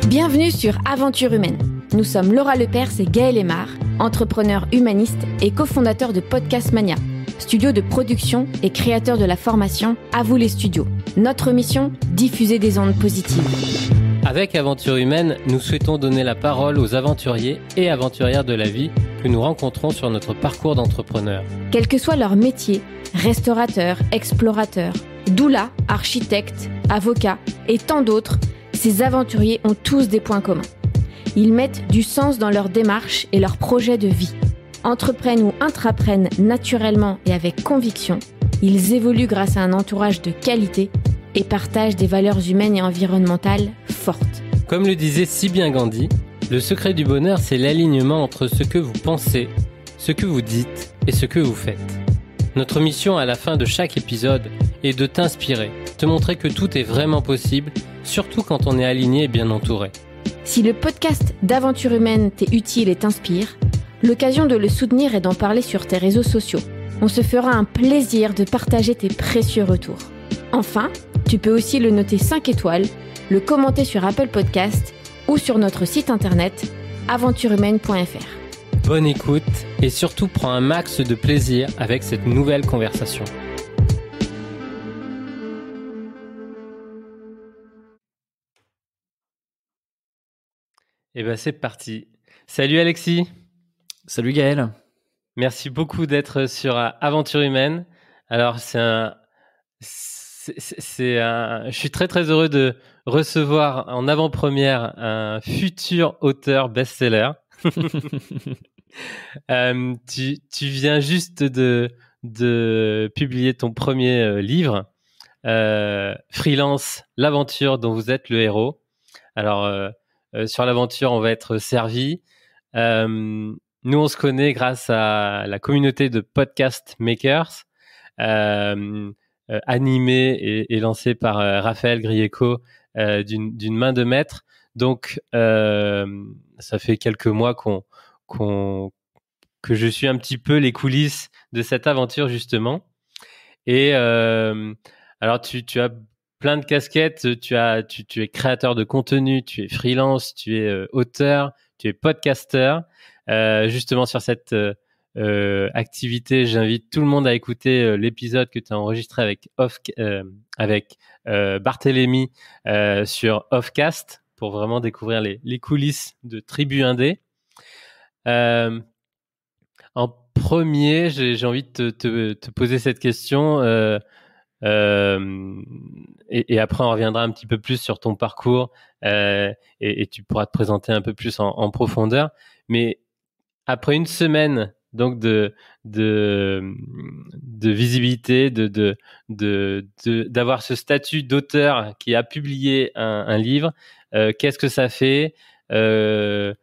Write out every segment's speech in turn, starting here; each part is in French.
Bienvenue sur Aventure Humaine. Nous sommes Laura Lepers et Gaël Aymar, entrepreneurs humanistes et cofondateurs de Podcast Mania, studio de production et créateurs de la formation À vous les studios. Notre mission, diffuser des ondes positives. Avec Aventure Humaine, nous souhaitons donner la parole aux aventuriers et aventurières de la vie que nous rencontrons sur notre parcours d'entrepreneur. Quel que soit leur métier, restaurateur, explorateur, doula, architecte, avocat et tant d'autres, ces aventuriers ont tous des points communs. Ils mettent du sens dans leur démarche et leurs projets de vie. Entreprennent ou intraprennent naturellement et avec conviction. Ils évoluent grâce à un entourage de qualité et partagent des valeurs humaines et environnementales fortes. Comme le disait si bien Gandhi, le secret du bonheur, c'est l'alignement entre ce que vous pensez, ce que vous dites et ce que vous faites. Notre mission à la fin de chaque épisode est de t'inspirer, te montrer que tout est vraiment possible, surtout quand on est aligné et bien entouré. Si le podcast d'Aventure Humaine t'est utile et t'inspire, l'occasion de le soutenir et d'en parler sur tes réseaux sociaux. On se fera un plaisir de partager tes précieux retours. Enfin, tu peux aussi le noter 5 étoiles, le commenter sur Apple Podcast ou sur notre site internet aventurehumaine.fr. Bonne écoute et surtout prends un max de plaisir avec cette nouvelle conversation. Et ben c'est parti. Salut Alexis. Salut Gaël. Merci beaucoup d'être sur Aventure Humaine. Alors je suis très très heureux de recevoir en avant-première un futur auteur best-seller. Tu viens juste de publier ton premier livre, Freelance, l'aventure dont vous êtes le héros. Alors, sur l'aventure, on va être servi. Nous, on se connaît grâce à la communauté de Podcast Makers, animée et lancée par Raphaël Grieco d'une main de maître. Donc, ça fait quelques mois que je suis un petit peu les coulisses de cette aventure, justement. Et alors, tu as plein de casquettes. Tu es créateur de contenu, tu es freelance, tu es auteur, tu es podcasteur. Justement, sur cette activité, j'invite tout le monde à écouter l'épisode que tu as enregistré avec Barthélémy sur Offcast pour vraiment découvrir les coulisses de Tribu Indé. En premier, j'ai envie de te poser cette question et après on reviendra un petit peu plus sur ton parcours et tu pourras te présenter un peu plus en profondeur. Mais après une semaine donc de visibilité, d'avoir ce statut d'auteur qui a publié un livre, qu'est-ce que ça fait? Quels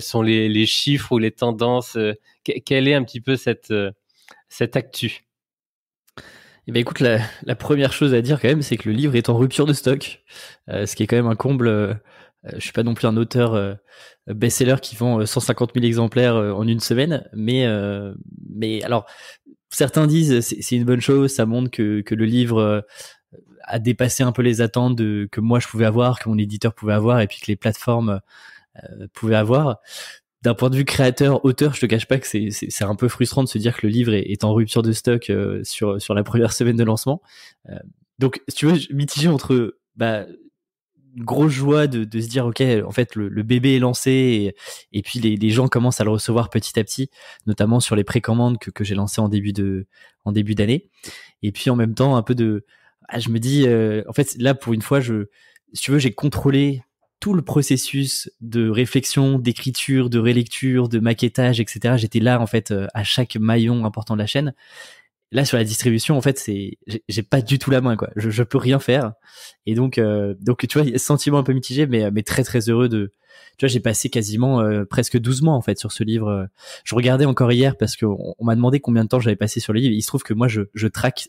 sont les chiffres ou les tendances? Quelle est un petit peu cette actu? Eh ben écoute, la première chose à dire quand même, c'est que le livre est en rupture de stock, ce qui est quand même un comble. Je suis pas non plus un auteur best-seller qui vend 150 000 exemplaires en une semaine, mais alors certains disent c'est une bonne chose, ça montre que le livre a dépassé un peu les attentes que moi je pouvais avoir, que mon éditeur pouvait avoir, et puis que les plateformes pouvaient avoir. D'un point de vue créateur, auteur, je te cache pas que c'est un peu frustrant de se dire que le livre est en rupture de stock sur la première semaine de lancement. Donc, si tu veux, mitigé entre une grosse joie de se dire ok, en fait le bébé est lancé et puis les gens commencent à le recevoir petit à petit, notamment sur les précommandes que j'ai lancées en début d'année. Et puis en même temps un peu je me dis en fait là pour une fois si tu veux, j'ai contrôlé tout le processus de réflexion, d'écriture, de rélecture, de maquettage, etc. J'étais là en fait à chaque maillon important de la chaîne. Là sur la distribution, en fait, j'ai pas du tout la main, quoi. Je peux rien faire. Et donc tu vois, sentiment un peu mitigé, mais très très heureux tu vois, j'ai passé quasiment presque 12 mois en fait sur ce livre. Je regardais encore hier parce qu'on m'a demandé combien de temps j'avais passé sur le livre. Il se trouve que moi je traque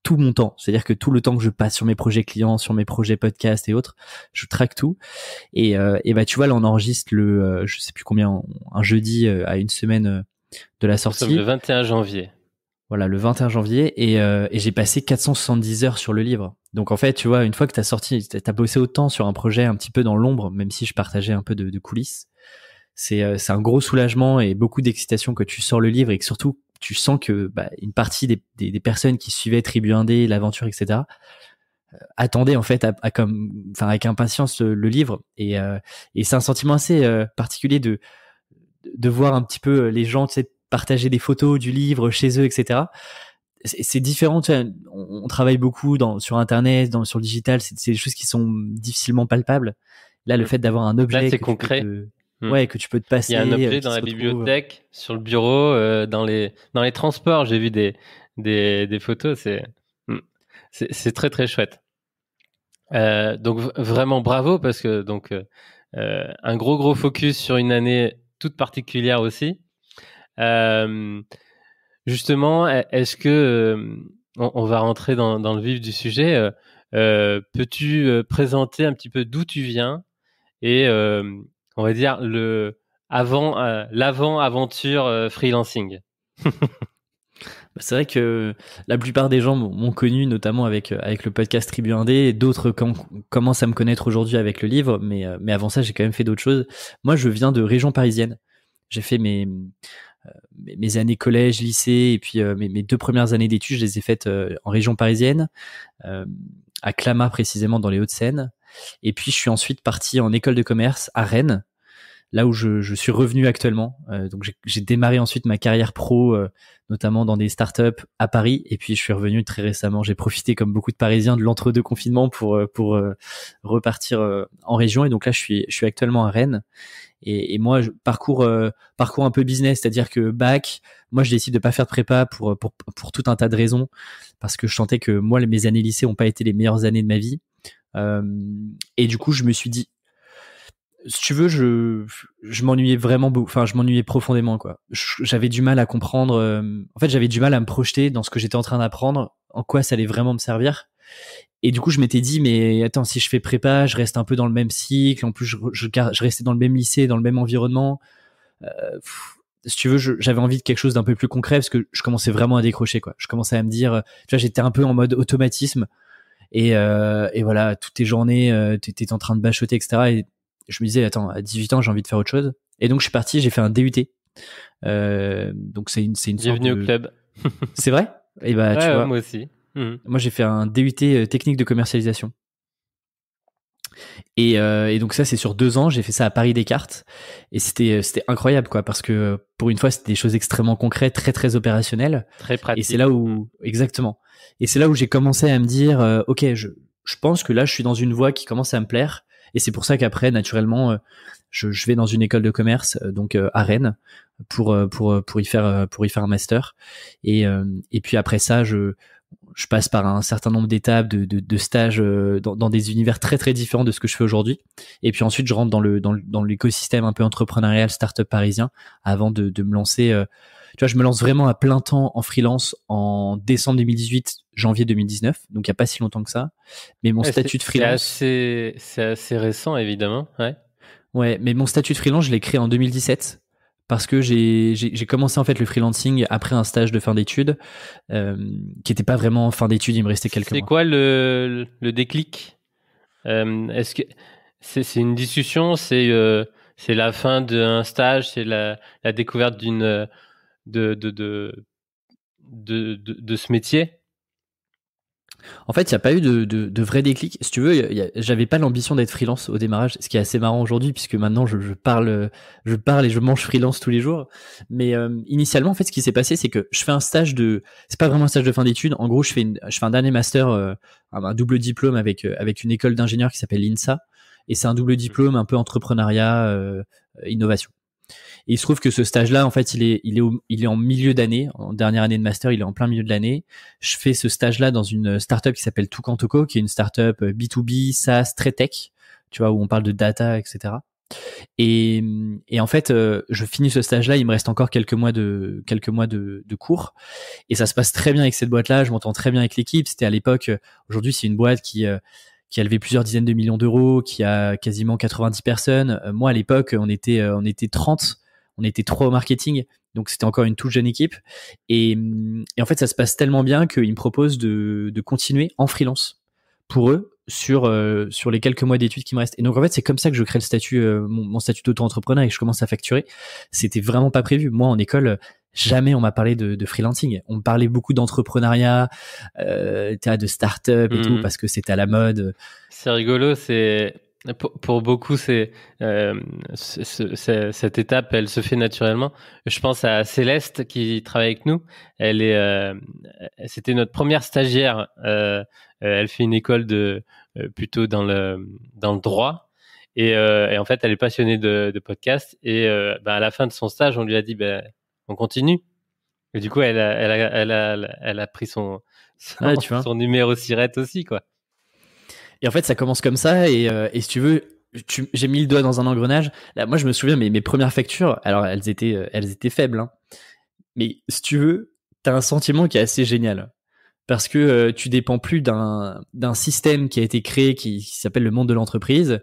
tout mon temps, c'est-à-dire que tout le temps que je passe sur mes projets clients, sur mes projets podcasts et autres, je traque tout. Et tu vois, là on enregistre je sais plus combien, un jeudi à une semaine de la sortie. Nous sommes le 21 janvier. Voilà, le 21 janvier. Et j'ai passé 470 heures sur le livre. Donc en fait, tu vois, une fois que t'as bossé autant sur un projet un petit peu dans l'ombre, même si je partageais un peu de coulisses, c'est un gros soulagement et beaucoup d'excitation que tu sors le livre et que surtout tu sens que une partie des personnes qui suivaient Tribu Indé, l'aventure, etc. attendaient en fait avec impatience le livre et c'est un sentiment assez particulier de voir un petit peu les gens, tu sais, partager des photos du livre chez eux, etc. C'est différent, tu vois, on travaille beaucoup sur internet, sur le digital, c'est des choses qui sont difficilement palpables. Là, le fait d'avoir un objet là, c'est concret. Que tu peux te passer. Il y a un objet dans la bibliothèque, sur le bureau, dans les transports. J'ai vu des photos. C'est très très chouette. Donc vraiment bravo, parce que un gros focus sur une année toute particulière aussi. Justement, est-ce que on va rentrer dans le vif du sujet. Peux-tu présenter un petit peu d'où tu viens et on va dire l'avant-aventure freelancing? C'est vrai que la plupart des gens m'ont connu, notamment avec le podcast Tribu Indé, et d'autres commencent à me connaître aujourd'hui avec le livre, mais avant ça, j'ai quand même fait d'autres choses. Moi, je viens de région parisienne. J'ai fait mes années collège, lycée, et puis mes 2 premières années d'études, je les ai faites en région parisienne, à Clamart précisément, dans les Hauts-de-Seine. Et puis, je suis ensuite parti en école de commerce à Rennes, là où je suis revenu actuellement. Donc j'ai démarré ensuite ma carrière pro, notamment dans des startups à Paris, et puis je suis revenu très récemment. J'ai profité, comme beaucoup de Parisiens, de l'entre-deux confinements pour repartir en région. Et donc là, je suis actuellement à Rennes. Et moi, parcours un peu business, c'est-à-dire que bac, moi je décide de pas faire de prépa pour tout un tas de raisons, parce que je sentais que moi mes années lycée ont pas été les meilleures années de ma vie. Et du coup, je me suis dit, si tu veux, je m'ennuyais vraiment beaucoup. Enfin, je m'ennuyais profondément, quoi. J'avais du mal à comprendre. En fait, j'avais du mal à me projeter dans ce que j'étais en train d'apprendre, en quoi ça allait vraiment me servir. Et du coup, je m'étais dit, mais attends, si je fais prépa, je reste un peu dans le même cycle. En plus, je restais dans le même lycée, dans le même environnement. Si tu veux, j'avais envie de quelque chose d'un peu plus concret, parce que je commençais vraiment à décrocher, quoi. Je commençais à me dire, tu vois, j'étais un peu en mode automatisme. Et voilà, toutes tes journées, t'étais en train de bachoter, etc. Et je me disais, attends, à 18 ans, j'ai envie de faire autre chose. Et donc, je suis parti, j'ai fait un DUT. Donc, c'est une Bienvenue au club. C'est vrai? Et tu vois. Moi aussi. Moi, j'ai fait un DUT technique de commercialisation. Et donc ça, c'est sur 2 ans. J'ai fait ça à Paris Descartes. Et c'était incroyable, quoi, parce que pour une fois, c'était des choses extrêmement concrètes, très, très opérationnelles. Très pratique. Et c'est là où, exactement. Et c'est là où j'ai commencé à me dire, ok, je pense que là, je suis dans une voie qui commence à me plaire. Et c'est pour ça qu'après, naturellement, je vais dans une école de commerce, donc à Rennes, pour y faire un master. Et puis après ça, je passe par un certain nombre d'étapes de stages dans des univers très très différents de ce que je fais aujourd'hui. Et puis ensuite, je rentre dans l'écosystème un peu entrepreneurial, startup parisien, avant de me lancer. Tu vois, je me lance vraiment à plein temps en freelance en décembre 2018, janvier 2019. Donc, il n'y a pas si longtemps que ça. Mais mon statut de freelance... C'est assez récent, évidemment. Ouais, mais mon statut de freelance, je l'ai créé en 2017. Parce que j'ai commencé en fait le freelancing après un stage de fin d'études, qui était pas vraiment fin d'études, il me restait quelques mois. C'est quoi le déclic? Est-ce que c'est une discussion, c'est la fin d'un stage, c'est la découverte de ce métier? En fait, il n'y a pas eu de vrai déclic. Si tu veux, j'avais pas l'ambition d'être freelance au démarrage, ce qui est assez marrant aujourd'hui, puisque maintenant je parle et je mange freelance tous les jours. Mais initialement, en fait, ce qui s'est passé, c'est que je fais un stage c'est pas vraiment un stage de fin d'études. En gros, je fais un dernier master, un double diplôme avec une école d'ingénieurs qui s'appelle l'INSA, et c'est un double diplôme un peu entrepreneuriat, innovation. Et il se trouve que ce stage-là, en fait, il est en milieu d'année, en dernière année de master, il est en plein milieu de l'année. Je fais ce stage-là dans une startup qui s'appelle Toucan, qui est une startup B2B, SaaS, très tech, tu vois, où on parle de data, etc. Et en fait, je finis ce stage-là, il me reste encore quelques mois de cours, et ça se passe très bien avec cette boîte-là. Je m'entends très bien avec l'équipe. C'était à l'époque, aujourd'hui, c'est une boîte qui a levé plusieurs dizaines de millions d'euros, qui a quasiment 90 personnes. Moi, à l'époque, on était 30. On était 3 au marketing. Donc c'était encore une toute jeune équipe. Et en fait, ça se passe tellement bien qu'ils me proposent de continuer en freelance pour eux sur les quelques mois d'études qui me restent. Et donc en fait, c'est comme ça que je crée le statut, mon statut d'auto-entrepreneur et que je commence à facturer. C'était vraiment pas prévu. Moi, en école, jamais on m'a parlé de freelancing. On me parlait beaucoup d'entrepreneuriat, de start-up et tout, parce que c'était à la mode. C'est rigolo, pour beaucoup, cette étape, elle se fait naturellement. Je pense à Céleste qui travaille avec nous. C'était notre première stagiaire. Elle fait une école plutôt dans le droit. Et en fait, elle est passionnée de podcast. Et à la fin de son stage, on lui a dit, on continue. Et du coup, elle a pris son numéro SIRET aussi, quoi. Et en fait, ça commence comme ça. Et si tu veux, j'ai mis le doigt dans un engrenage. Là, moi, je me souviens, mes premières factures, alors elles étaient faibles, hein. Mais si tu veux, t'as un sentiment qui est assez génial. Parce que tu dépends plus d'un système qui a été créé qui s'appelle le monde de l'entreprise.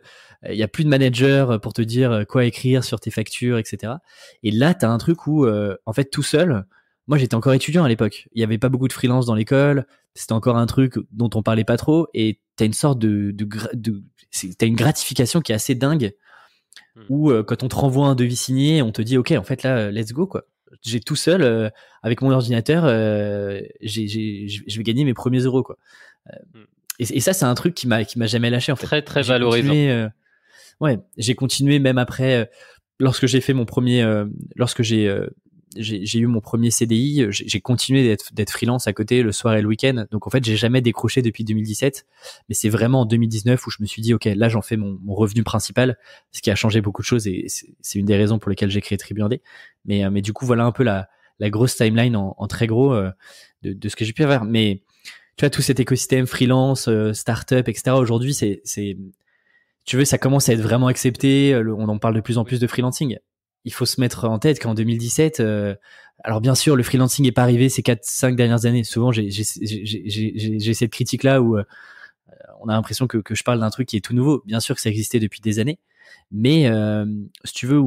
Il y a plus de manager pour te dire quoi écrire sur tes factures, etc. Et là, t'as un truc où, en fait, tout seul, moi, j'étais encore étudiant à l'époque. Il y avait pas beaucoup de freelance dans l'école. C'était encore un truc dont on parlait pas trop. Et t'as une sorte t'as une gratification qui est assez dingue. Où quand on te renvoie un devis signé, on te dit, OK, en fait, là, let's go, quoi. J'ai tout seul, avec mon ordinateur, je vais gagner mes premiers euros, quoi. Et ça, c'est un truc qui m'a jamais lâché, en fait. Très, très valorisant. J'ai continué même après, lorsque j'ai fait mon premier, lorsque j'ai eu mon premier CDI, j'ai continué d'être freelance à côté le soir et le week-end. Donc en fait, j'ai jamais décroché depuis 2017, mais c'est vraiment en 2019 où je me suis dit, OK, là j'en fais mon revenu principal, ce qui a changé beaucoup de choses et c'est une des raisons pour lesquelles j'ai créé Tribu1D. Mais du coup, voilà un peu la grosse timeline en très gros de ce que j'ai pu faire. Mais tu vois, tout cet écosystème freelance, startup, etc. Aujourd'hui, tu veux, ça commence à être vraiment accepté. On en parle de plus en plus de freelancing. Il faut se mettre en tête qu'en 2017, alors bien sûr, le freelancing n'est pas arrivé ces 4-5 dernières années. Souvent, j'ai cette critique-là où on a l'impression que je parle d'un truc qui est tout nouveau. Bien sûr que ça existait depuis des années, mais si tu veux,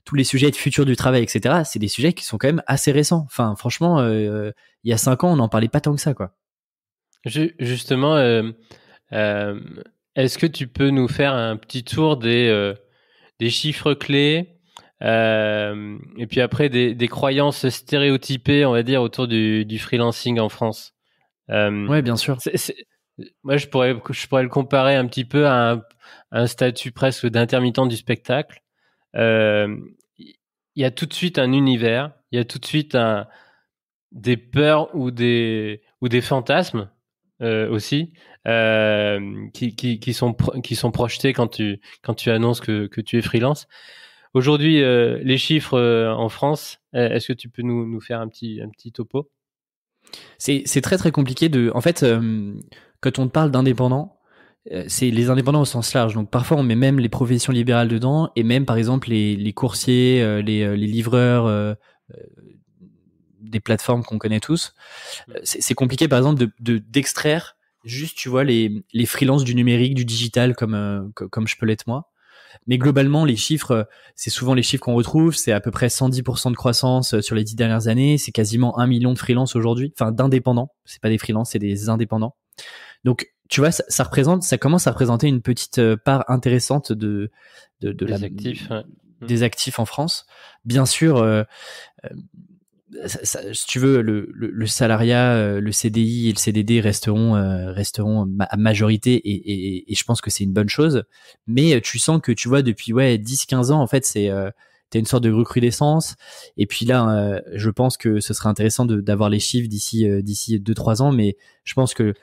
tous les sujets de futur du travail, etc., c'est des sujets qui sont quand même assez récents. Enfin, franchement, il y a 5 ans, on n'en parlait pas tant que ça, quoi. Justement, est-ce que tu peux nous faire un petit tour des chiffres clés et puis après des croyances stéréotypées, on va dire, autour du freelancing en France? Ouais, bien sûr. Moi, je pourrais le comparer un petit peu à un statut presque d'intermittent du spectacle. Il y a tout de suite un univers, il y a tout de suite des peurs ou des fantasmes aussi qui sont projetés quand tu annonces que tu es freelance. Aujourd'hui, les chiffres en France, est-ce que tu peux nous faire un petit topo? C'est très très compliqué en fait, quand on parle d'indépendants, c'est les indépendants au sens large. Donc parfois on met même les professions libérales dedans et même par exemple les coursiers, les livreurs des plateformes qu'on connaît tous. C'est compliqué par exemple d'extraire juste, tu vois, les freelances du numérique, du digital comme je peux l'être moi. Mais globalement, les chiffres, c'est souvent les chiffres qu'on retrouve. C'est à peu près 110% de croissance sur les 10 dernières années. C'est quasiment 1 million de freelances aujourd'hui. Enfin, d'indépendants. C'est pas des freelances, c'est des indépendants. Donc, tu vois, ça commence à représenter une petite part intéressante des actifs en France. Bien sûr, si tu veux, le salariat, le CDI et le CDD resteront à majorité et je pense que c'est une bonne chose. Mais tu sens que, tu vois, depuis 10-15 ans, en fait, t'as une sorte de recrudescence. Et puis là, je pense que ce serait intéressant d'avoir les chiffres d'ici 2-3 ans. Mais je pense que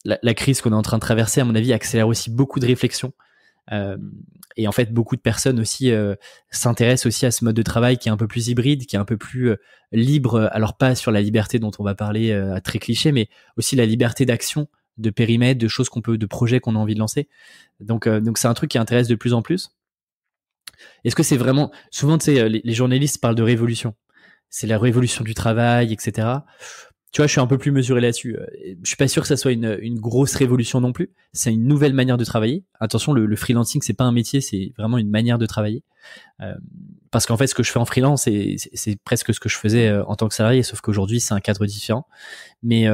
la crise qu'on est en train de traverser, à mon avis, accélère aussi beaucoup de réflexions. Et en fait, beaucoup de personnes aussi s'intéressent aussi à ce mode de travail qui est un peu plus hybride, qui est un peu plus libre. Alors pas sur la liberté dont on va parler très cliché, mais aussi la liberté d'action, de périmètre, de projets qu'on a envie de lancer. Donc c'est un truc qui intéresse de plus en plus. Est-ce que c'est vraiment... Souvent, tu sais, les journalistes parlent de révolution. C'est la révolution du travail, etc. tu vois, je suis un peu plus mesuré là-dessus. Je suis pas sûr que ça soit une grosse révolution non plus. C'est une nouvelle manière de travailler. Attention, le freelancing, c'est pas un métier, c'est vraiment une manière de travailler. Parce qu'en fait, ce que je fais en freelance, c'est presque ce que je faisais en tant que salarié, sauf qu'aujourd'hui, c'est un cadre différent. Mais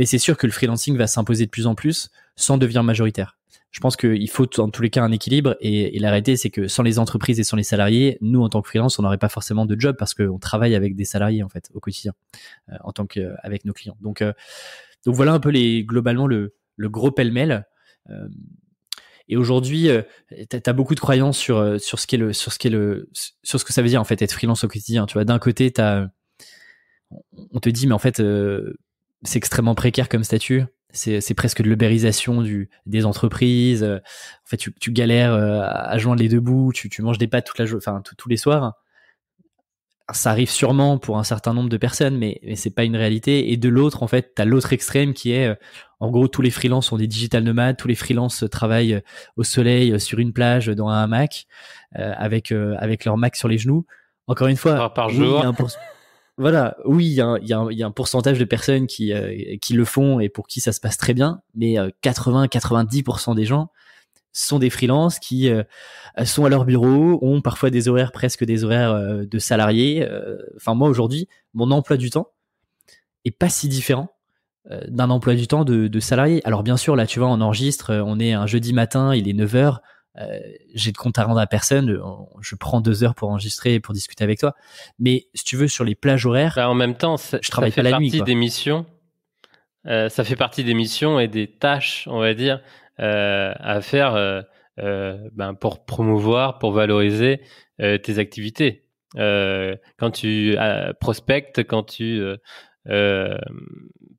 c'est sûr que le freelancing va s'imposer de plus en plus sans devenir majoritaire. Je pense qu'il faut en tous les cas un équilibre et la réalité, c'est que sans les entreprises et sans les salariés, nous, en tant que freelance, on n'aurait pas forcément de job parce qu'on travaille avec des salariés, en fait, au quotidien, en tant avec nos clients. Donc voilà un peu globalement le gros pêle-mêle. Et aujourd'hui, t'as beaucoup de croyances sur ce que ça veut dire en fait être freelance au quotidien. Tu vois, d'un côté, on te dit mais en fait c'est extrêmement précaire comme statut. C'est presque de l'ubérisation des entreprises. En fait, tu galères à joindre les deux bouts. Tu manges des pâtes toute la enfin tous les soirs. Ça arrive sûrement pour un certain nombre de personnes, mais c'est pas une réalité. Et de l'autre, en fait, t'as l'autre extrême qui est, en gros, tous les freelances sont des digital nomades, tous les freelances travaillent au soleil sur une plage dans un hamac avec leur Mac sur les genoux. Encore une fois, par jour. Voilà, oui, il y a un pourcentage de personnes qui le font et pour qui ça se passe très bien, mais 80-90% des gens sont des freelances qui sont à leur bureau, ont parfois des horaires presque des horaires de salariés. Enfin, moi aujourd'hui, mon emploi du temps est pas si différent d'un emploi du temps de salarié. Alors bien sûr, là tu vois, on enregistre, on est un jeudi matin, il est 9h, j'ai de compte à rendre à personne, je prends 2 heures pour enregistrer et pour discuter avec toi. Mais si tu veux, sur les plages horaires, en même temps, je travaille pas la nuit. Ça fait partie des missions et des tâches, on va dire, à faire pour promouvoir, pour valoriser tes activités. Quand tu prospectes, quand tu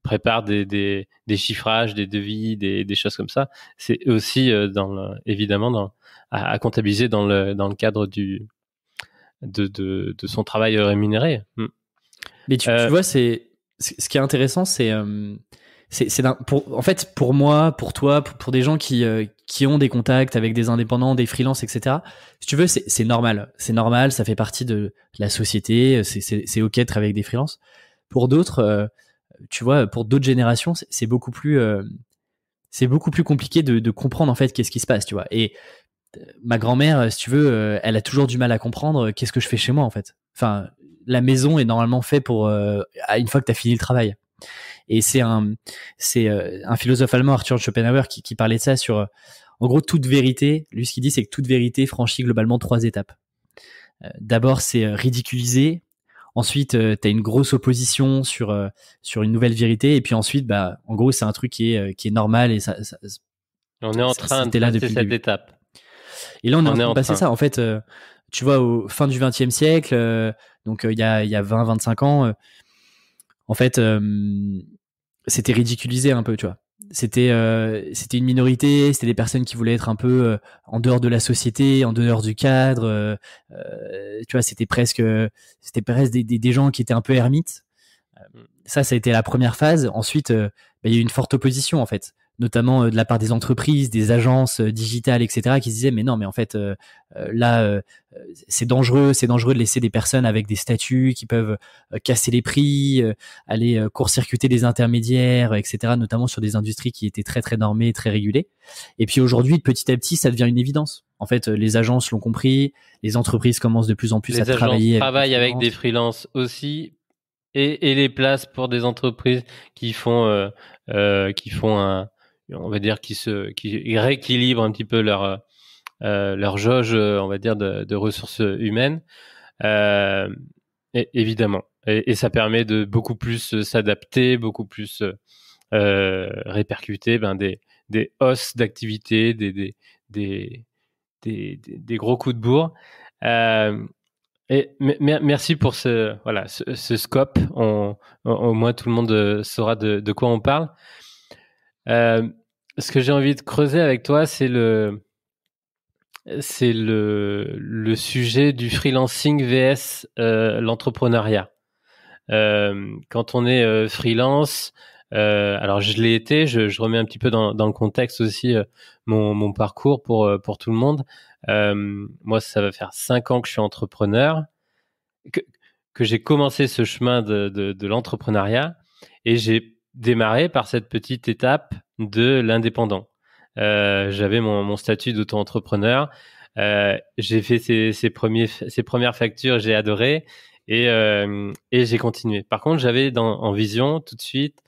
prépares des chiffrages, des devis, des choses comme ça, c'est aussi évidemment à comptabiliser dans le cadre de son travail rémunéré. Mais tu vois, ce qui est intéressant, en fait, pour moi, pour toi, pour des gens qui ont des contacts avec des indépendants, des freelances, etc. Si tu veux, c'est normal. C'est normal, ça fait partie de la société. C'est ok d'être avec des freelances. Pour d'autres, tu vois, pour d'autres générations, c'est beaucoup plus compliqué de comprendre en fait qu'est-ce qui se passe, tu vois. Et ma grand-mère, si tu veux, elle a toujours du mal à comprendre qu'est-ce que je fais chez moi en fait. Enfin, la maison est normalement fait pour une fois que tu as fini le travail. Et c'est un philosophe allemand, Arthur Schopenhauer, qui parlait de ça sur, en gros, toute vérité. Lui, ce qu'il dit, c'est que toute vérité franchit globalement 3 étapes. D'abord, c'est ridiculiser. Ensuite, t'as une grosse opposition sur une nouvelle vérité. Et puis ensuite, en gros, c'est un truc qui est normal et ça on est en train de passer cette étape. Et là, on est en train de passer ça. En fait, tu vois, au fin du XXe siècle, donc il y a 20-25 ans, en fait, c'était ridiculisé un peu, tu vois. C'était une minorité, c'était des personnes qui voulaient être un peu en dehors de la société, en dehors du cadre. Tu vois, c'était presque des gens qui étaient un peu ermites. Ça a été la première phase. Ensuite, il y a eu une forte opposition, en fait, notamment de la part des entreprises, des agences digitales, etc., qui se disaient mais non, mais en fait là c'est dangereux de laisser des personnes avec des statuts qui peuvent casser les prix, aller court-circuiter des intermédiaires, etc., notamment sur des industries qui étaient très très normées, très régulées. Et puis aujourd'hui, petit à petit, ça devient une évidence. En fait, les agences l'ont compris, les entreprises commencent de plus en plus à travailler. Les agences travaillent avec des freelances aussi. Et les places pour des entreprises qui font on va dire, qui rééquilibrent un petit peu leur jauge, on va dire, de ressources humaines, évidemment. Et ça permet de beaucoup plus s'adapter, beaucoup plus répercuter des hausses d'activité, des gros coups de bourre. Et merci pour ce scope. Au moins tout le monde saura de quoi on parle. Ce que j'ai envie de creuser avec toi, c'est le sujet du freelancing vs l'entrepreneuriat. Quand on est freelance, alors je l'ai été, je remets un petit peu dans le contexte aussi mon parcours pour tout le monde. Moi, ça va faire 5 ans que je suis entrepreneur, que j'ai commencé ce chemin de l'entrepreneuriat. Et j'ai démarré par cette petite étape de l'indépendant. J'avais mon statut d'auto-entrepreneur. J'ai fait ces premières factures, j'ai adoré et j'ai continué. Par contre, j'avais en vision tout de suite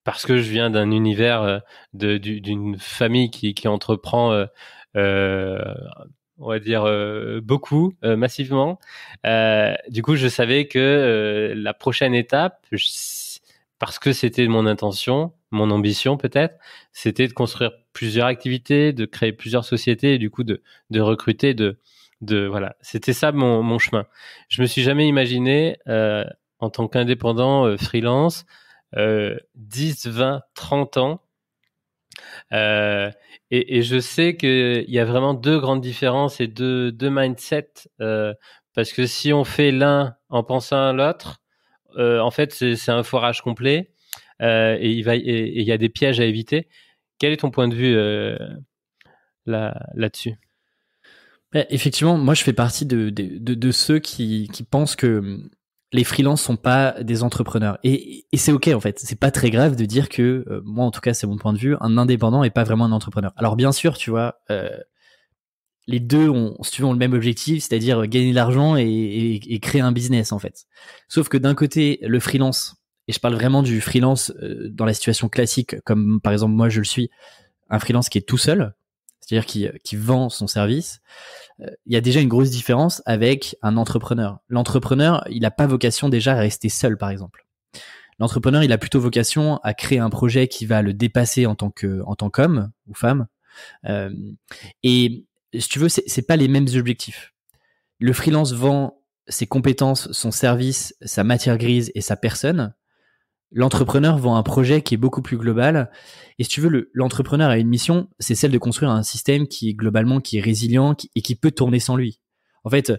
parce que je viens d'un univers d'une famille qui entreprend, on va dire beaucoup, massivement. Du coup, je savais que la prochaine étape, parce que c'était mon intention, mon ambition peut-être, c'était de construire plusieurs activités, de créer plusieurs sociétés et du coup de recruter, voilà. C'était ça mon chemin. Je me suis jamais imaginé en tant qu'indépendant freelance 10, 20, 30 ans. Et je sais qu'il y a vraiment deux grandes différences et deux mindsets, parce que si on fait l'un en pensant à l'autre, en fait c'est un foirage complet, et il y a des pièges à éviter. Quel est ton point de vue là-dessus? Effectivement, moi je fais partie de ceux qui pensent que les freelances sont pas des entrepreneurs, et c'est ok en fait. C'est pas très grave de dire que moi en tout cas c'est mon point de vue, un indépendant est pas vraiment un entrepreneur. Alors bien sûr, tu vois, les deux ont, si tu veux, ont le même objectif, c'est-à-dire gagner de l'argent et créer un business en fait. Sauf que d'un côté le freelance, et je parle vraiment du freelance dans la situation classique, comme par exemple moi je le suis, un freelance qui est tout seul, c'est-à-dire qui vend son service. Il y a déjà une grosse différence avec un entrepreneur. L'entrepreneur, il n'a pas vocation déjà à rester seul, par exemple. L'entrepreneur, il a plutôt vocation à créer un projet qui va le dépasser en tant qu'homme ou femme. Et si tu veux, c'est pas les mêmes objectifs. Le freelance vend ses compétences, son service, sa matière grise et sa personne. L'entrepreneur vend un projet qui est beaucoup plus global. Et si tu veux, l'entrepreneur a une mission, c'est celle de construire un système qui est résilient et qui peut tourner sans lui. En fait,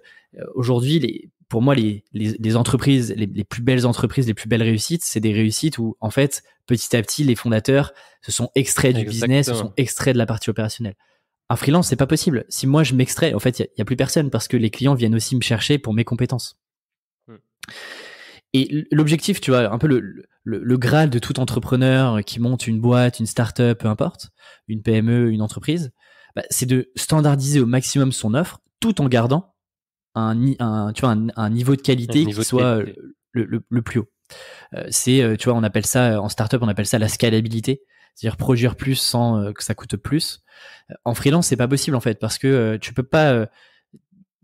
aujourd'hui, pour moi, les entreprises, les plus belles entreprises, les plus belles réussites, c'est des réussites où, en fait, petit à petit, les fondateurs se sont extraits du business, se sont extraits de la partie opérationnelle. Un freelance, c'est pas possible. Si moi, je m'extrais, en fait, il y a plus personne parce que les clients viennent aussi me chercher pour mes compétences. Et l'objectif, tu vois, un peu le graal de tout entrepreneur qui monte une boîte, une start-up, peu importe, une PME, une entreprise, c'est de standardiser au maximum son offre tout en gardant un niveau de qualité qui soit le plus haut. Tu vois, on appelle ça, en start-up, on appelle ça la scalabilité, c'est-à-dire produire plus sans que ça coûte plus. En freelance, c'est pas possible en fait, parce que tu peux pas...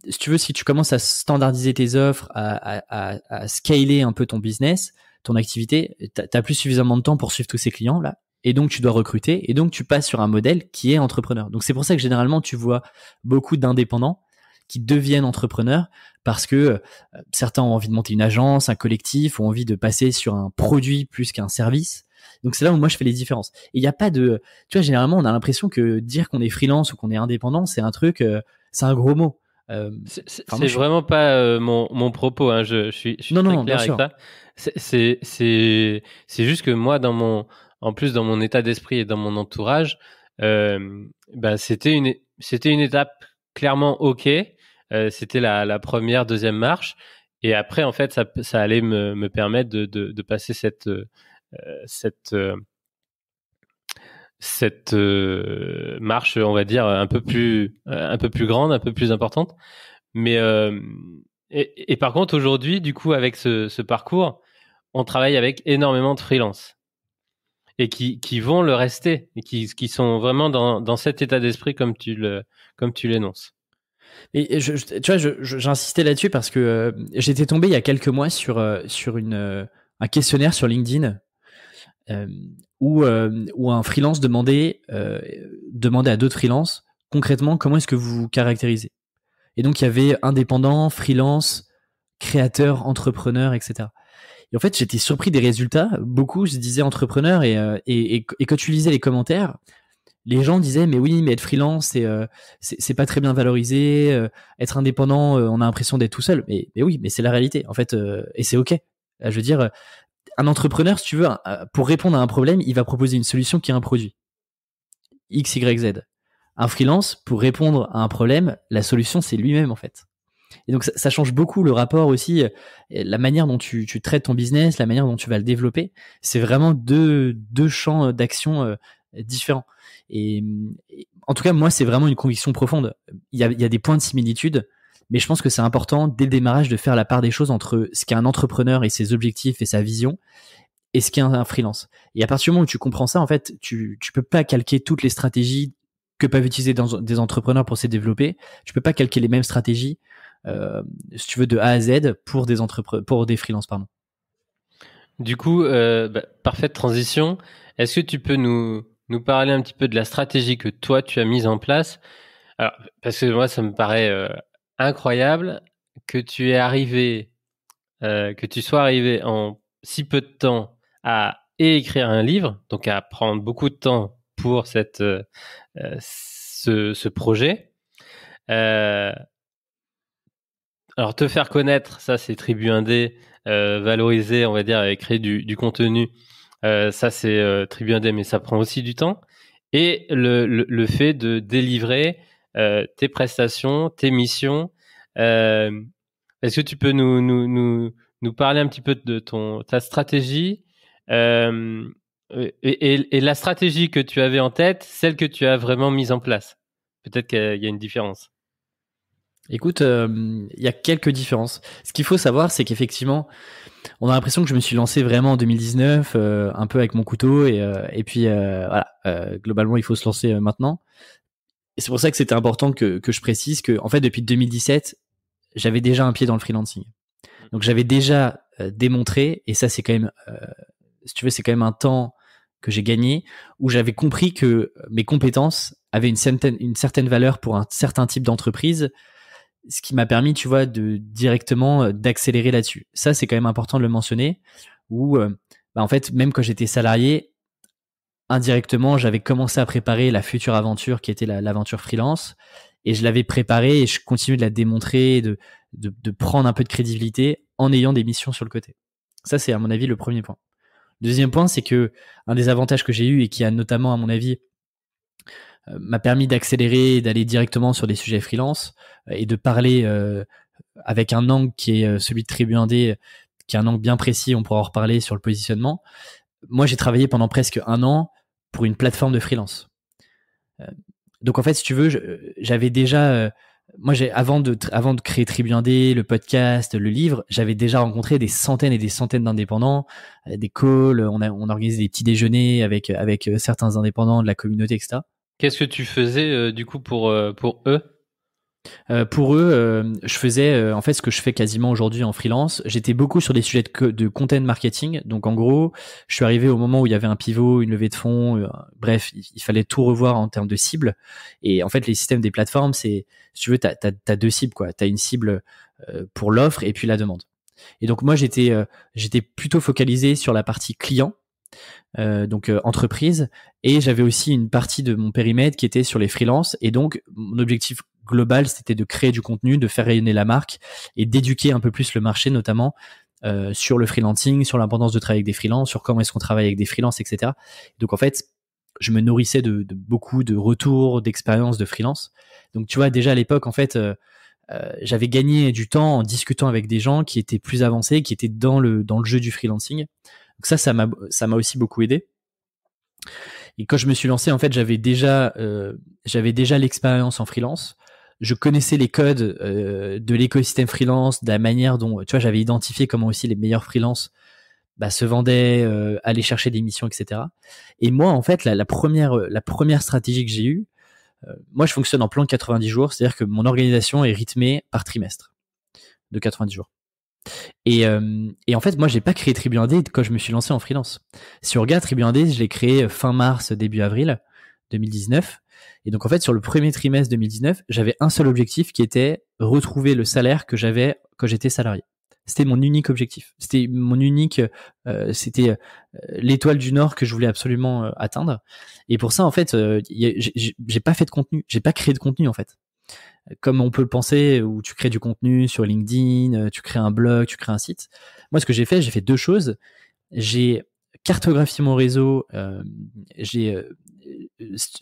si tu veux, si tu commences à standardiser tes offres, à scaler un peu ton business, ton activité, t'as plus suffisamment de temps pour suivre tous ces clients là, et donc tu dois recruter, et donc tu passes sur un modèle qui est entrepreneur. Donc c'est pour ça que généralement tu vois beaucoup d'indépendants qui deviennent entrepreneurs parce que certains ont envie de monter une agence, un collectif, ont envie de passer sur un produit plus qu'un service. Donc c'est là où moi je fais les différences. Et il n'y a pas de, tu vois, généralement on a l'impression que dire qu'on est freelance ou qu'on est indépendant, c'est un truc, c'est un gros mot. C'est vraiment pas mon propos, hein. Je suis très clair avec ça. C'est juste que moi, en plus dans mon état d'esprit et dans mon entourage, c'était une étape clairement ok. C'était la première, deuxième marche, et après en fait ça allait me permettre de passer cette marche, on va dire, un peu plus grande, un peu plus importante. Mais et par contre aujourd'hui, du coup, avec ce parcours, on travaille avec énormément de freelance et qui vont le rester et qui sont vraiment dans cet état d'esprit comme tu l'énonces. Et tu vois, j'insistais là-dessus parce que j'étais tombé il y a quelques mois sur un questionnaire sur LinkedIn où un freelance demandait à d'autres freelances concrètement comment est-ce que vous vous caractérisez. Et donc il y avait indépendant, freelance, créateur, entrepreneur, etc. Et en fait j'étais surpris des résultats. Beaucoup se disaient entrepreneur, et quand tu lisais les commentaires, les gens disaient mais oui, mais être freelance c'est pas très bien valorisé, être indépendant on a l'impression d'être tout seul. Mais oui, mais c'est la réalité en fait, et c'est ok. Je veux dire, un entrepreneur, si tu veux, pour répondre à un problème, il va proposer une solution qui est un produit. X, Y, Z. Un freelance, pour répondre à un problème, la solution, c'est lui-même, en fait. Et donc ça change beaucoup le rapport aussi, la manière dont tu traites ton business, la manière dont tu vas le développer. C'est vraiment deux champs d'action différents. Et en tout cas, moi, c'est vraiment une conviction profonde. Il y a des points de similitude, mais je pense que c'est important dès le démarrage de faire la part des choses entre ce qu'est un entrepreneur et ses objectifs et sa vision et ce qu'est un freelance. Et à partir du moment où tu comprends ça, en fait, tu peux pas calquer toutes les stratégies que peuvent utiliser des entrepreneurs pour se développer. Tu peux pas calquer les mêmes stratégies, si tu veux, de A à Z pour des freelances, pardon. Du coup, parfaite transition. Est-ce que tu peux nous parler un petit peu de la stratégie que toi, tu as mise en place? Alors, parce que moi, ça me paraît incroyable que tu sois arrivé en si peu de temps à écrire un livre, donc à prendre beaucoup de temps pour ce projet. Alors, te faire connaître, ça, c'est Tribu Indé. Valoriser, on va dire, et créer du contenu, ça, c'est Tribu Indé, mais ça prend aussi du temps. Et le fait de délivrer tes prestations, tes missions. Est-ce que tu peux nous parler un petit peu de ta stratégie et la stratégie que tu avais en tête, celle que tu as vraiment mise en place? Peut-être qu'il y a une différence. Écoute, il y a quelques différences. Ce qu'il faut savoir, c'est qu'effectivement, on a l'impression que je me suis lancé vraiment en 2019, un peu avec mon couteau, et puis voilà. Globalement, il faut se lancer maintenant. Et c'est pour ça que c'était important que je précise que, en fait, depuis 2017, j'avais déjà un pied dans le freelancing. Donc, j'avais déjà démontré, et ça, c'est quand même, si tu veux, c'est quand même un temps que j'ai gagné, où j'avais compris que mes compétences avaient une certaine valeur pour un certain type d'entreprise, ce qui m'a permis, tu vois, directement d'accélérer là-dessus. Ça, c'est quand même important de le mentionner, où, en fait, même quand j'étais salarié, indirectement, j'avais commencé à préparer la future aventure qui était l'aventure freelance, et je l'avais préparée et je continue de la démontrer, de prendre un peu de crédibilité en ayant des missions sur le côté. Ça, c'est à mon avis le premier point. Le deuxième point, c'est que un des avantages que j'ai eu et qui a notamment, à mon avis, m'a permis d'accélérer, d'aller directement sur des sujets freelance et de parler avec un angle qui est celui de Tribu Indé, qui est un angle bien précis. On pourra en reparler sur le positionnement. Moi, j'ai travaillé pendant presque 1 an pour une plateforme de freelance. Donc en fait, si tu veux, j'avais déjà, avant de créer Tribu Indé, le podcast, le livre, j'avais déjà rencontré des centaines et des centaines d'indépendants, des calls, on organisait des petits déjeuners avec certains indépendants de la communauté, etc. Qu'est-ce que tu faisais du coup pour eux? Pour eux, je faisais en fait ce que je fais quasiment aujourd'hui en freelance. J'étais beaucoup sur des sujets de content marketing. Donc en gros, je suis arrivé au moment où il y avait un pivot, une levée de fonds. Bref, il fallait tout revoir en termes de cibles. Et en fait, les systèmes des plateformes, c'est, si tu veux, t'as 2 cibles, quoi. T'as une cible pour l'offre et puis la demande. Et donc moi, j'étais plutôt focalisé sur la partie client. Donc entreprise, et j'avais aussi une partie de mon périmètre qui était sur les freelances, et donc mon objectif global, c'était de créer du contenu, de faire rayonner la marque et d'éduquer un peu plus le marché, notamment sur le freelancing, sur l'importance de travailler avec des freelances, sur comment est-ce qu'on travaille avec des freelances, etc. Donc en fait, je me nourrissais de beaucoup de retours, d'expériences de freelance. Donc tu vois, déjà à l'époque, en fait, j'avais gagné du temps en discutant avec des gens qui étaient plus avancés, qui étaient dans le jeu du freelancing. Donc ça m'a aussi beaucoup aidé. Et quand je me suis lancé, en fait, j'avais déjà l'expérience en freelance. Je connaissais les codes de l'écosystème freelance, de la manière dont, tu vois, j'avais identifié comment aussi les meilleurs freelances se vendaient, allaient chercher des missions, etc. Et moi, en fait, la première stratégie que j'ai eue, moi, je fonctionne en plan de 90 jours, c'est-à-dire que mon organisation est rythmée par trimestre de 90 jours. Et en fait, moi, j'ai pas créé Tribu Indé quand je me suis lancé en freelance. Si on regarde Tribu Indé, je l'ai créé fin mars, début avril 2019. Et donc, en fait, sur le premier trimestre 2019, j'avais un seul objectif qui était retrouver le salaire que j'avais quand j'étais salarié. C'était mon unique objectif. C'était l'étoile du Nord que je voulais absolument atteindre. Et pour ça, en fait, j'ai pas fait de contenu. J'ai pas créé de contenu, en fait. Comme on peut le penser, où tu crées du contenu sur LinkedIn, tu crées un blog, tu crées un site. Moi, ce que j'ai fait 2 choses. J'ai cartographié mon réseau. Si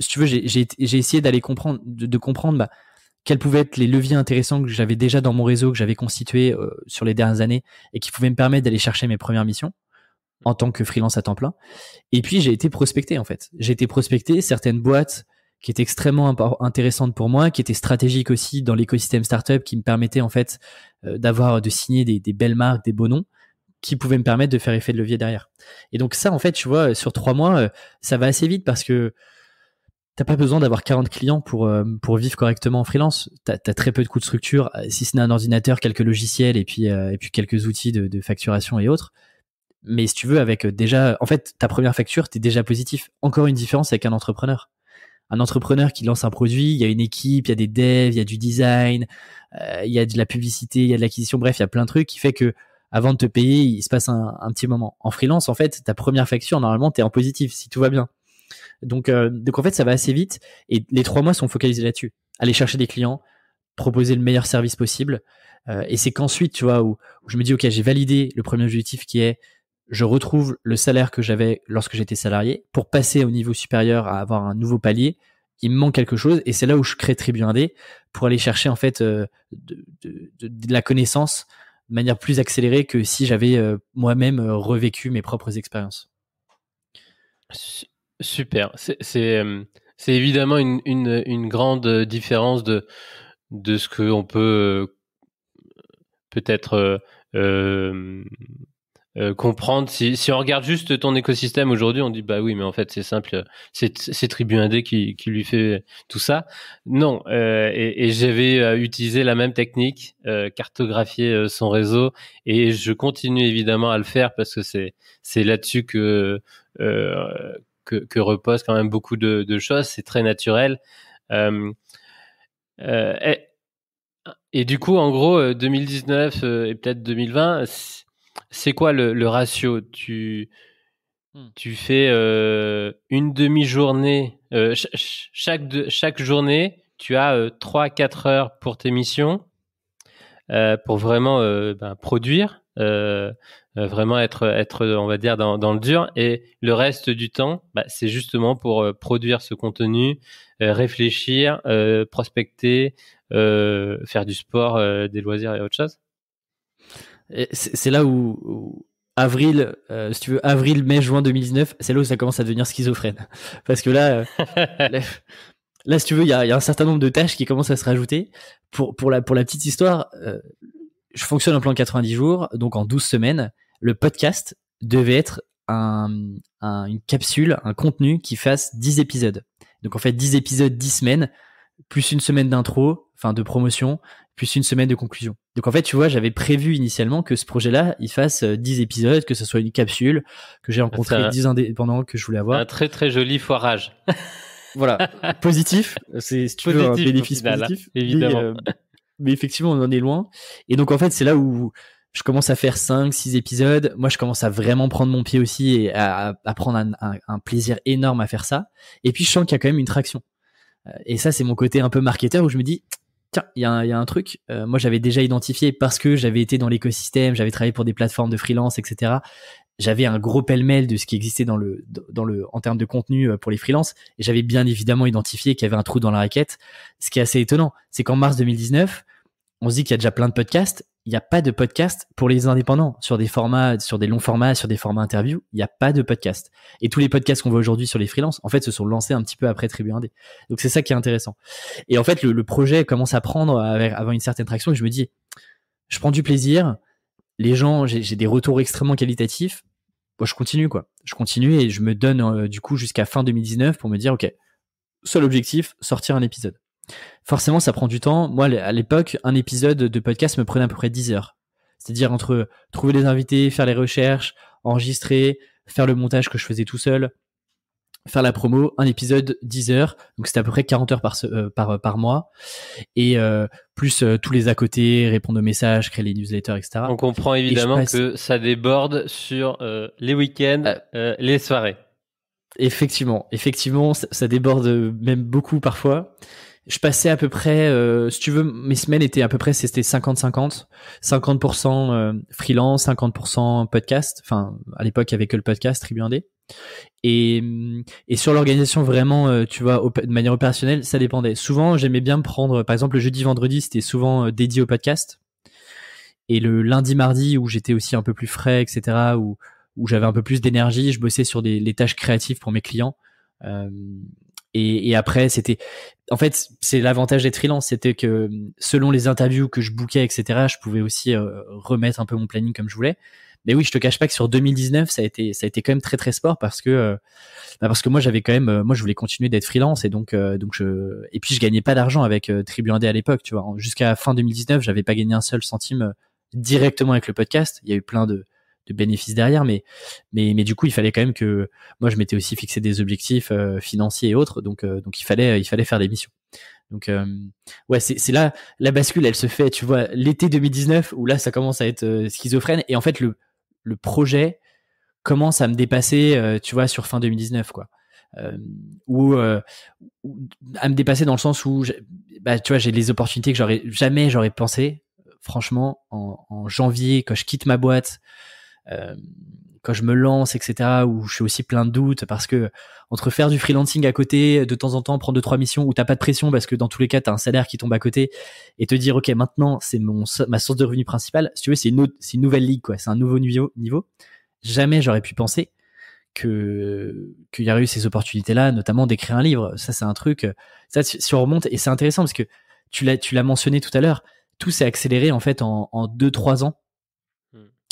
tu veux, j'ai essayé d'aller comprendre, de comprendre quels pouvaient être les leviers intéressants que j'avais déjà dans mon réseau, que j'avais constitué sur les dernières années et qui pouvaient me permettre d'aller chercher mes premières missions en tant que freelance à temps plein. Et puis, j'ai été prospecté, en fait. J'ai été prospecté certaines boîtes qui étaient extrêmement intéressantes pour moi, qui étaient stratégiques aussi dans l'écosystème startup, qui me permettaient, en fait, de signer des belles marques, des beaux noms, qui pouvaient me permettre de faire effet de levier derrière. Et donc ça, en fait, tu vois, sur 3 mois, ça va assez vite parce que t'as pas besoin d'avoir 40 clients pour vivre correctement en freelance. T'as très peu de coûts de structure, si ce n'est un ordinateur, quelques logiciels et puis quelques outils de facturation et autres. Mais si tu veux, avec déjà, en fait, ta première facture, t'es déjà positif. Encore une différence avec un entrepreneur. Un entrepreneur qui lance un produit, il y a une équipe, il y a des devs, il y a du design, il y a de la publicité, il y a de l'acquisition, bref, il y a plein de trucs qui fait que avant de te payer, il se passe un petit moment. En freelance, en fait, ta première facture, normalement, t'es en positif si tout va bien. Donc en fait, ça va assez vite et les 3 mois sont focalisés là-dessus. Aller chercher des clients, proposer le meilleur service possible. Et c'est qu'ensuite, tu vois, où je me dis, ok, j'ai validé le premier objectif qui est, je retrouve le salaire que j'avais lorsque j'étais salarié pour passer au niveau supérieur à avoir un nouveau palier. Il me manque quelque chose et c'est là où je crée Tribu Indé pour aller chercher en fait de la connaissance de manière plus accélérée que si j'avais moi-même revécu mes propres expériences. Super. C'est évidemment une grande différence de ce que on peut peut-être comprendre. Si on regarde juste ton écosystème aujourd'hui, on dit bah oui, mais en fait c'est simple, c'est Tribu Indé qui lui fait tout ça. Non, et j'avais utilisé la même technique, cartographier son réseau, et je continue évidemment à le faire parce que c'est là-dessus que repose quand même beaucoup de choses. C'est très naturel. Et du coup, en gros, 2019 et peut-être 2020. C'est quoi le ratio? Tu fais une demi-journée, chaque journée, tu as 3-4 heures pour tes missions, pour vraiment produire, vraiment être, on va dire, dans le dur. Et le reste du temps, c'est justement pour produire ce contenu, réfléchir, prospecter, faire du sport, des loisirs et autre chose. C'est là où avril, si tu veux, avril, mai, juin 2019, c'est là où ça commence à devenir schizophrène. Parce que là, si tu veux, il y a un certain nombre de tâches qui commencent à se rajouter. Pour la petite histoire, je fonctionne en plan de 90 jours, donc en 12 semaines. Le podcast devait être une capsule, un contenu qui fasse 10 épisodes. Donc en fait, 10 épisodes, 10 semaines, plus une semaine d'intro, enfin de promotion, plus une semaine de conclusion. Donc en fait, tu vois, j'avais prévu initialement que ce projet-là, il fasse 10 épisodes, que ce soit une capsule, que j'ai rencontré 10 indépendants que je voulais avoir. Un très très joli foirage. Voilà, positif, c'est si tu veux un bénéfice final, positif, évidemment. Mais effectivement, on en est loin. Et donc en fait, c'est là où je commence à faire 5-6 épisodes. Moi, je commence à vraiment prendre mon pied aussi et à prendre un plaisir énorme à faire ça. Et puis, je sens qu'il y a quand même une traction. Et ça, c'est mon côté un peu marketeur où je me dis, tiens, il y a un truc. Moi, j'avais déjà identifié parce que j'avais été dans l'écosystème, j'avais travaillé pour des plateformes de freelance, etc. J'avais un gros pêle-mêle de ce qui existait en termes de contenu pour les freelances. Et j'avais bien évidemment identifié qu'il y avait un trou dans la raquette. Ce qui est assez étonnant, c'est qu'en mars 2019, on se dit qu'il y a déjà plein de podcasts. Il n'y a pas de podcast pour les indépendants sur des formats, sur des longs formats, sur des formats interviews. Il n'y a pas de podcast. Et tous les podcasts qu'on voit aujourd'hui sur les freelances, en fait, se sont lancés un petit peu après Tribu Indé. Donc, c'est ça qui est intéressant. Et en fait, le projet commence à prendre avant une certaine traction et je me dis, je prends du plaisir. Les gens, j'ai des retours extrêmement qualitatifs. Moi, je continue, quoi. Je continue et je me donne, du coup, jusqu'à fin 2019 pour me dire, OK, seul objectif, sortir un épisode. Forcément, ça prend du temps. Moi, à l'époque, un épisode de podcast me prenait à peu près 10 heures. C'est-à-dire entre trouver les invités, faire les recherches, enregistrer, faire le montage que je faisais tout seul, faire la promo, un épisode 10 heures. Donc, c'était à peu près 40 heures par mois. Et plus tous les à côté, répondre aux messages, créer les newsletters, etc. On comprend évidemment que ça déborde sur les week-ends, les soirées. Effectivement, ça déborde même beaucoup parfois. Je passais à peu près, si tu veux, mes semaines étaient à peu près, c'était 50-50, 50% freelance, 50% podcast. Enfin, à l'époque, il y avait que le podcast, Tribu Indé. Et sur l'organisation vraiment, tu vois, de manière opérationnelle, ça dépendait. Souvent, j'aimais bien me prendre, par exemple, le jeudi, vendredi, c'était souvent dédié au podcast. Et le lundi, mardi, où j'étais aussi un peu plus frais, etc., où j'avais un peu plus d'énergie, je bossais sur les tâches créatives pour mes clients. Et après, en fait, c'est l'avantage d'être freelance, c'était que selon les interviews que je bookais, etc., je pouvais aussi remettre un peu mon planning comme je voulais. Mais oui, je te cache pas que sur 2019, ça a été quand même très très sport parce que moi j'avais quand même, moi je voulais continuer d'être freelance et donc et puis je gagnais pas d'argent avec Tribu Indé à l'époque, tu vois. Jusqu'à fin 2019, j'avais pas gagné un seul centime directement avec le podcast. Il y a eu plein de bénéfices derrière, mais du coup il fallait quand même que moi je m'étais aussi fixé des objectifs financiers et autres, donc il fallait faire des missions. Donc ouais, c'est là la bascule, elle se fait, tu vois, l'été 2019 où là ça commence à être schizophrène et en fait le projet commence à me dépasser, tu vois, sur fin 2019 quoi. Ou à me dépasser dans le sens où tu vois, j'ai les opportunités que j'aurais pensé, franchement, en janvier quand je quitte ma boîte. Quand je me lance, etc., où je suis aussi plein de doutes parce que entre faire du freelancing à côté, de temps en temps prendre 2-3 missions où t'as pas de pression parce que dans tous les cas t'as un salaire qui tombe à côté et te dire ok maintenant c'est ma source de revenu principale, si tu veux c'est une nouvelle ligue quoi, c'est un nouveau niveau. Jamais j'aurais pu penser qu'il y aurait eu ces opportunités là, notamment d'écrire un livre. Ça c'est un truc, ça si on remonte, et c'est intéressant parce que tu l'as mentionné tout à l'heure, tout s'est accéléré en fait en 2-3 ans.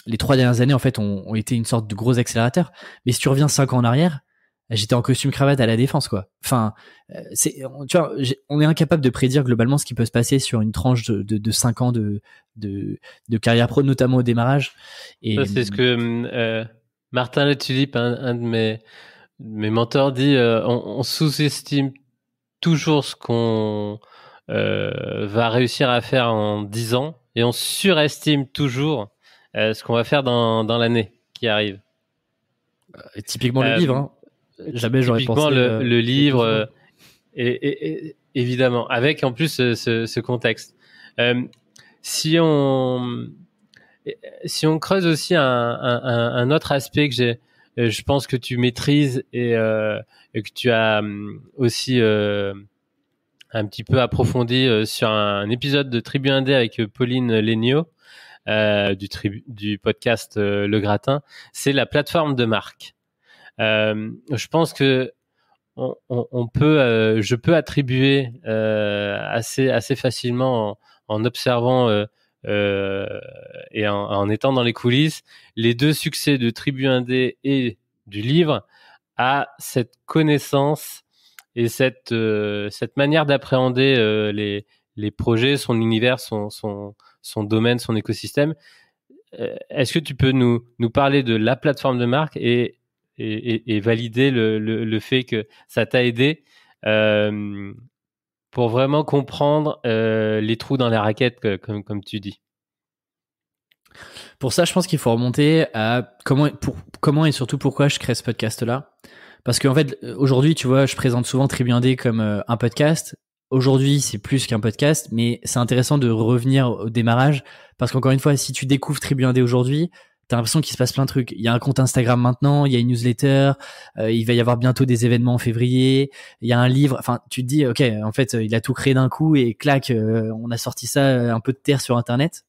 Les 3 dernières années, en fait, ont été une sorte de gros accélérateur. Mais si tu reviens 5 ans en arrière, j'étais en costume cravate à la Défense, quoi. Enfin, tu vois, on est incapable de prédire globalement ce qui peut se passer sur une tranche de 5 ans de carrière pro, notamment au démarrage. Et ça, c'est ce que Martin Le Tulipe, un de mes mentors, dit. On sous-estime toujours ce qu'on va réussir à faire en 10 ans et on surestime toujours ce qu'on va faire dans l'année qui arrive. Typiquement le livre, hein. Jamais j'aurais pensé. Typiquement le livre, et évidemment, avec en plus ce contexte. Si on creuse aussi un autre aspect que je pense que tu maîtrises et que tu as aussi un petit peu approfondi sur un épisode de Tribu Indé avec Pauline Léniaud, du podcast Le Gratin, c'est la plateforme de marque. Je pense que je peux attribuer assez facilement en observant et en étant dans les coulisses les 2 succès de Tribu Indé et du livre à cette connaissance et cette manière d'appréhender les projets, son univers, son domaine, son écosystème. Est-ce que tu peux nous parler de la plateforme de marque et valider le fait que ça t'a aidé pour vraiment comprendre les trous dans la raquette, comme tu dis? Pour ça, je pense qu'il faut remonter à comment et surtout pourquoi je crée ce podcast-là. Parce qu'en fait, aujourd'hui, tu vois, je présente souvent Tribu Indé comme un podcast. Aujourd'hui, c'est plus qu'un podcast, mais c'est intéressant de revenir au démarrage parce qu'encore une fois, si tu découvres Tribu Indé aujourd'hui, t'as l'impression qu'il se passe plein de trucs. Il y a un compte Instagram maintenant, il y a une newsletter, il va y avoir bientôt des événements en février, il y a un livre. Enfin, tu te dis, ok, en fait, il a tout créé d'un coup et clac, on a sorti ça un peu de terre sur Internet.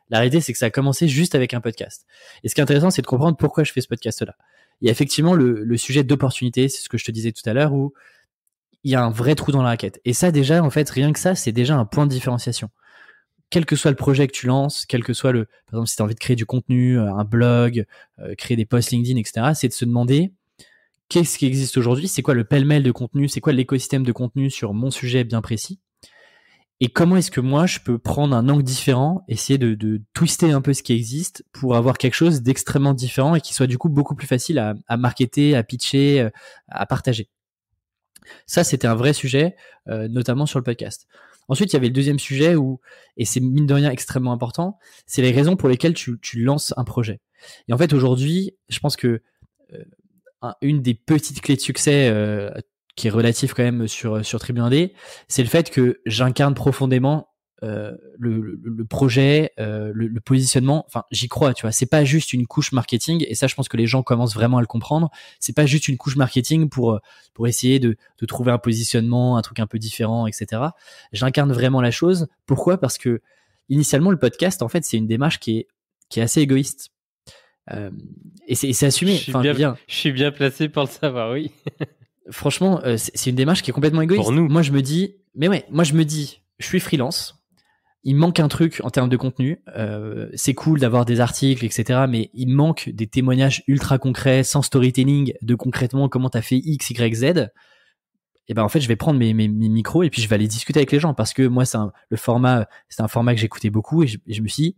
La réalité, c'est que ça a commencé juste avec un podcast. Et ce qui est intéressant, c'est de comprendre pourquoi je fais ce podcast-là. Il y a effectivement le sujet d'opportunité, c'est ce que je te disais tout à l'heure, où il y a un vrai trou dans la raquette. Et ça, déjà, en fait, rien que ça, c'est déjà un point de différenciation. Quel que soit le projet que tu lances, quel que soit par exemple, si tu as envie de créer du contenu, un blog, créer des posts LinkedIn, etc., c'est de se demander qu'est-ce qui existe aujourd'hui, c'est quoi le pêle-mêle de contenu, c'est quoi l'écosystème de contenu sur mon sujet bien précis, et comment est-ce que moi, je peux prendre un angle différent, essayer de twister un peu ce qui existe pour avoir quelque chose d'extrêmement différent et qui soit du coup beaucoup plus facile à marketer, à pitcher, à partager. Ça, c'était un vrai sujet, notamment sur le podcast. Ensuite, il y avait le deuxième sujet et c'est mine de rien extrêmement important, c'est les raisons pour lesquelles tu lances un projet. Et en fait, aujourd'hui, je pense que une des petites clés de succès qui est relative quand même sur Tribu Indé, c'est le fait que j'incarne profondément le projet, le positionnement, enfin j'y crois, tu vois, c'est pas juste une couche marketing, et ça je pense que les gens commencent vraiment à le comprendre. C'est pas juste une couche marketing pour essayer de trouver un positionnement, un truc un peu différent, etc. J'incarne vraiment la chose. Pourquoi? Parce que initialement le podcast, en fait, c'est une démarche qui est assez égoïste. Et c'est assumé. Je suis bien placé pour le savoir, oui. Franchement, c'est une démarche qui est complètement égoïste. Pour nous. Moi je me dis, je suis freelance. Il me manque un truc en termes de contenu. C'est cool d'avoir des articles, etc. Mais il me manque des témoignages ultra concrets, sans storytelling, de concrètement comment t'as fait X, Y, Z. Et ben en fait, je vais prendre mes micros et puis je vais aller discuter avec les gens, parce que moi, c'est un format que j'écoutais beaucoup, et je me suis dit,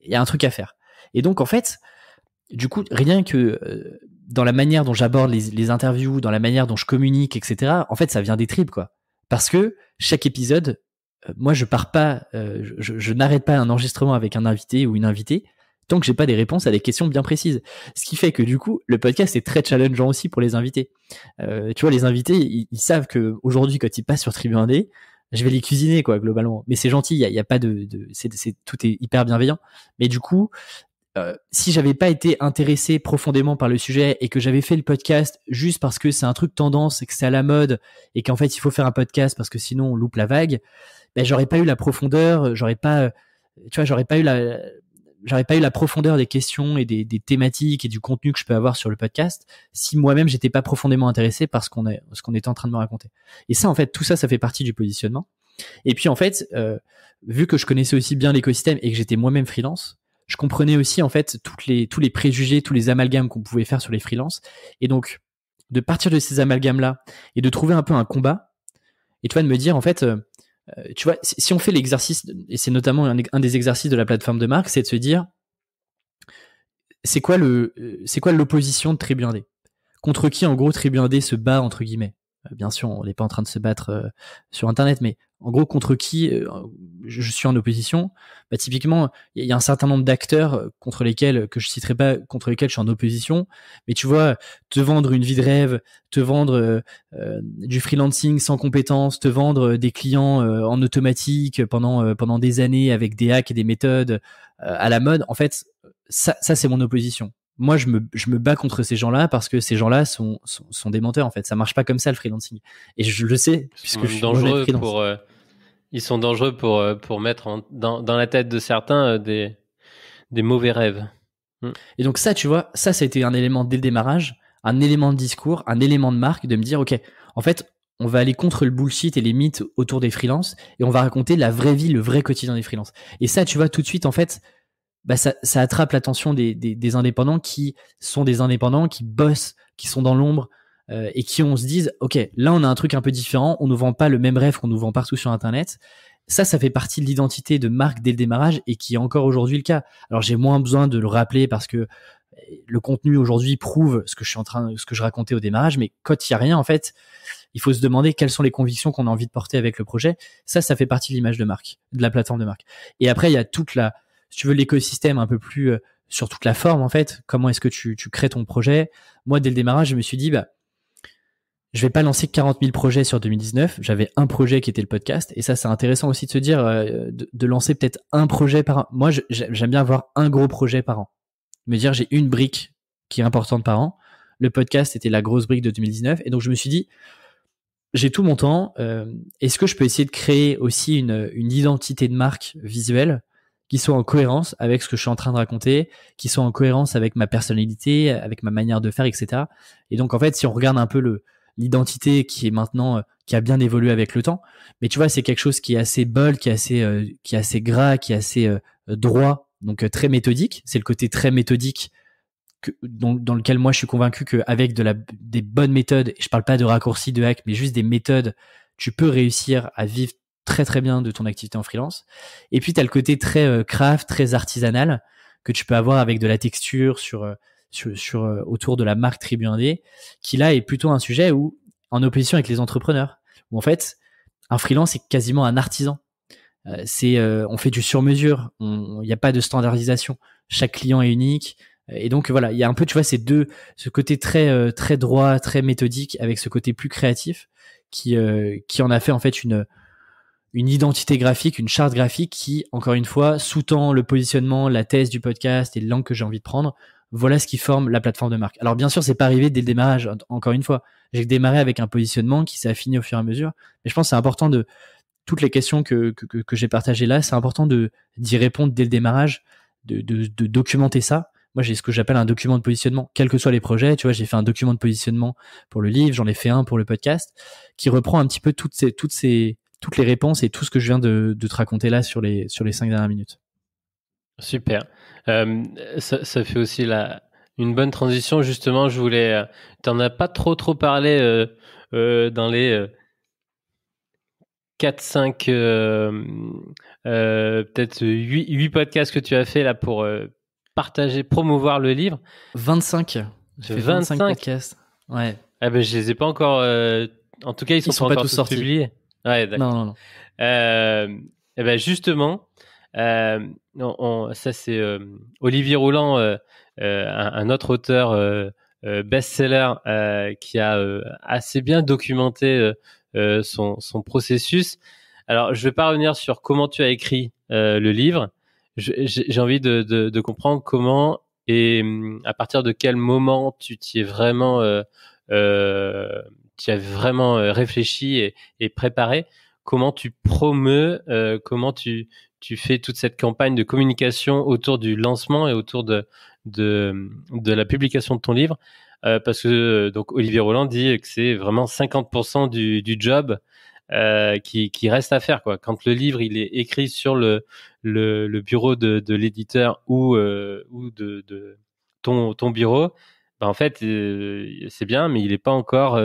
il y a un truc à faire. Et donc en fait, du coup, rien que dans la manière dont j'aborde les interviews, dans la manière dont je communique, etc. En fait, ça vient des tripes, quoi. Parce que chaque épisode, moi, je pars pas, je n'arrête pas un enregistrement avec un invité ou une invitée tant que j'ai pas des réponses à des questions bien précises. Ce qui fait que du coup, le podcast est très challengeant aussi pour les invités. Tu vois, les invités, ils savent que aujourd'hui, quand ils passent sur Tribu Indé, je vais les cuisiner, quoi, globalement. Mais c'est gentil, il y a pas tout est hyper bienveillant. Mais du coup, si j'avais pas été intéressé profondément par le sujet et que j'avais fait le podcast juste parce que c'est un truc tendance et que c'est à la mode et qu'en fait il faut faire un podcast parce que sinon on loupe la vague, ben j'aurais pas eu la profondeur, j'aurais pas eu la profondeur des questions et des thématiques et du contenu que je peux avoir sur le podcast si moi-même j'étais pas profondément intéressé par ce qu'on était en train de me raconter. Et ça, en fait, tout ça fait partie du positionnement. Et puis en fait, vu que je connaissais aussi bien l'écosystème et que j'étais moi-même freelance, je comprenais aussi en fait tous les préjugés, tous les amalgames qu'on pouvait faire sur les freelances. Et donc, de partir de ces amalgames-là et de trouver un peu un combat, et tu vois, de me dire en fait, tu vois, si on fait l'exercice, et c'est notamment un des exercices de la plateforme de marque, c'est de se dire, c'est quoi l'opposition de Tribu Indé? Contre qui, en gros, Tribu Indé se bat, entre guillemets? Bien sûr, on n'est pas en train de se battre sur Internet, mais en gros, contre qui je suis en opposition? Bah, typiquement, il y a un certain nombre d'acteurs contre lesquels, que je citerai pas, contre lesquels je suis en opposition. Mais tu vois, te vendre une vie de rêve, te vendre du freelancing sans compétences, te vendre des clients en automatique pendant des années avec des hacks et des méthodes à la mode. En fait, ça c'est mon opposition. Moi, je me bats contre ces gens-là parce que ces gens-là sont des menteurs, en fait. Ça marche pas comme ça, le freelancing. Et je le sais, puisque je suis dangereux ils sont dangereux pour mettre dans la tête de certains des mauvais rêves. Et donc ça, tu vois, ça a été un élément dès le démarrage, un élément de discours, un élément de marque, de me dire, ok, en fait, on va aller contre le bullshit et les mythes autour des freelances et on va raconter la vraie vie, le vrai quotidien des freelances. Et ça, tu vois, tout de suite, en fait, bah ça attrape l'attention des indépendants qui sont des indépendants, qui bossent, qui sont dans l'ombre et qui on se dise, ok, là on a un truc un peu différent, on nous vend pas le même rêve qu'on nous vend partout sur Internet. Ça fait partie de l'identité de marque dès le démarrage et qui est encore aujourd'hui le cas. Alors j'ai moins besoin de le rappeler parce que le contenu aujourd'hui prouve ce que je racontais au démarrage, mais quand il y a rien, en fait, il faut se demander quelles sont les convictions qu'on a envie de porter avec le projet. Ça fait partie de l'image de marque, de la plateforme de marque. Et après, il y a si tu veux, l'écosystème un peu plus sur toute la forme, en fait. Comment est-ce que tu crées ton projet? Moi, dès le démarrage, je me suis dit, je vais pas lancer 40 000 projets sur 2019. J'avais un projet qui était le podcast. Et ça, c'est intéressant aussi de se dire, de lancer peut-être un projet par an. Moi, j'aime bien avoir un gros projet par an. Me dire, j'ai une brique qui est importante par an. Le podcast était la grosse brique de 2019. Et donc, je me suis dit, j'ai tout mon temps. Est-ce que je peux essayer de créer aussi une identité de marque visuelle qui soit en cohérence avec ce que je suis en train de raconter, qui soit en cohérence avec ma personnalité, avec ma manière de faire, etc. Et donc, en fait, si on regarde un peu l'identité qui est maintenant, qui a bien évolué avec le temps, mais tu vois, c'est quelque chose qui est assez bold, qui est assez gras, qui est assez droit, donc très méthodique. C'est le côté très méthodique dans lequel moi je suis convaincu qu'avec des bonnes méthodes, et je parle pas de raccourcis, de hacks, mais juste des méthodes, tu peux réussir à vivre très très bien de ton activité en freelance. Et puis tu as le côté très craft, très artisanal que tu peux avoir avec de la texture sur autour de la marque Tribu Indé, qui là est plutôt un sujet où en opposition avec les entrepreneurs, où en fait un freelance est quasiment un artisan. On fait du sur-mesure, il n'y a pas de standardisation, chaque client est unique. Et donc voilà, il y a un peu, tu vois, ce côté très très droit, très méthodique, avec ce côté plus créatif qui en a fait en fait une identité graphique, une charte graphique qui, encore une fois, sous-tend le positionnement, la thèse du podcast et l'angle que j'ai envie de prendre. Voilà ce qui forme la plateforme de marque. Alors bien sûr, c'est pas arrivé dès le démarrage. Encore une fois, j'ai démarré avec un positionnement qui s'est affiné au fur et à mesure. Mais je pense que c'est important de toutes les questions que j'ai partagées là, c'est important d'y répondre dès le démarrage, de documenter ça. Moi, j'ai ce que j'appelle un document de positionnement, quels que soient les projets. Tu vois, j'ai fait un document de positionnement pour le livre, j'en ai fait un pour le podcast, qui reprend un petit peu toutes les réponses et tout ce que je viens de te raconter là sur les 5 dernières minutes. Super. Ça fait aussi une bonne transition. Justement, je voulais. T'en as pas trop parlé dans les 4-5, peut-être 8 podcasts que tu as fait là pour partager, promouvoir le livre. 25. J'ai fait 25 podcasts. Ouais. Ah ben, je les ai pas encore. En tout cas, ils sont pas tous sortis. Publiés. Ouais, d'accord. Non. Et ben justement, ça c'est Olivier Rouland, un autre auteur best-seller qui a assez bien documenté son processus. Alors, je vais pas revenir sur comment tu as écrit le livre. J'ai envie de comprendre comment et à partir de quel moment tu t'y es vraiment réfléchi et préparé. Comment tu promeus, comment tu fais toute cette campagne de communication autour du lancement et autour de la publication de ton livre, parce que donc Olivier Rouland dit que c'est vraiment 50% du job qui reste à faire, quoi. Quand le livre il est écrit sur le bureau de l'éditeur ou de ton bureau, ben en fait c'est bien, mais il n'est pas encore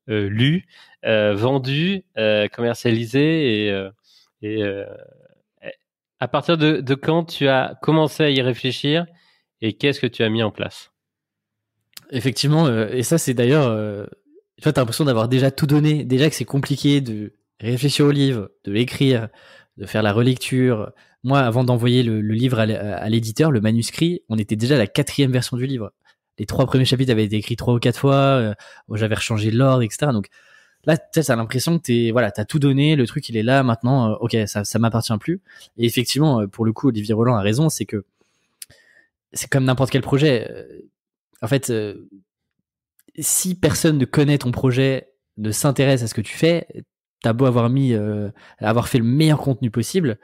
lu, vendu, commercialisé et à partir de quand tu as commencé à y réfléchir et qu'est-ce que tu as mis en place? Effectivement, et ça c'est d'ailleurs, tu vois, t'as l'impression d'avoir déjà tout donné, déjà que c'est compliqué de réfléchir au livre, de l'écrire, de faire la relecture. Moi, avant d'envoyer le livre à l'éditeur, le manuscrit, on était déjà à la 4e version du livre. Les 3 premiers chapitres avaient été écrits 3 ou 4 fois, j'avais rechangé l'ordre, etc. Donc là, tu as l'impression que t'as tout donné, le truc il est là maintenant, ok, ça m'appartient plus. Et effectivement, pour le coup, Olivier Rouland a raison, c'est que c'est comme n'importe quel projet. En fait, si personne ne connaît ton projet, ne s'intéresse à ce que tu fais, t'as beau avoir fait le meilleur contenu possible,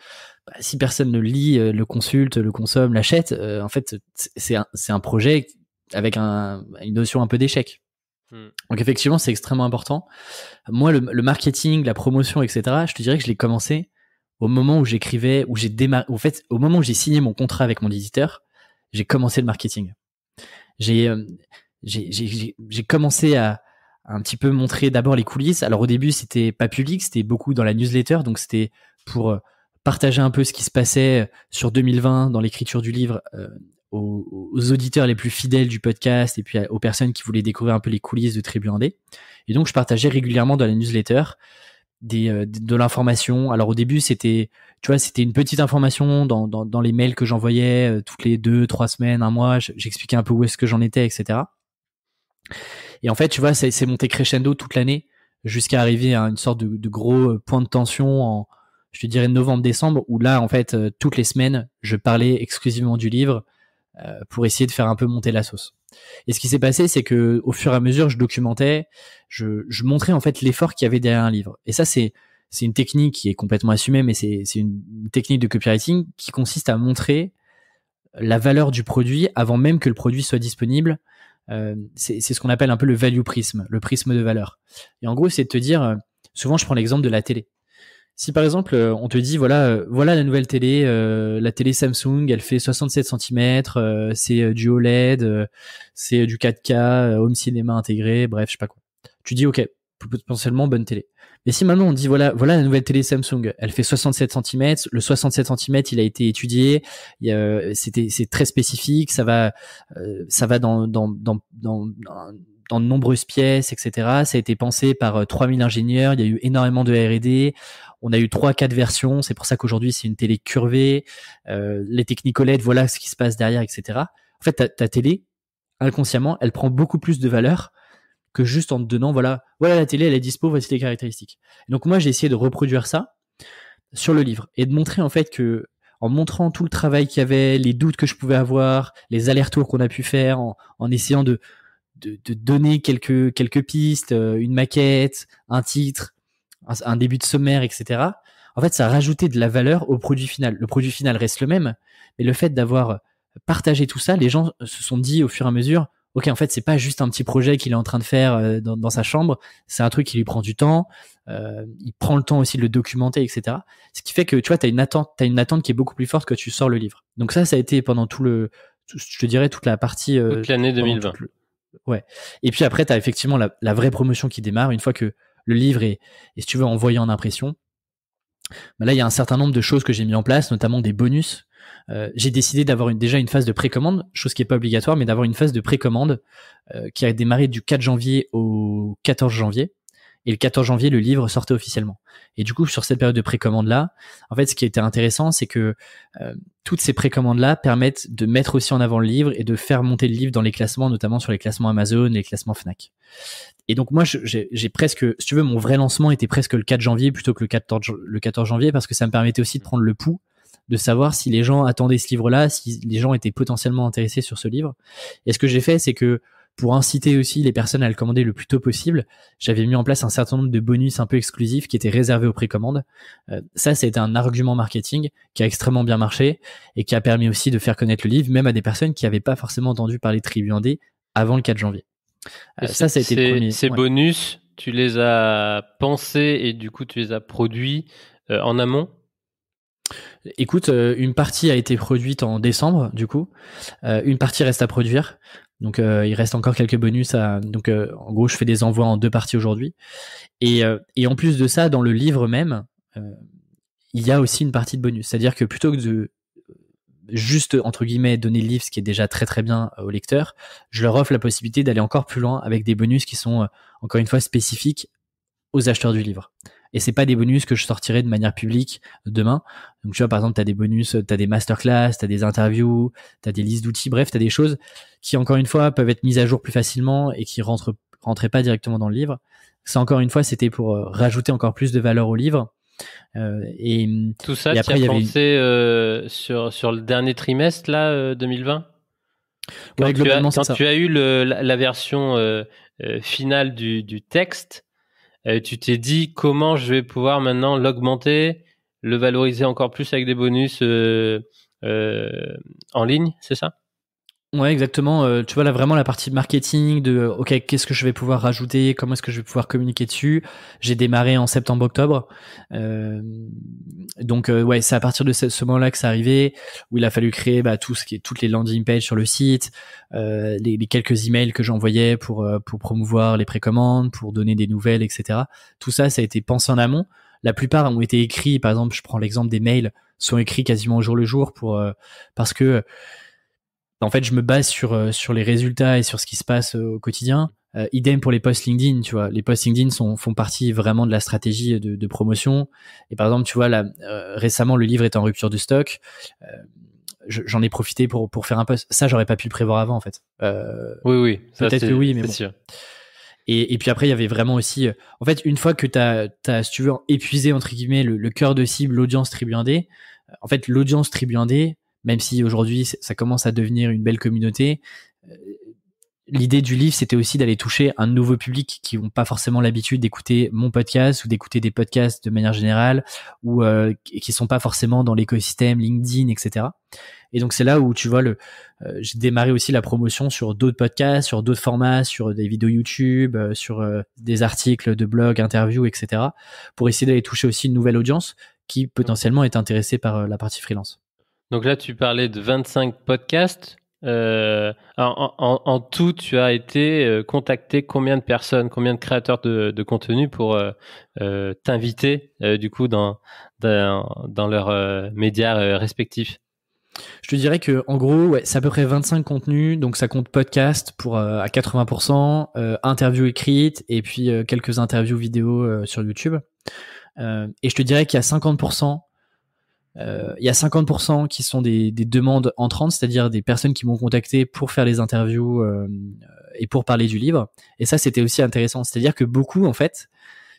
bah, si personne ne lit, le consulte, le consomme, l'achète, en fait, c'est un projet avec une notion un peu d'échec. Donc effectivement, c'est extrêmement important. Moi, le marketing, la promotion, etc., je te dirais que je l'ai commencé au moment où j'écrivais, où j'ai démarré, en fait, au moment où j'ai signé mon contrat avec mon éditeur, j'ai commencé le marketing. J'ai commencé à un petit peu montrer d'abord les coulisses. Alors au début, c'était pas public, c'était beaucoup dans la newsletter, donc c'était pour partager un peu ce qui se passait sur 2020 dans l'écriture du livre aux auditeurs les plus fidèles du podcast et puis aux personnes qui voulaient découvrir un peu les coulisses de Tribu Indé. Et donc je partageais régulièrement dans la newsletter de l'information. Alors au début, c'était une petite information dans les mails que j'envoyais toutes les 2-3 semaines, un mois. J'expliquais un peu où est-ce que j'en étais, etc. Et en fait, tu vois, c'est monté crescendo toute l'année jusqu'à arriver à une sorte de gros point de tension en, je te dirais, novembre-décembre, où là, en fait, toutes les semaines, je parlais exclusivement du livre pour essayer de faire un peu monter la sauce. Et ce qui s'est passé, c'est que au fur et à mesure, je documentais, je montrais en fait l'effort qu'il y avait derrière un livre. Et ça, c'est une technique qui est complètement assumée, mais c'est une technique de copywriting qui consiste à montrer la valeur du produit avant même que le produit soit disponible. C'est ce qu'on appelle un peu le value prism, le prisme de valeur. Et en gros, c'est de te dire, souvent je prends l'exemple de la télé. Si par exemple on te dit voilà la nouvelle télé, la télé Samsung, elle fait 67 cm, c'est du OLED, c'est du 4K, home cinéma intégré, bref, je sais pas quoi. Tu dis ok, potentiellement bonne télé. Mais si maintenant on dit voilà la nouvelle télé Samsung, elle fait 67 cm, le 67 cm il a été étudié, c'est très spécifique, ça va dans de nombreuses pièces, etc. Ça a été pensé par 3000 ingénieurs, il y a eu énormément de R&D, on a eu 3-4 versions, c'est pour ça qu'aujourd'hui c'est une télé curvée, les techniques OLED, voilà ce qui se passe derrière, etc. En fait, ta télé, inconsciemment, elle prend beaucoup plus de valeur que juste en te donnant, voilà la télé, elle est dispo, voici les caractéristiques. Et donc moi, j'ai essayé de reproduire ça, sur le livre et de montrer en fait que en montrant tout le travail qu'il y avait, les doutes que je pouvais avoir, les allers-retours qu'on a pu faire, en essayant de donner quelques pistes, une maquette, un titre, un début de sommaire, etc. En fait, ça a rajouté de la valeur au produit final. Le produit final reste le même, mais le fait d'avoir partagé tout ça, les gens se sont dit au fur et à mesure, ok, en fait, c'est pas juste un petit projet qu'il est en train de faire dans sa chambre, c'est un truc qui lui prend du temps, il prend le temps aussi de le documenter, etc. Ce qui fait que, tu vois, t'as une attente qui est beaucoup plus forte que tu sors le livre. Donc ça a été pendant je te dirais, toute la partie... toute l'année 2020. Ouais. Et puis après, t'as effectivement la vraie promotion qui démarre, une fois que le livre est si tu veux, envoyé en impression. Là, il y a un certain nombre de choses que j'ai mis en place, notamment des bonus. J'ai décidé d'avoir déjà une phase de précommande, chose qui est pas obligatoire, mais d'avoir une phase de précommande qui a démarré du 4 janvier au 14 janvier. Et le 14 janvier, le livre sortait officiellement. Et du coup, sur cette période de précommande-là, en fait, ce qui a été intéressant, c'est que toutes ces précommandes-là permettent de mettre aussi en avant le livre et de faire monter le livre dans les classements, notamment sur les classements Amazon, les classements Fnac. Et donc moi, j'ai presque, si tu veux, mon vrai lancement était presque le 4 janvier plutôt que le 14 janvier, parce que ça me permettait aussi de prendre le pouls, de savoir si les gens attendaient ce livre-là, si les gens étaient potentiellement intéressés sur ce livre. Et ce que j'ai fait, c'est que pour inciter aussi les personnes à le commander le plus tôt possible, j'avais mis en place un certain nombre de bonus un peu exclusifs qui étaient réservés aux précommandes. Ça a été un argument marketing qui a extrêmement bien marché et qui a permis aussi de faire connaître le livre, même à des personnes qui n'avaient pas forcément entendu parler de Tribu Indé avant le 4 janvier. Ça a été le premier. Ces bonus, tu les as pensés et du coup, tu les as produits en amont? Écoute, une partie a été produite en décembre, du coup. Une partie reste à produire. Donc, il reste encore quelques bonus donc, en gros, je fais des envois en 2 parties aujourd'hui. Et en plus de ça, dans le livre même, il y a aussi une partie de bonus. C'est-à-dire que plutôt que de juste, entre guillemets, donner le livre, ce qui est déjà très très bien au lecteur, je leur offre la possibilité d'aller encore plus loin avec des bonus qui sont, encore une fois, spécifiques aux acheteurs du livre. Et c'est pas des bonus que je sortirai de manière publique demain. Donc tu vois, par exemple, t'as des bonus, t'as des masterclass, t'as des interviews, t'as des listes d'outils, bref, t'as des choses qui, encore une fois, peuvent être mises à jour plus facilement et qui rentraient pas directement dans le livre. Ça, encore une fois, c'était pour rajouter encore plus de valeur au livre. Tout ça, tu as pensé sur le dernier trimestre, là, 2020? Ouais, globalement, quand tu as eu la version finale du texte, tu t'es dit comment je vais pouvoir maintenant l'augmenter, le valoriser encore plus avec des bonus en ligne, c'est ça? Ouais, exactement. Tu vois là vraiment la partie marketing de ok, qu'est-ce que je vais pouvoir rajouter, comment est-ce que je vais pouvoir communiquer dessus. J'ai démarré en septembre-octobre, donc ouais, c'est à partir de ce moment-là que c'est arrivé, où il a fallu créer toutes les landing pages sur le site, les quelques emails que j'envoyais pour promouvoir les précommandes, pour donner des nouvelles, etc. Tout ça, ça a été pensé en amont. La plupart ont été écrits, par exemple, je prends l'exemple des mails, sont écrits quasiment au jour le jour parce que en fait, je me base sur les résultats et sur ce qui se passe au quotidien. Idem pour les posts LinkedIn, tu vois. Les posts LinkedIn font partie vraiment de la stratégie de promotion. Et par exemple, tu vois, là, récemment, le livre est en rupture de stock. J'en ai profité pour faire un post. Ça, j'aurais pas pu le prévoir avant, en fait. Oui. Peut-être que oui, mais c'est bon. sûr. Et puis après, il y avait vraiment aussi... en fait, une fois que t'as, si tu veux, épuisé, entre guillemets, le cœur de cible, l'audience Tribu Indé, en fait, l'audience Tribu Indé, même si aujourd'hui ça commence à devenir une belle communauté, l'idée du livre, c'était aussi d'aller toucher un nouveau public qui n'ont pas forcément l'habitude d'écouter mon podcast ou d'écouter des podcasts de manière générale, ou qui sont pas forcément dans l'écosystème LinkedIn, etc. Et donc c'est là où tu vois j'ai démarré aussi la promotion sur d'autres podcasts, sur d'autres formats, sur des vidéos YouTube, sur des articles de blog, interviews, etc. pour essayer d'aller toucher aussi une nouvelle audience qui potentiellement est intéressée par la partie freelance. Donc là, tu parlais de 25 podcasts. En tout, tu as été contacté combien de personnes, combien de créateurs de contenu pour t'inviter du coup dans leurs médias respectifs? Je te dirais que en gros, ouais, c'est à peu près 25 contenus, donc ça compte podcast pour à 80%, interviews écrites et puis quelques interviews vidéo sur YouTube. Et je te dirais qu'il y a 50%. Il y a 50% qui sont des demandes entrantes, c'est-à-dire des personnes qui m'ont contacté pour faire les interviews et pour parler du livre. Et ça, c'était aussi intéressant. C'est-à-dire que beaucoup, en fait,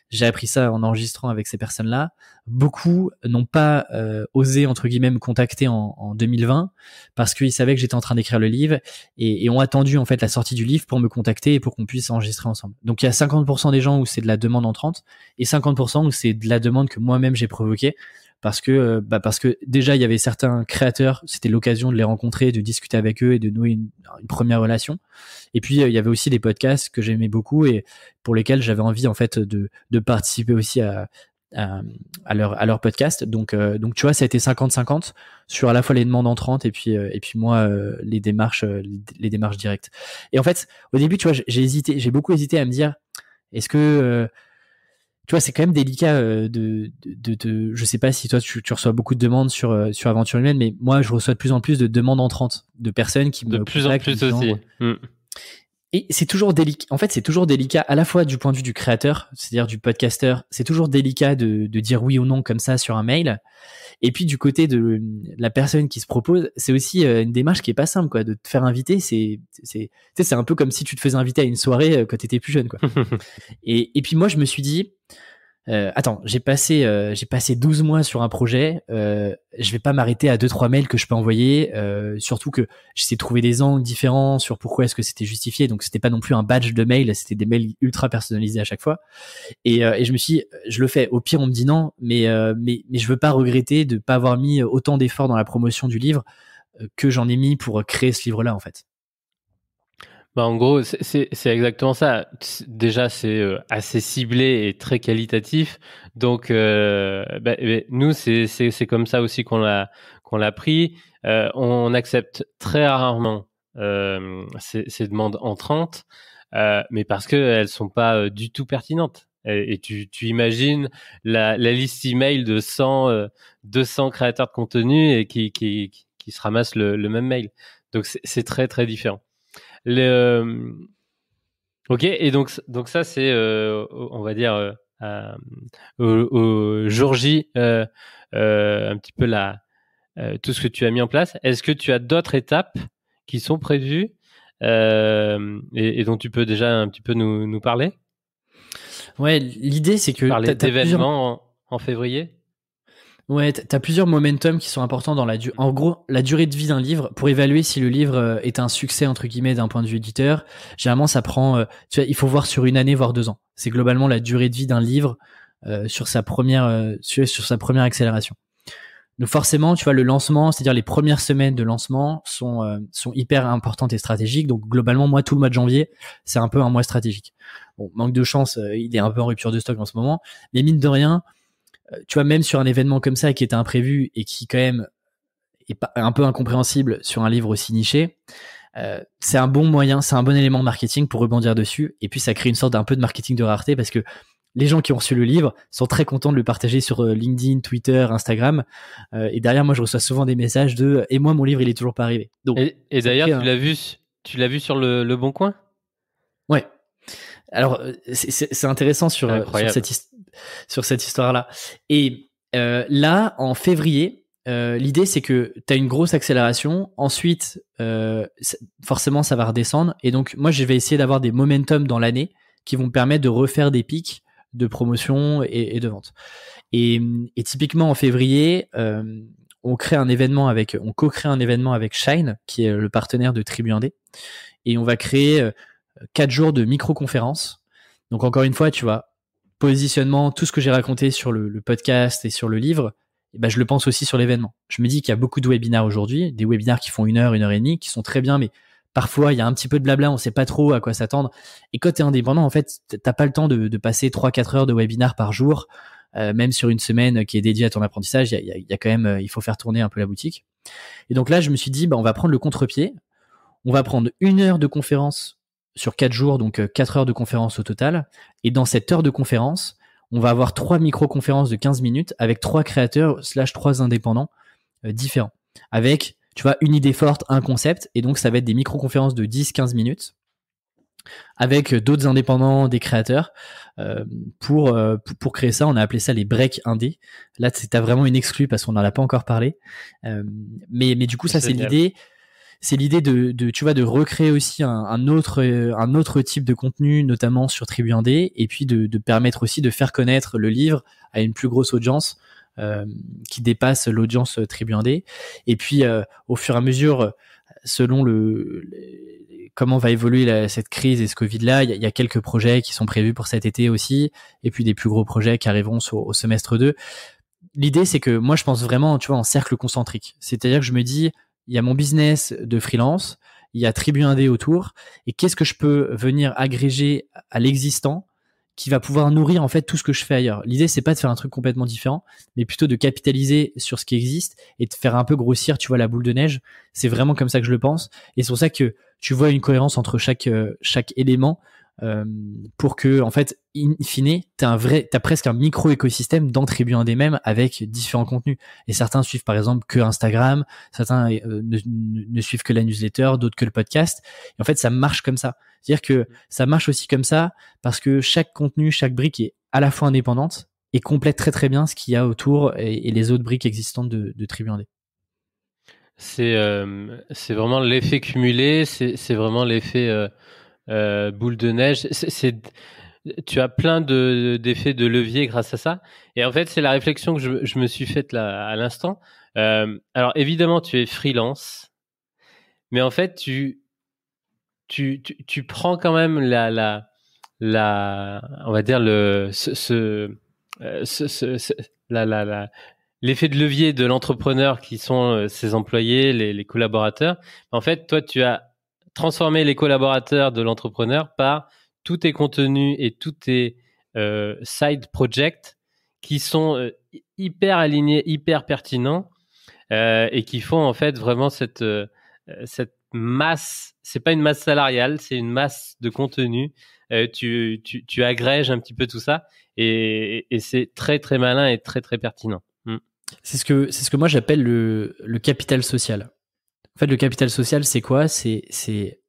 j'ai appris ça en enregistrant avec ces personnes-là. Beaucoup n'ont pas osé entre guillemets me contacter en 2020 parce qu'ils savaient que j'étais en train d'écrire le livre et ont attendu en fait la sortie du livre pour me contacter et pour qu'on puisse enregistrer ensemble. Donc il y a 50% des gens où c'est de la demande entrante et 50% où c'est de la demande que moi-même j'ai provoquée parce que déjà il y avait certains créateurs, c'était l'occasion de les rencontrer, de discuter avec eux et de nouer une première relation. Et puis il y avait aussi des podcasts que j'aimais beaucoup et pour lesquels j'avais envie en fait de participer aussi à leur podcast. Donc tu vois, ça a été 50-50 sur à la fois les demandes entrantes et puis moi les démarches directes. Et en fait, au début, tu vois, j'ai beaucoup hésité à me dire est-ce que tu vois, c'est quand même délicat je sais pas si toi tu reçois beaucoup de demandes sur Aventure Humaine, mais moi je reçois de plus en plus de demandes entrantes de personnes qui me de plus en plus aussi. Et c'est toujours délicat. En fait, c'est toujours délicat à la fois du point de vue du créateur, c'est-à-dire du podcasteur. C'est toujours délicat de dire oui ou non comme ça sur un mail. Et puis du côté de la personne qui se propose, c'est aussi une démarche qui est pas simple, quoi. De te faire inviter, c'est un peu comme si tu te faisais inviter à une soirée quand t'étais plus jeune, quoi. Et puis moi, je me suis dit, attends, j'ai passé 12 mois sur un projet, je vais pas m'arrêter à 2-3 mails que je peux envoyer, surtout que j'essaie de trouver des angles différents sur pourquoi est-ce que c'était justifié, donc c'était pas non plus un badge de mail, c'était des mails ultra personnalisés à chaque fois, et je me suis dit, je le fais, au pire on me dit non, mais je veux pas regretter de pas avoir mis autant d'efforts dans la promotion du livre que j'en ai mis pour créer ce livre-là, en fait. Bah en gros, c'est exactement ça. Déjà, c'est assez ciblé et très qualitatif. Donc, nous, c'est comme ça aussi qu'on l'a pris. On accepte très rarement ces demandes entrantes, mais parce que elles sont pas du tout pertinentes. Et tu imagines la liste email de 200 créateurs de contenu et qui se ramassent le même mail. Donc, c'est très très différent. Ok, et donc ça c'est on va dire au jour J un petit peu tout ce que tu as mis en place. Est-ce que tu as d'autres étapes qui sont prévues et dont tu peux déjà un petit peu nous parler? Ouais, l'idée c'est que parler d'événements en février. Ouais, t'as plusieurs momentum qui sont importants dans en gros, la durée de vie d'un livre. Pour évaluer si le livre est un succès, entre guillemets, d'un point de vue éditeur, généralement, ça prend, tu vois, il faut voir sur 1 année, voire 2 ans. C'est globalement la durée de vie d'un livre sur sa première accélération. Donc forcément, tu vois, le lancement, c'est-à-dire les premières semaines de lancement sont hyper importantes et stratégiques. Donc globalement, moi, tout le mois de janvier, c'est un peu un mois stratégique. Bon, manque de chance, il est un peu en rupture de stock en ce moment, mais mine de rien, tu vois, même sur un événement comme ça qui était imprévu et qui quand même est un peu incompréhensible sur un livre aussi niché, c'est un bon moyen, c'est un bon élément de marketing pour rebondir dessus. Et puis ça crée une sorte d'un peu de marketing de rareté parce que les gens qui ont reçu le livre sont très contents de le partager sur LinkedIn, Twitter, Instagram. Et derrière, moi, je reçois souvent des messages de « Et moi, mon livre, il est toujours pas arrivé. » Donc, et d'ailleurs, tu l'as vu sur le Bon Coin? Ouais. Alors, c'est intéressant sur cette histoire-là. Et là, en février, l'idée, c'est que tu as une grosse accélération. Ensuite, forcément, ça va redescendre. Et donc, moi, je vais essayer d'avoir des momentum dans l'année qui vont me permettre de refaire des pics de promotion et de vente. Et typiquement, en février, on co-crée un événement avec Shine, qui est le partenaire de Tribu Indé. Et on va créer 4 jours de micro-conférences. Donc encore une fois, tu vois, positionnement, tout ce que j'ai raconté sur le podcast et sur le livre, et ben je le pense aussi sur l'événement. Je me dis qu'il y a beaucoup de webinaires aujourd'hui, des webinaires qui font 1 heure, 1 heure et demie, qui sont très bien, mais parfois il y a un petit peu de blabla, on sait pas trop à quoi s'attendre. Et quand tu es indépendant, en fait, t'as pas le temps de passer 3-4 heures de webinaire par jour, même sur une semaine qui est dédiée à ton apprentissage, il y a quand même, il faut faire tourner un peu la boutique. Et donc là, je me suis dit, on va prendre le contre-pied, on va prendre 1 heure de conférence sur 4 jours, donc 4 heures de conférence au total. Et dans cette heure de conférence, on va avoir 3 micro-conférences de 15 minutes avec 3 créateurs / 3 indépendants différents. Avec, tu vois, une idée forte, un concept. Et donc, ça va être des micro-conférences de 10-15 minutes avec d'autres indépendants, des créateurs. Pour créer ça, on a appelé ça les breaks indés. Là, t'as vraiment une exclue parce qu'on n'en a pas encore parlé. Mais du coup, ça, c'est l'idée. c'est l'idée tu vois, de recréer aussi un autre type de contenu, notamment sur Tribu Indé, et puis de permettre aussi de faire connaître le livre à une plus grosse audience qui dépasse l'audience Tribu Indé. Et puis au fur et à mesure, selon comment va évoluer cette crise et ce Covid-là, il y a quelques projets qui sont prévus pour cet été aussi, et puis des plus gros projets qui arriveront au semestre 2. L'idée, c'est que moi, je pense vraiment, tu vois, en cercle concentrique. C'est-à-dire que je me dis, il y a mon business de freelance, il y a Tribu Indé autour, et qu'est-ce que je peux venir agréger à l'existant qui va pouvoir nourrir en fait tout ce que je fais ailleurs. L'idée, c'est pas de faire un truc complètement différent, mais plutôt de capitaliser sur ce qui existe et de faire un peu grossir, tu vois, la boule de neige. C'est vraiment comme ça que je le pense, et c'est pour ça que tu vois une cohérence entre chaque élément. Pour que, en fait, in fine, t'as presque un micro-écosystème dans Tribu Indé même avec différents contenus. Et certains suivent par exemple que Instagram, certains ne suivent que la newsletter, d'autres que le podcast. Et en fait, ça marche comme ça. C'est-à-dire que ça marche aussi comme ça parce que chaque contenu, chaque brique est à la fois indépendante et complète très très bien ce qu'il y a autour et les autres briques existantes de Tribu Indé. C'est vraiment l'effet cumulé, c'est vraiment l'effet boule de neige. Tu as plein d'effets de levier grâce à ça. Et en fait, c'est la réflexion que je me suis faite là à l'instant. Alors évidemment, tu es freelance, mais en fait, tu prends quand même on va dire l'effet de levier de l'entrepreneur qui sont ses employés, les collaborateurs. En fait, toi, tu as transformé les collaborateurs de l'entrepreneur par tous tes contenus et tous tes side projects qui sont hyper alignés, hyper pertinents et qui font en fait vraiment cette masse. C'est pas une masse salariale, c'est une masse de contenu. Tu agrèges un petit peu tout ça et c'est très très malin et très très pertinent. C'est ce que moi j'appelle le capital social. En fait, le capital social, c'est quoi ? C'est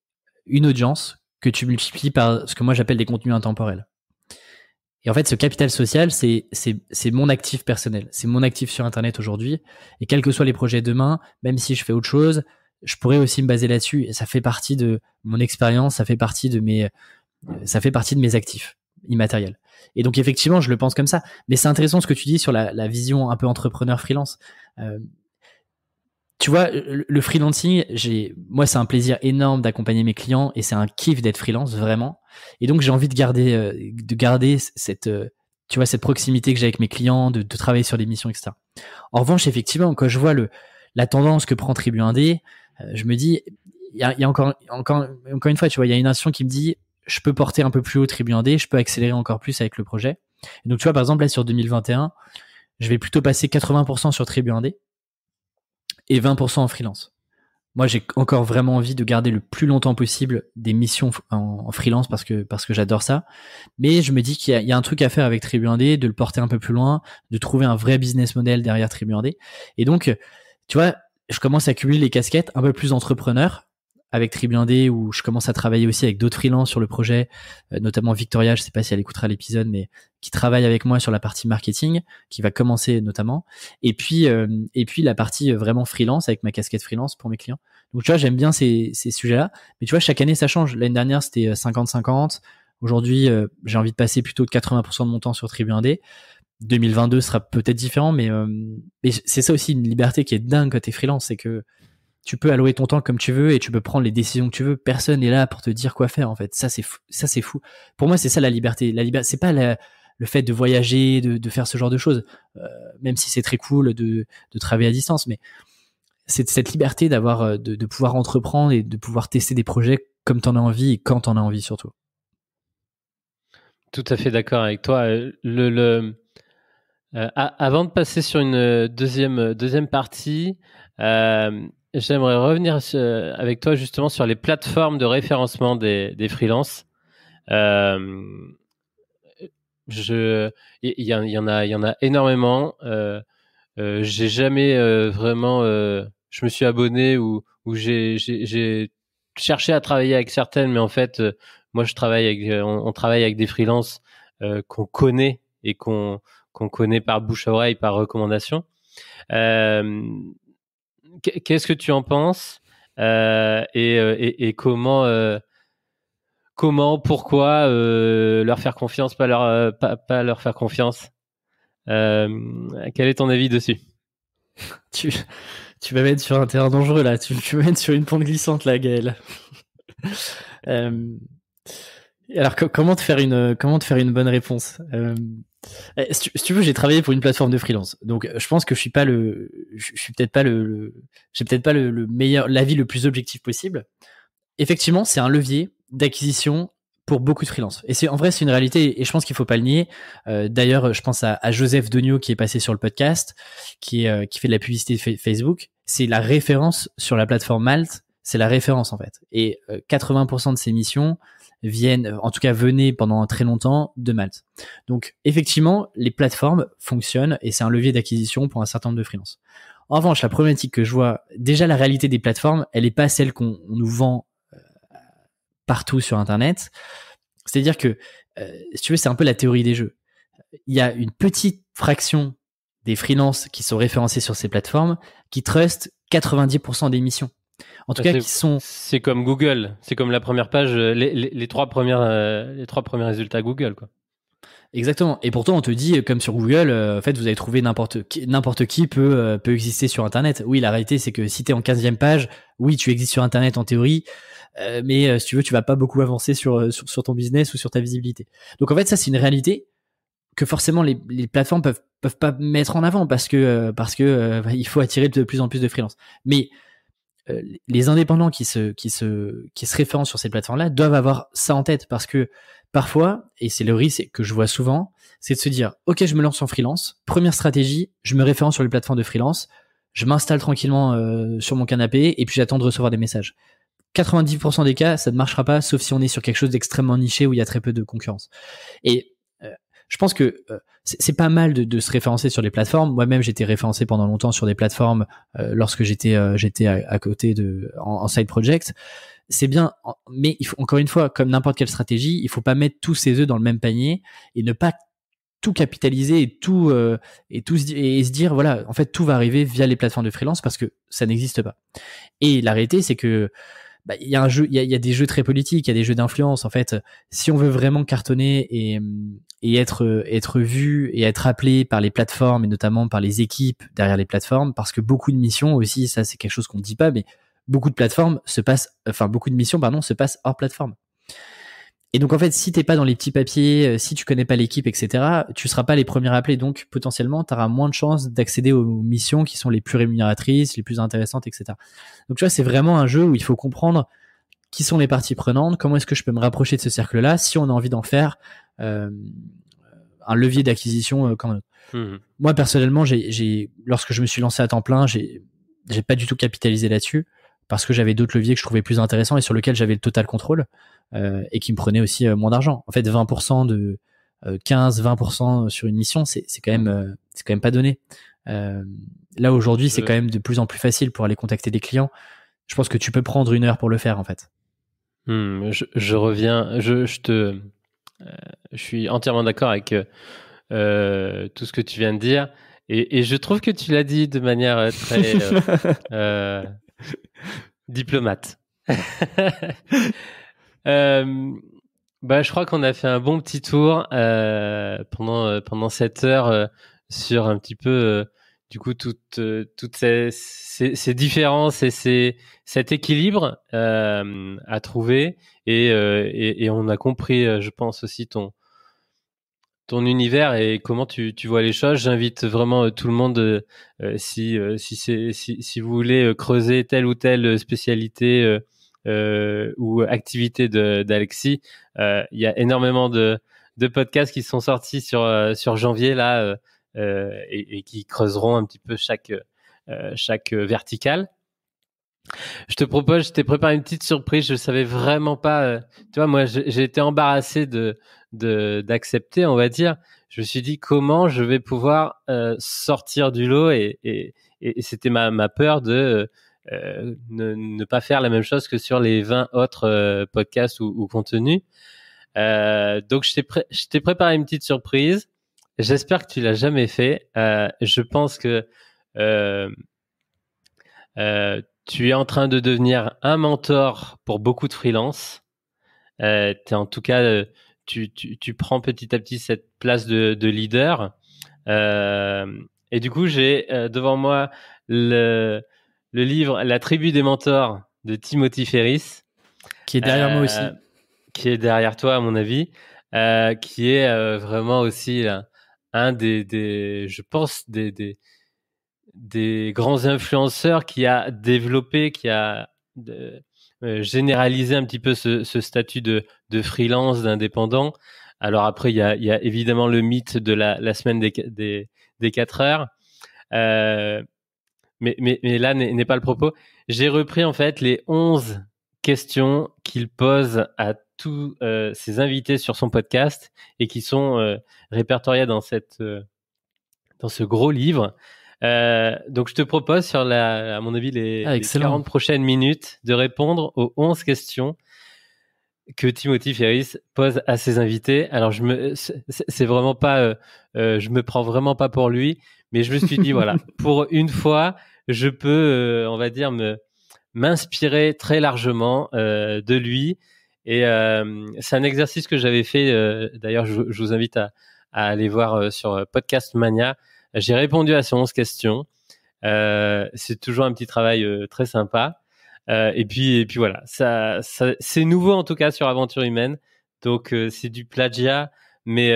une audience que tu multiplies par ce que moi j'appelle des contenus intemporels. Et en fait, ce capital social, c'est mon actif personnel. C'est mon actif sur Internet aujourd'hui. Et quels que soient les projets demain, même si je fais autre chose, je pourrais aussi me baser là-dessus. Et ça fait partie de mon expérience, ça fait partie de mes actifs immatériels. Et donc, effectivement, je le pense comme ça. Mais c'est intéressant ce que tu dis sur la vision un peu entrepreneur freelance. Tu vois, le freelancing, moi, c'est un plaisir énorme d'accompagner mes clients et c'est un kiff d'être freelance, vraiment. Et donc, j'ai envie de garder cette, tu vois, cette proximité que j'ai avec mes clients, de travailler sur des missions, etc. En revanche, effectivement, quand je vois la tendance que prend Tribu Indé, je me dis, il y a encore une fois, tu vois, il y a une intuition qui me dit, je peux porter un peu plus haut Tribu Indé, je peux accélérer encore plus avec le projet. Et donc, tu vois, par exemple, là, sur 2021, je vais plutôt passer 80% sur Tribu Indé et 20% en freelance. Moi, j'ai encore vraiment envie de garder le plus longtemps possible des missions en freelance parce que j'adore ça. Mais je me dis qu'il y a un truc à faire avec Tribu Indé, de le porter un peu plus loin, de trouver un vrai business model derrière Tribu Indé. Et donc, tu vois, je commence à cumuler les casquettes un peu plus entrepreneur avec Tribu Indé, où je commence à travailler aussi avec d'autres freelances sur le projet, notamment Victoria, je sais pas si elle écoutera l'épisode, mais qui travaille avec moi sur la partie marketing, qui va commencer notamment, et puis la partie vraiment freelance avec ma casquette freelance pour mes clients. Donc tu vois, j'aime bien ces sujets-là, mais tu vois, chaque année ça change. L'année dernière c'était 50-50, aujourd'hui j'ai envie de passer plutôt de 80% de mon temps sur Tribu Indé. 2022 sera peut-être différent, mais c'est ça aussi une liberté qui est dingue quand t'es freelance, c'est que tu peux allouer ton temps comme tu veux et tu peux prendre les décisions que tu veux. Personne n'est là pour te dire quoi faire, en fait. Ça, c'est fou. Pour moi, c'est ça la liberté. La liberté, c'est pas le fait de voyager, de faire ce genre de choses, même si c'est très cool de travailler à distance, mais c'est cette liberté d'avoir, de pouvoir entreprendre et de pouvoir tester des projets comme t'en as envie et quand t'en as envie surtout. Tout à fait d'accord avec toi. Avant de passer sur une deuxième partie, j'aimerais revenir avec toi justement sur les plateformes de référencement des freelances. Il y en a énormément. J'ai jamais vraiment, je me suis abonné ou j'ai cherché à travailler avec certaines, mais en fait, moi je travaille on travaille avec des freelances qu'on connaît et qu'on connaît par bouche à oreille, par recommandation. Qu'est-ce que tu en penses ? et comment, pourquoi leur faire confiance, pas leur faire confiance. Quel est ton avis dessus? Tu vas mettre sur un terrain dangereux là. Tu vas mettre sur une pente glissante là, Gaël. Alors comment te faire une bonne réponse? Si tu veux, j'ai travaillé pour une plateforme de freelance, donc je pense que j'ai peut-être pas le meilleur, l'avis le plus objectif possible. Effectivement, c'est un levier d'acquisition pour beaucoup de freelance. Et c'est une réalité, et je pense qu'il faut pas le nier. D'ailleurs, je pense à Joseph Degnaud qui est passé sur le podcast, qui fait de la publicité Facebook. C'est la référence sur la plateforme Malte. C'est la référence en fait. Et 80% de ses missions venaient pendant très longtemps de Malte. Donc effectivement, les plateformes fonctionnent et c'est un levier d'acquisition pour un certain nombre de freelance. En revanche, la problématique que je vois, déjà la réalité des plateformes, elle est pas celle qu'on nous vend partout sur Internet. C'est-à-dire que, si tu veux, c'est un peu la théorie des jeux. Il y a une petite fraction des freelances qui sont référencés sur ces plateformes qui trustent 90% des missions. En tout cas, qui sont... C'est comme Google. C'est comme la première page, les trois premiers résultats Google, quoi. Exactement. Et pourtant, on te dit, comme sur Google, en fait, vous avez trouvé n'importe qui peut exister sur Internet. Oui, la réalité, c'est que si t'es en 15e page, oui, tu existes sur Internet en théorie, mais si tu veux, tu vas pas beaucoup avancer sur ton business ou sur ta visibilité. Donc en fait, ça, c'est une réalité que forcément les plateformes peuvent pas mettre en avant parce que il faut attirer de plus en plus de freelance. Mais les indépendants qui se référencent sur ces plateformes-là doivent avoir ça en tête parce que parfois, et c'est le risque que je vois souvent, c'est de se dire, ok, je me lance en freelance. Première stratégie, je me référence sur les plateformes de freelance, je m'installe tranquillement sur mon canapé et puis j'attends de recevoir des messages. 90% des cas, ça ne marchera pas, sauf si on est sur quelque chose d'extrêmement niché où il y a très peu de concurrence. Et je pense que c'est pas mal de se référencer sur les plateformes. Moi-même, j'étais référencé pendant longtemps sur des plateformes lorsque j'étais à côté en side project. C'est bien, mais il faut, encore une fois, comme n'importe quelle stratégie, il faut pas mettre tous ses œufs dans le même panier et ne pas tout capitaliser et se dire voilà, en fait tout va arriver via les plateformes de freelance parce que ça n'existe pas. Et la réalité, c'est que il y a il y a des jeux très politiques, il y a des jeux d'influence. En fait, si on veut vraiment cartonner et être vu et être appelé par les plateformes et notamment par les équipes derrière les plateformes, parce que beaucoup de missions aussi, ça c'est quelque chose qu'on ne dit pas, mais beaucoup de missions se passent hors plateforme. Et donc en fait, si t'es pas dans les petits papiers, si tu connais pas l'équipe, etc., tu seras pas les premiers appelés. Donc potentiellement, tu auras moins de chances d'accéder aux missions qui sont les plus rémunératrices, les plus intéressantes, etc. Donc tu vois, c'est vraiment un jeu où il faut comprendre qui sont les parties prenantes, comment est-ce que je peux me rapprocher de ce cercle-là, si on a envie d'en faire un levier d'acquisition comme un autre. Moi personnellement, lorsque je me suis lancé à temps plein, j'ai pas du tout capitalisé là-dessus parce que j'avais d'autres leviers que je trouvais plus intéressants et sur lesquels j'avais le total contrôle. Et qui me prenait aussi moins d'argent. En fait, 20% de 15-20% sur une mission, c'est quand même pas donné. Là aujourd'hui, c'est quand même de plus en plus facile pour aller contacter des clients. Je pense que tu peux prendre 1 heure pour le faire en fait. Je reviens. Je suis entièrement d'accord avec tout ce que tu viens de dire, et je trouve que tu l'as dit de manière très diplomate. Je crois qu'on a fait un bon petit tour pendant cette heure sur un petit peu du coup toutes ces différences et cet équilibre à trouver et on a compris, je pense aussi ton univers et comment tu vois les choses. J'invite vraiment tout le monde si vous voulez creuser telle ou telle spécialité ou activité d'Alexis. Il y a énormément de podcasts qui sont sortis sur janvier là et qui creuseront un petit peu chaque verticale. Je t'ai préparé une petite surprise. Je savais vraiment pas. Tu vois, moi, j'ai été embarrassé d'accepter, on va dire. Je me suis dit comment je vais pouvoir sortir du lot et c'était ma peur de ne pas faire la même chose que sur les 20 autres podcasts ou contenus. Donc, je t'ai préparé une petite surprise. J'espère que tu l'as jamais fait. Je pense que tu es en train de devenir un mentor pour beaucoup de freelance. T'es en tout cas, tu prends petit à petit cette place de leader. Et du coup, j'ai devant moi le livre La tribu des mentors de Timothy Ferriss. Qui est derrière moi aussi. Qui est derrière toi, à mon avis. Qui est vraiment aussi un je pense, des grands influenceurs qui a développé, qui a généralisé un petit peu ce statut de freelance, d'indépendant. Alors après, il y a évidemment le mythe de la semaine des 4 heures. Mais là n'est pas le propos. J'ai repris en fait les 11 questions qu'il pose à tous ses invités sur son podcast et qui sont répertoriées dans ce gros livre. Donc je te propose à mon avis les 40 prochaines minutes de répondre aux 11 questions que Timothy Ferriss pose à ses invités. Alors c'est vraiment pas je me prends vraiment pas pour lui, mais je me suis dit voilà, pour une fois, je peux on va dire m'inspirer très largement de lui, et c'est un exercice que j'avais fait d'ailleurs je vous invite à aller voir sur Podcast Mania. J'ai répondu à ces 11 questions. C'est toujours un petit travail très sympa. Et puis voilà, ça c'est nouveau en tout cas sur Aventure Humaine. Donc c'est du plagiat, mais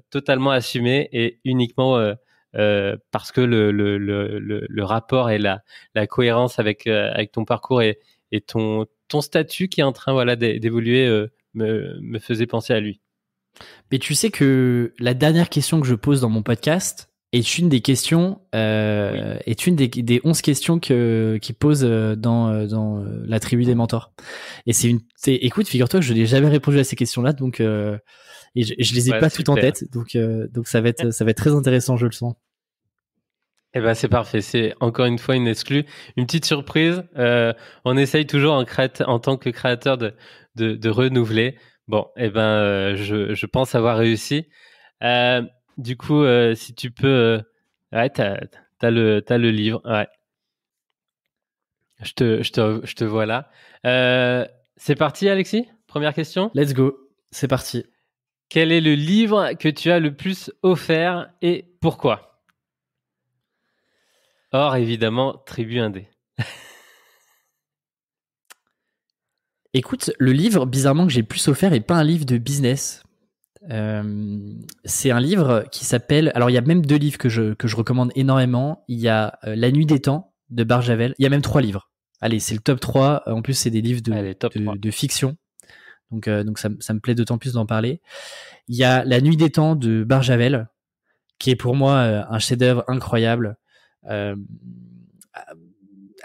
totalement assumé et uniquement parce que le rapport et la cohérence avec ton parcours et ton statut qui est en train d'évoluer me faisait penser à lui. Mais tu sais que la dernière question que je pose dans mon podcast est une des questions, est une des 11 questions qui pose dans la tribu des mentors. Et écoute, figure-toi que je n'ai jamais répondu à ces questions-là, donc et je les ai pas toutes en tête, donc ça va être très intéressant, je le sens. Eh ben c'est parfait, c'est encore une fois une exclue, une petite surprise. On essaye toujours en tant que créateur de renouveler. Bon, eh ben je pense avoir réussi. Du coup, si tu peux, ouais, t'as le livre, ouais. Je te vois là. C'est parti, Alexis? Première question. Let's go, c'est parti. Quel est le livre que tu as le plus offert et pourquoi? Or, évidemment, Tribu Indé. Écoute, le livre, bizarrement, que j'ai le plus offert est pas un livre de business. C'est un livre qui s'appelle... Alors, il y a même 2 livres que je recommande énormément. Il y a La Nuit des Temps de Barjavel. Il y a même 3 livres. Allez, c'est le top 3. En plus, c'est des livres de fiction. Donc ça me plaît d'autant plus d'en parler. Il y a La Nuit des Temps de Barjavel, qui est pour moi un chef-d'œuvre incroyable. À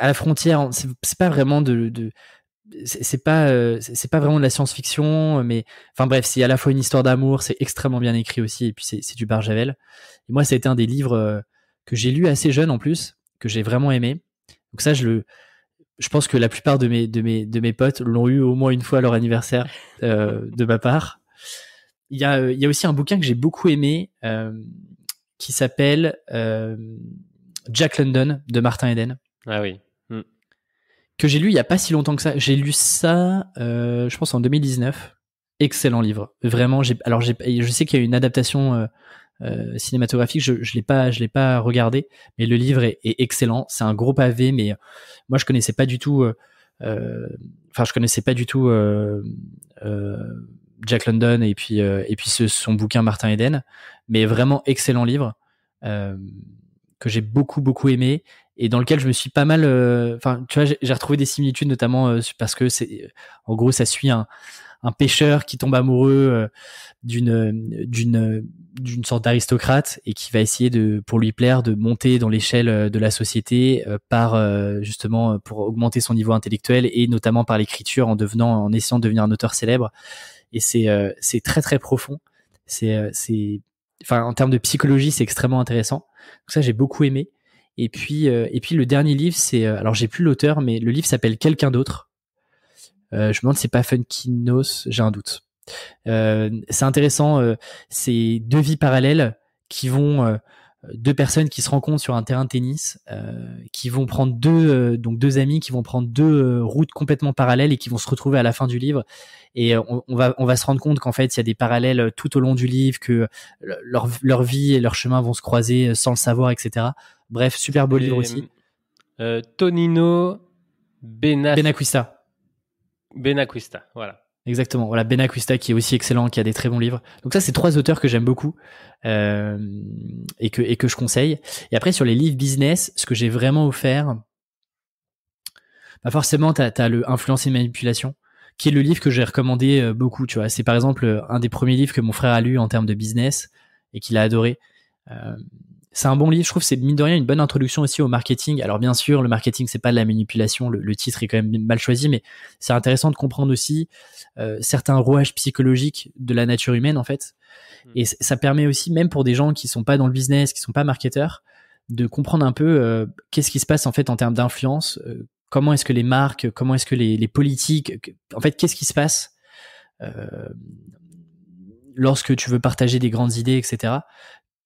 la frontière, c'est pas vraiment c'est pas vraiment de la science-fiction, mais enfin bref, c'est à la fois une histoire d'amour, c'est extrêmement bien écrit aussi, et puis c'est du Barjavel. Et moi, ça a été un des livres que j'ai lu assez jeune en plus, que j'ai vraiment aimé. Donc ça, je pense que la plupart de mes potes l'ont eu au moins une fois à leur anniversaire de ma part. Il y a aussi un bouquin que j'ai beaucoup aimé qui s'appelle Jack London de Martin Eden. Ah oui. Que j'ai lu il y a pas si longtemps que ça. J'ai lu ça, je pense en 2019. Excellent livre. Vraiment. Je sais qu'il y a une adaptation cinématographique. Je l'ai pas regardé, mais le livre est excellent. C'est un gros pavé, mais moi je connaissais pas du tout. Jack London et puis son bouquin Martin Eden, mais vraiment excellent livre que j'ai beaucoup aimé et dans lequel je me suis pas mal tu vois, j'ai retrouvé des similitudes notamment parce que c'est en gros ça suit un pêcheur qui tombe amoureux d'une sorte d'aristocrate et qui va essayer pour lui plaire de monter dans l'échelle de la société justement pour augmenter son niveau intellectuel et notamment par l'écriture en essayant de devenir un auteur célèbre. Et c'est très très profond. En termes de psychologie, c'est extrêmement intéressant. Donc ça, j'ai beaucoup aimé. Et puis le dernier livre, alors j'ai plus l'auteur, mais le livre s'appelle Quelqu'un d'autre. Je me demande si c'est pas Funkinos, j'ai un doute. C'est intéressant. C'est 2 vies parallèles qui vont deux personnes qui se rencontrent sur un terrain de tennis, qui vont prendre deux amis qui vont prendre deux routes complètement parallèles et qui vont se retrouver à la fin du livre. Et on va se rendre compte qu'en fait, il y a des parallèles tout au long du livre, que leur vie et leur chemin vont se croiser sans le savoir, etc. Bref, super beau livre aussi. Tonino Benacquista. Benacquista, voilà. Exactement, voilà, Benacquista qui est aussi excellent, qui a des très bons livres. Donc ça, c'est 3 auteurs que j'aime beaucoup et que je conseille. Et après, sur les livres business, ce que j'ai vraiment offert, bah forcément, t'as le Influence et Manipulation, qui est le livre que j'ai recommandé beaucoup. Tu vois, c'est par exemple un des premiers livres que mon frère a lu en termes de business et qu'il a adoré. C'est un bon livre, je trouve. C'est mine de rien une bonne introduction aussi au marketing. Alors bien sûr, le marketing, c'est pas de la manipulation. Le titre est quand même mal choisi, mais c'est intéressant de comprendre aussi certains rouages psychologiques de la nature humaine en fait. Et ça permet aussi, même pour des gens qui sont pas dans le business, qui sont pas marketeurs, de comprendre un peu qu'est-ce qui se passe en fait en termes d'influence. Comment est-ce que les marques, comment est-ce que les politiques, en fait, qu'est-ce qui se passe lorsque tu veux partager des grandes idées, etc.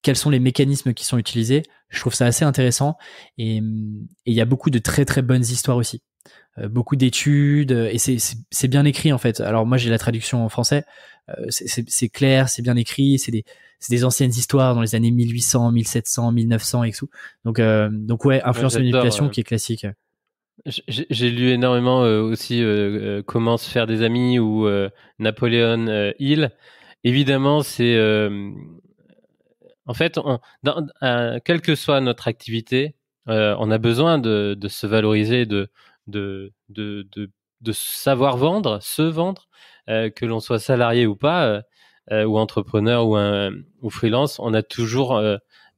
Quels sont les mécanismes qui sont utilisés? Je trouve ça assez intéressant et il y a beaucoup de très très bonnes histoires aussi, beaucoup d'études et c'est bien écrit en fait. Alors moi j'ai la traduction en français, c'est clair, c'est bien écrit, c'est des anciennes histoires dans les années 1800, 1700, 1900 et tout. Donc ouais, Influence et Manipulation qui est classique. J'ai lu énormément aussi Comment se faire des amis ou Napoléon Hill. Évidemment, c'est en fait, quelle que soit notre activité, on a besoin de se valoriser, de savoir vendre, se vendre, que l'on soit salarié ou pas, ou entrepreneur ou freelance. On a toujours,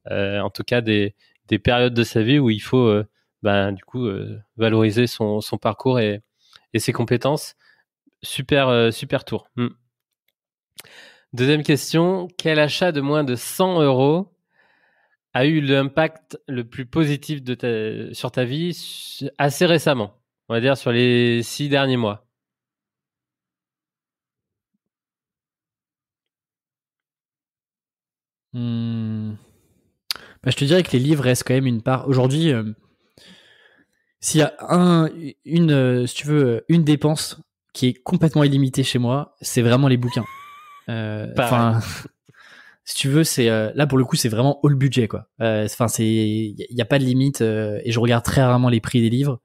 en tout cas, des périodes de sa vie où il faut du coup valoriser son parcours et ses compétences. Super tour. Deuxième question, quel achat de moins de 100 € a eu l'impact le plus positif sur ta vie assez récemment? On va dire sur les 6 derniers mois. Je te dirais que les livres restent quand même une part. Aujourd'hui, s'il y a si tu veux, une dépense qui est complètement illimitée chez moi, c'est vraiment les bouquins. Si tu veux, c'est là pour le coup, c'est vraiment all budget quoi. Il y a pas de limite et je regarde très rarement les prix des livres.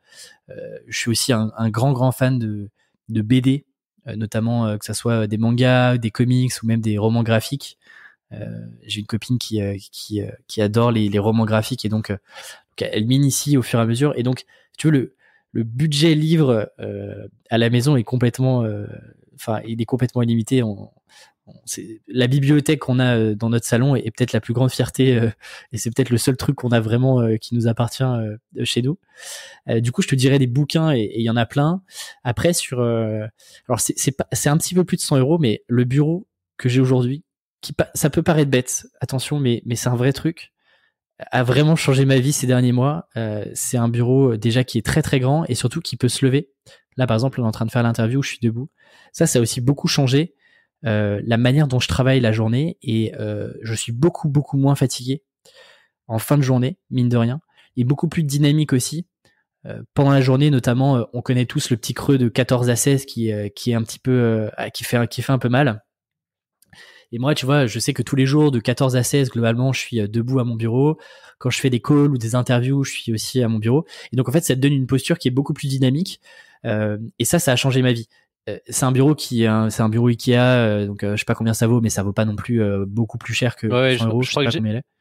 Je suis aussi un grand fan de BD, notamment que ça soit des mangas, des comics ou même des romans graphiques. J'ai une copine qui adore les romans graphiques et donc elle m'initie au fur et à mesure. Et donc, si tu veux, le budget livre à la maison est complètement, il est complètement illimité. La bibliothèque qu'on a dans notre salon est peut-être la plus grande fierté et c'est peut-être le seul truc qu'on a vraiment qui nous appartient chez nous. Du coup, je te dirais des bouquins et il y en a plein. Après, alors c'est un petit peu plus de 100 €, mais le bureau que j'ai aujourd'hui, ça peut paraître bête, attention, mais c'est un vrai truc, a vraiment changé ma vie ces derniers mois. C'est un bureau déjà qui est très très grand et surtout qui peut se lever. Là, par exemple, on est en train de faire l'interview où je suis debout. Ça a aussi beaucoup changé la manière dont je travaille la journée et je suis beaucoup moins fatigué en fin de journée, mine de rien, et beaucoup plus dynamique aussi. Pendant la journée, notamment, on connaît tous le petit creux de 14 à 16 qui est un petit peu, qui fait un peu mal. Et moi, tu vois, je sais que tous les jours, de 14 à 16, globalement, je suis debout à mon bureau. Quand je fais des calls ou des interviews, je suis aussi à mon bureau. Et donc, en fait, ça te donne une posture qui est beaucoup plus dynamique. Et ça a changé ma vie. C'est un bureau c'est un bureau Ikea, donc je sais pas combien ça vaut, mais ça vaut pas non plus beaucoup plus cher que 100 €.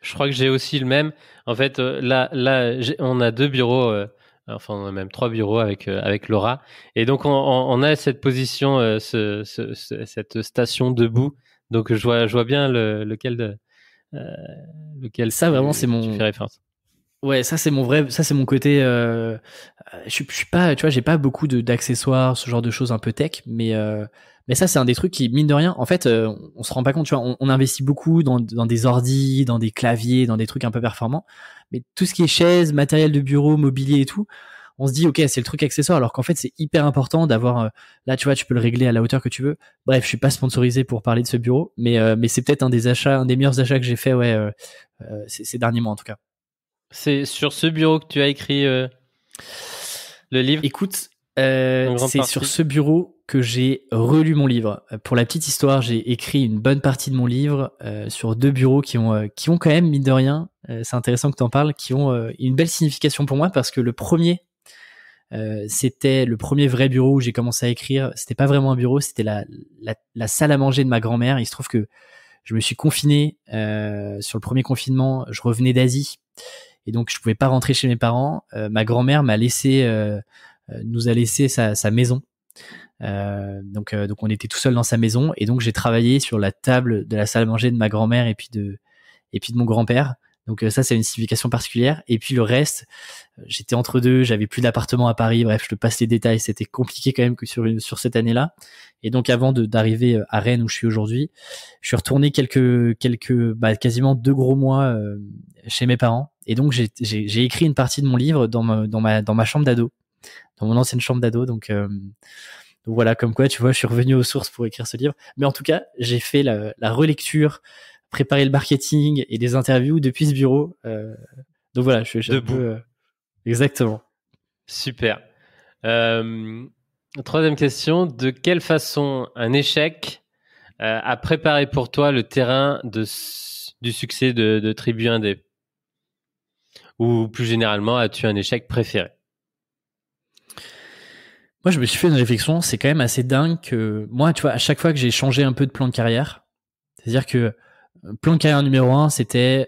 Je crois que j'ai aussi le même. En fait, là, on a 2 bureaux. Enfin, on a même 3 bureaux avec Laura. Et donc, on a cette position, cette station debout. Donc, je vois bien lequel ça vraiment c'est tu fais référence. Ouais, ça c'est mon côté. Je suis pas, tu vois, j'ai pas beaucoup d'accessoires, ce genre de choses un peu tech, mais ça c'est un des trucs qui, mine de rien, en fait, on se rend pas compte, tu vois, on investit beaucoup dans des ordis, dans des claviers, dans des trucs un peu performants, mais tout ce qui est chaises, matériel de bureau, mobilier et tout, on se dit ok, c'est le truc accessoire, alors qu'en fait c'est hyper important d'avoir là, tu vois, tu peux le régler à la hauteur que tu veux. Bref, je suis pas sponsorisé pour parler de ce bureau, mais c'est peut-être un des meilleurs achats que j'ai fait ces derniers mois en tout cas. C'est sur ce bureau que tu as écrit le livre? Écoute, c'est sur ce bureau que j'ai relu mon livre. Pour la petite histoire, j'ai écrit une bonne partie de mon livre sur 2 bureaux qui ont quand même, mine de rien, c'est intéressant que tu en parles, qui ont une belle signification pour moi, parce que le premier, c'était le premier vrai bureau où j'ai commencé à écrire. C'était pas vraiment un bureau, c'était la salle à manger de ma grand-mère. Il se trouve que je me suis confiné sur le premier confinement. Je revenais d'Asie et donc je pouvais pas rentrer chez mes parents. Ma grand-mère nous a laissé sa maison. Donc on était tout seul dans sa maison, et donc j'ai travaillé sur la table de la salle à manger de ma grand-mère et puis de mon grand-père. Donc ça, c'est une signification particulière. Et puis le reste, j'étais entre deux, j'avais plus d'appartement à Paris. Bref, je te passe les détails. C'était compliqué quand même que sur cette année-là. Et donc avant d'arriver à Rennes où je suis aujourd'hui, je suis retourné quasiment 2 gros mois chez mes parents. Et donc j'ai écrit une partie de mon livre dans ma chambre d'ado, dans mon ancienne chambre d'ado. Donc voilà, comme quoi, tu vois, je suis revenu aux sources pour écrire ce livre. Mais en tout cas, j'ai fait la relecture, préparer le marketing et des interviews depuis ce bureau. Donc voilà, je suis debout. Exactement. Super. Troisième question. De quelle façon un échec a préparé pour toi le terrain du succès de Tribu Indé? Ou plus généralement, as-tu un échec préféré? Moi, je me suis fait une réflexion. C'est quand même assez dingue que moi, tu vois, à chaque fois que j'ai changé un peu de plan de carrière, c'est-à-dire que plan de carrière numéro 1, c'était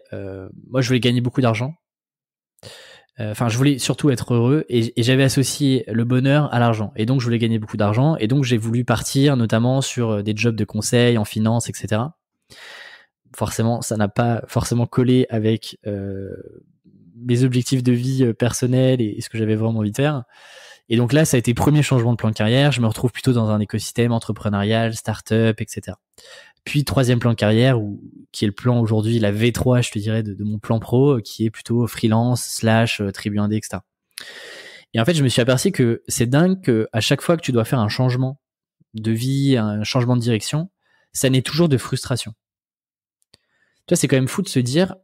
moi, je voulais gagner beaucoup d'argent. Enfin, je voulais surtout être heureux, et j'avais associé le bonheur à l'argent. Et donc, je voulais gagner beaucoup d'argent, et donc j'ai voulu partir notamment sur des jobs de conseil en finance, etc. Forcément, ça n'a pas forcément collé avec mes objectifs de vie personnels et ce que j'avais vraiment envie de faire. Et donc là, ça a été le premier changement de plan de carrière. Je me retrouve plutôt dans un écosystème entrepreneurial, start-up, etc. Puis troisième plan de carrière, qui est le plan aujourd'hui, la V3, je te dirais, de mon plan pro, qui est plutôt freelance / Tribu Indé, etc. Et en fait, je me suis aperçu que c'est dingue que à chaque fois que tu dois faire un changement de vie, un changement de direction, ça naît toujours de frustration. Tu vois, c'est quand même fou de se dire,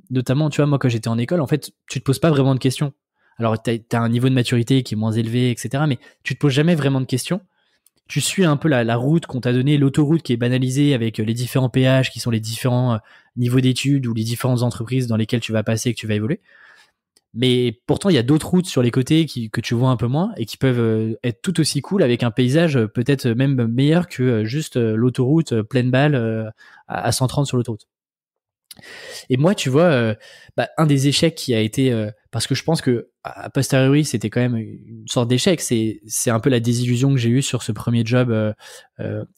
notamment, tu vois, moi, quand j'étais en école, en fait, tu te poses pas vraiment de questions. Alors, t'as un niveau de maturité qui est moins élevé, etc. Mais tu te poses jamais vraiment de questions. Tu suis un peu la route qu'on t'a donnée, l'autoroute qui est banalisée avec les différents péages qui sont les différents niveaux d'études ou les différentes entreprises dans lesquelles tu vas passer et que tu vas évoluer. Mais pourtant, il y a d'autres routes sur les côtés que tu vois un peu moins et qui peuvent être tout aussi cool, avec un paysage peut-être même meilleur que juste l'autoroute pleine balle à 130 sur l'autoroute. Et moi, tu vois, un des échecs qui a été, parce que je pense que à posteriori, c'était quand même une sorte d'échec. C'est un peu la désillusion que j'ai eue sur ce premier job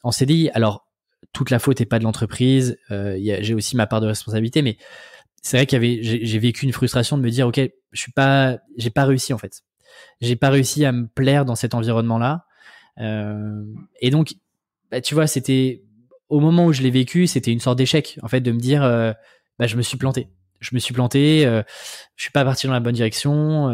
en CDI. Alors, toute la faute n'est pas de l'entreprise. J'ai aussi ma part de responsabilité, mais c'est vrai j'ai vécu une frustration de me dire, ok, j'ai pas réussi en fait. J'ai pas réussi à me plaire dans cet environnement-là. Et donc, tu vois, c'était au moment où je l'ai vécu, c'était une sorte d'échec en fait, de me dire je me suis planté. Je suis pas parti dans la bonne direction.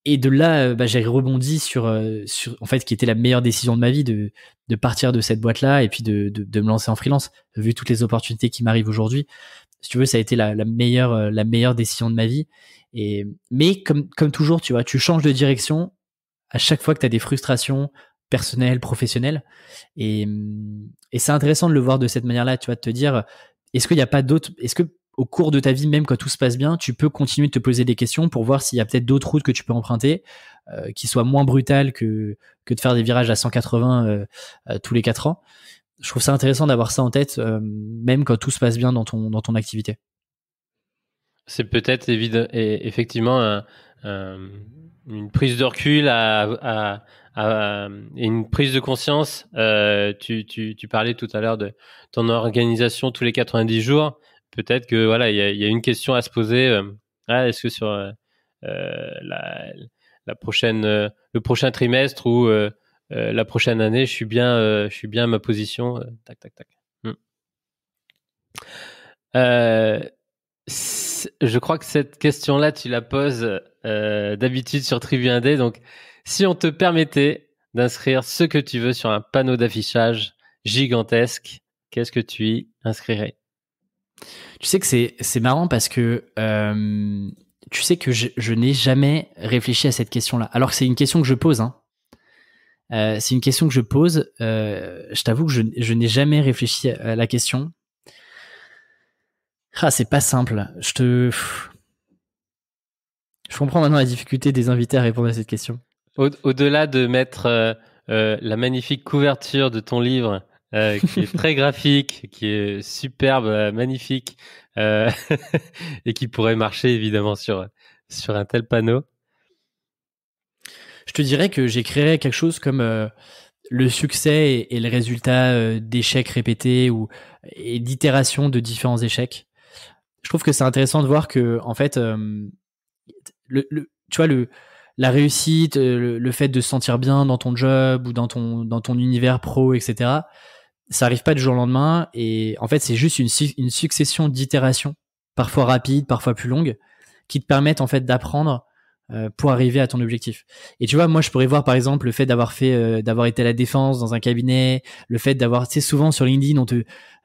Et de là, j'ai rebondi sur en fait, qui était la meilleure décision de ma vie, de partir de cette boîte-là et puis de me lancer en freelance. Vu toutes les opportunités qui m'arrivent aujourd'hui, si tu veux, ça a été la meilleure décision de ma vie. Mais comme toujours, tu vois, tu changes de direction à chaque fois que tu as des frustrations personnelles, professionnelles. Et c'est intéressant de le voir de cette manière-là, tu vois, de te dire, est-ce que au cours de ta vie, même quand tout se passe bien, tu peux continuer de te poser des questions pour voir s'il y a peut-être d'autres routes que tu peux emprunter, qui soient moins brutales que de faire des virages à 180 tous les 4 ans. Je trouve ça intéressant d'avoir ça en tête, même quand tout se passe bien dans ton activité. C'est peut-être effectivement une prise de recul et une prise de conscience. Tu parlais tout à l'heure de ton organisation tous les 90 jours. Peut-être que voilà, il y a une question à se poser. Est-ce que sur la prochaine, le prochain trimestre ou la prochaine année, je suis bien à ma position. Tac, tac, tac. Je crois que cette question-là, tu la poses d'habitude sur Tribu Indé. Donc, si on te permettait d'inscrire ce que tu veux sur un panneau d'affichage gigantesque, qu'est-ce que tu y inscrirais? Tu sais que c'est marrant parce que tu sais que je n'ai jamais réfléchi à cette question-là. Alors que c'est une question que je pose. Hein. C'est une question que je pose. Je t'avoue que je n'ai jamais réfléchi à la question. Ah, c'est pas simple. Je comprends maintenant la difficulté des invités à répondre à cette question. Au-delà de mettre la magnifique couverture de ton livre, qui est très graphique, qui est superbe, magnifique, et qui pourrait marcher évidemment sur un tel panneau. Je te dirais que j'écrirais quelque chose comme le succès et le résultat d'échecs répétés et d'itérations de différents échecs. Je trouve que c'est intéressant de voir que, en fait, tu vois, la réussite, le fait de se sentir bien dans ton job ou dans ton univers pro, etc., ça arrive pas du jour au lendemain. Et en fait, c'est juste une succession d'itérations, parfois rapides, parfois plus longues, qui te permettent en fait d'apprendre pour arriver à ton objectif. Et tu vois, moi, je pourrais voir par exemple le fait d'avoir été à la défense dans un cabinet, le fait d'avoir, tu sais, souvent sur LinkedIn,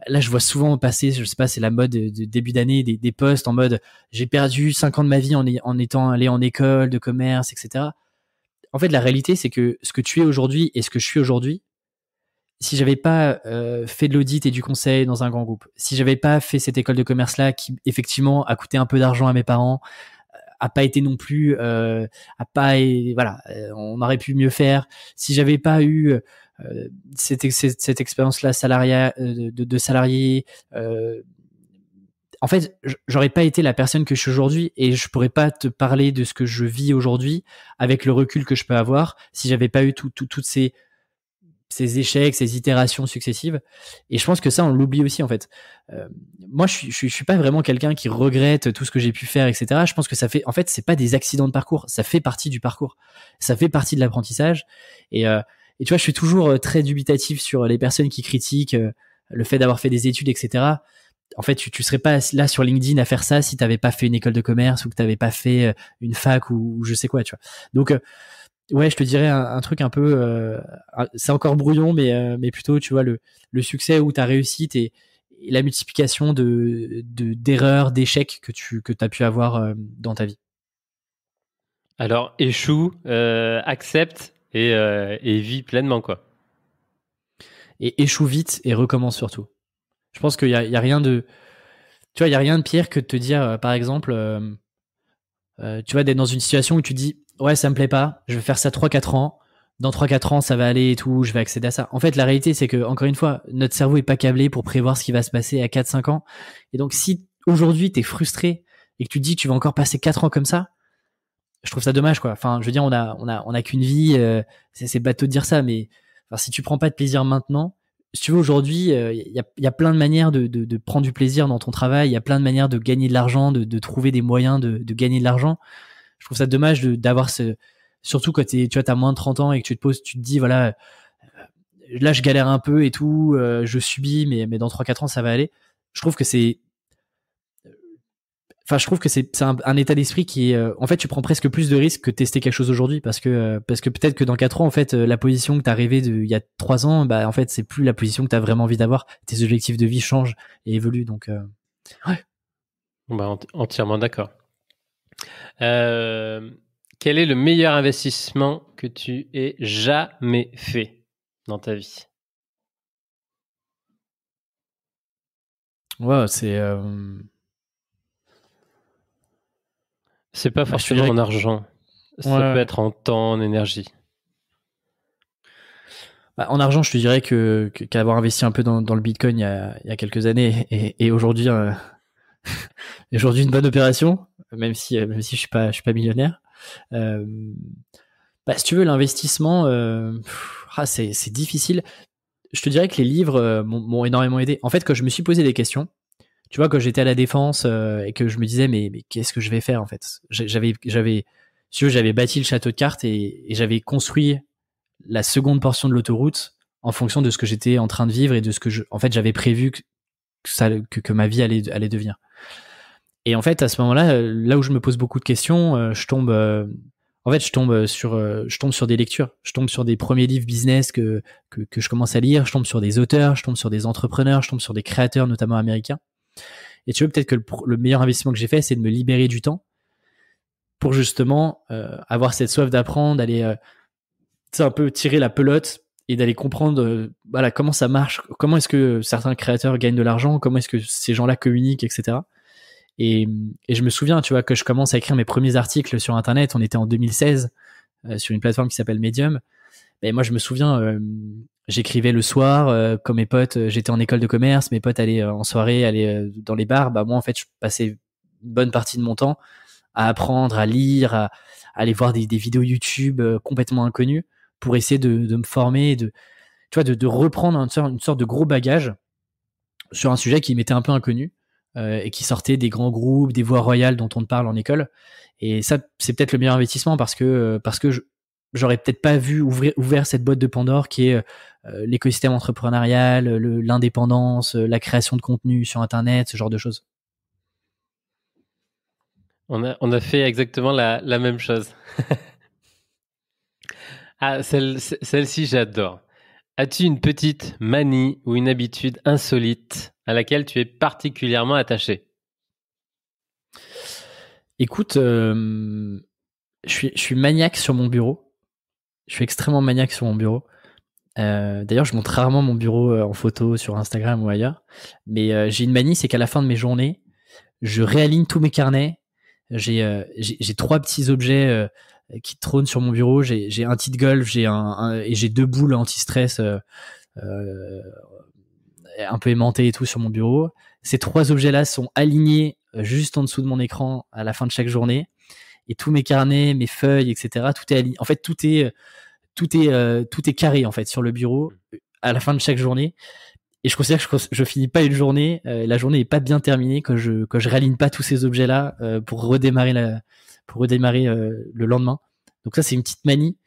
là, je vois souvent passer, je sais pas, c'est la mode de début d'année, des posts en mode j'ai perdu 5 ans de ma vie en étant allé en école de commerce, etc. En fait, la réalité, c'est que ce que tu es aujourd'hui et ce que je suis aujourd'hui, si j'avais pas fait de l'audit et du conseil dans un grand groupe, si j'avais pas fait cette école de commerce là qui effectivement a coûté un peu d'argent à mes parents, a pas été non plus on aurait pu mieux faire, si j'avais pas eu cette expérience là de salarié, en fait j'aurais pas été la personne que je suis aujourd'hui et je pourrais pas te parler de ce que je vis aujourd'hui avec le recul que je peux avoir si j'avais pas eu toutes ces échecs, ces itérations successives. Et je pense que ça, on l'oublie aussi, en fait. Moi, je suis pas vraiment quelqu'un qui regrette tout ce que j'ai pu faire, etc. Je pense que en fait, c'est pas des accidents de parcours. Ça fait partie du parcours. Ça fait partie de l'apprentissage. Et tu vois, je suis toujours très dubitatif sur les personnes qui critiquent le fait d'avoir fait des études, etc. En fait, tu serais pas là sur LinkedIn à faire ça si t'avais pas fait une école de commerce ou que t'avais pas fait une fac ou je sais quoi, tu vois. Donc, ouais, je te dirais un truc un peu, c'est encore brouillon, mais plutôt, tu vois, le succès ou ta réussite et la multiplication d'erreurs, d'échecs que t'as pu avoir dans ta vie. Alors, échoue, accepte et vis pleinement, quoi. Et échoue vite et recommence surtout. Je pense qu'il y a rien de, tu vois, il y a rien de pire que de te dire, par exemple, tu vois, d'être dans une situation où tu dis ouais, ça me plaît pas, je vais faire ça 3-4 ans, dans 3-4 ans ça va aller et tout, je vais accéder à ça. En fait, la réalité c'est que, encore une fois, notre cerveau est pas câblé pour prévoir ce qui va se passer à 4-5 ans. Et donc si aujourd'hui t'es frustré et que tu te dis que tu vas encore passer 4 ans comme ça, je trouve ça dommage, quoi. Enfin, je veux dire, on a qu'une vie, c'est bateau de dire ça, mais enfin, si tu prends pas de plaisir maintenant, si tu veux, aujourd'hui, il y a plein de manières de prendre du plaisir dans ton travail, il y a plein de manières de gagner de l'argent, de trouver des moyens de gagner de l'argent. Je trouve ça dommage d'avoir surtout quand tu vois, t'as moins de 30 ans et que tu te dis, voilà, là, je galère un peu et tout, je subis, mais dans 3-4 ans, ça va aller. Je trouve que c'est un état d'esprit qui est, en fait, tu prends presque plus de risques que de tester quelque chose aujourd'hui parce que peut-être que dans 4 ans, en fait, la position que t'as rêvé il y a 3 ans, bah, en fait, c'est plus la position que t'as vraiment envie d'avoir. Tes objectifs de vie changent et évoluent, donc, ouais. Bah, entièrement d'accord. Quel est le meilleur investissement que tu aies jamais fait dans ta vie? Ouais, c'est pas forcément en argent. Ça peut être en temps, en énergie. Bah, en argent, je te dirais qu'avoir investi un peu dans le Bitcoin il y a quelques années et aujourd'hui, aujourd'hui une bonne opération, même si je suis pas millionnaire. Bah, si tu veux, l'investissement, c'est difficile. Je te dirais que les livres m'ont énormément aidé. En fait, quand je me suis posé des questions, tu vois, quand j'étais à la défense et que je me disais mais qu'est-ce que je vais faire en fait, j'avais bâti le château de cartes et j'avais construit la seconde portion de l'autoroute en fonction de ce que j'étais en train de vivre et de ce que en fait j'avais prévu que ma vie allait devenir. Et en fait, à ce moment-là, là où je me pose beaucoup de questions, je tombe sur des lectures. Je tombe sur des premiers livres business que je commence à lire. Je tombe sur des auteurs, je tombe sur des entrepreneurs, je tombe sur des créateurs, notamment américains. Et tu vois, peut-être que le meilleur investissement que j'ai fait, c'est de me libérer du temps pour justement avoir cette soif d'apprendre, d'aller un peu tirer la pelote et d'aller comprendre voilà, comment ça marche, comment est-ce que certains créateurs gagnent de l'argent, comment est-ce que ces gens-là communiquent, etc. Et je me souviens, tu vois, que je commence à écrire mes premiers articles sur Internet. On était en 2016 sur une plateforme qui s'appelle Medium. Et moi, je me souviens, j'écrivais le soir, comme mes potes, j'étais en école de commerce, mes potes allaient en soirée, allaient dans les bars. Bah moi, en fait, je passais une bonne partie de mon temps à apprendre, à lire, à aller voir des vidéos YouTube complètement inconnues pour essayer de me former, tu vois, de reprendre une sorte de gros bagage sur un sujet qui m'était un peu inconnu. Et qui sortait des grands groupes, des voies royales dont on te parle en école. Et ça, c'est peut-être le meilleur investissement parce que j'aurais peut-être pas ouvert cette boîte de Pandore qui est l'écosystème entrepreneurial, l'indépendance, la création de contenu sur Internet, ce genre de choses. On a fait exactement la même chose. Ah, celle-ci, j'adore. As-tu une petite manie ou une habitude insolite à laquelle tu es particulièrement attaché? Écoute, je suis maniaque sur mon bureau. Je suis extrêmement maniaque sur mon bureau. D'ailleurs, je montre rarement mon bureau en photo sur Instagram ou ailleurs. Mais j'ai une manie, c'est qu'à la fin de mes journées, je réaligne tous mes carnets. J'ai 3 petits objets qui trônent sur mon bureau. J'ai un tee de golf, et j'ai 2 boules anti-stress un peu aimantées et tout sur mon bureau. Ces 3 objets-là sont alignés juste en dessous de mon écran à la fin de chaque journée. Et tous mes carnets, mes feuilles, etc., tout est aligné. En fait, tout est carré en fait sur le bureau à la fin de chaque journée. Et je considère que je finis pas une journée, la journée est pas bien terminée quand je réaligne pas tous ces objets-là pour redémarrer le lendemain. Donc ça, c'est une petite manie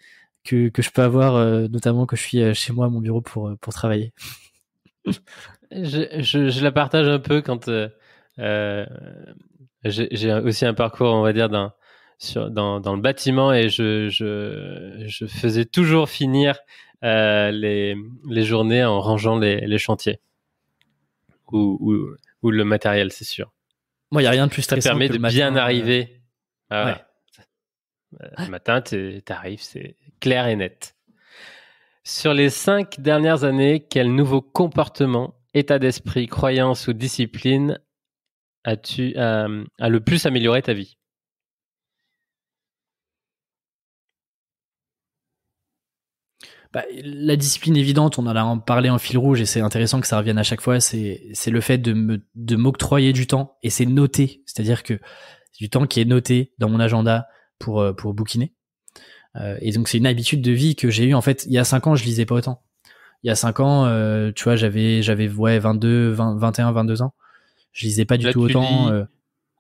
que je peux avoir, notamment quand je suis chez moi à mon bureau pour travailler. Je la partage un peu quand j'ai aussi un parcours, on va dire, dans le bâtiment, et je faisais toujours finir les journées en rangeant les chantiers ou le matériel, c'est sûr. Moi, il y a rien de plus stressant. Ça permet que de matin, bien arriver. Ouais. Le matin, t'arrives, c'est clair et net. Sur les 5 dernières années, quel nouveau comportement, état d'esprit, croyance ou discipline a le plus amélioré ta vie? Bah, la discipline évidente, on en a parlé en fil rouge et c'est intéressant que ça revienne à chaque fois, c'est le fait de m'octroyer du temps, et c'est noté, c'est-à-dire que c'est du temps qui est noté dans mon agenda pour bouquiner. Et donc c'est une habitude de vie que j'ai eue. En fait, il y a 5 ans, je lisais pas autant. Il y a 5 ans, tu vois, j'avais 21, 22 ans. Je lisais pas du tout autant.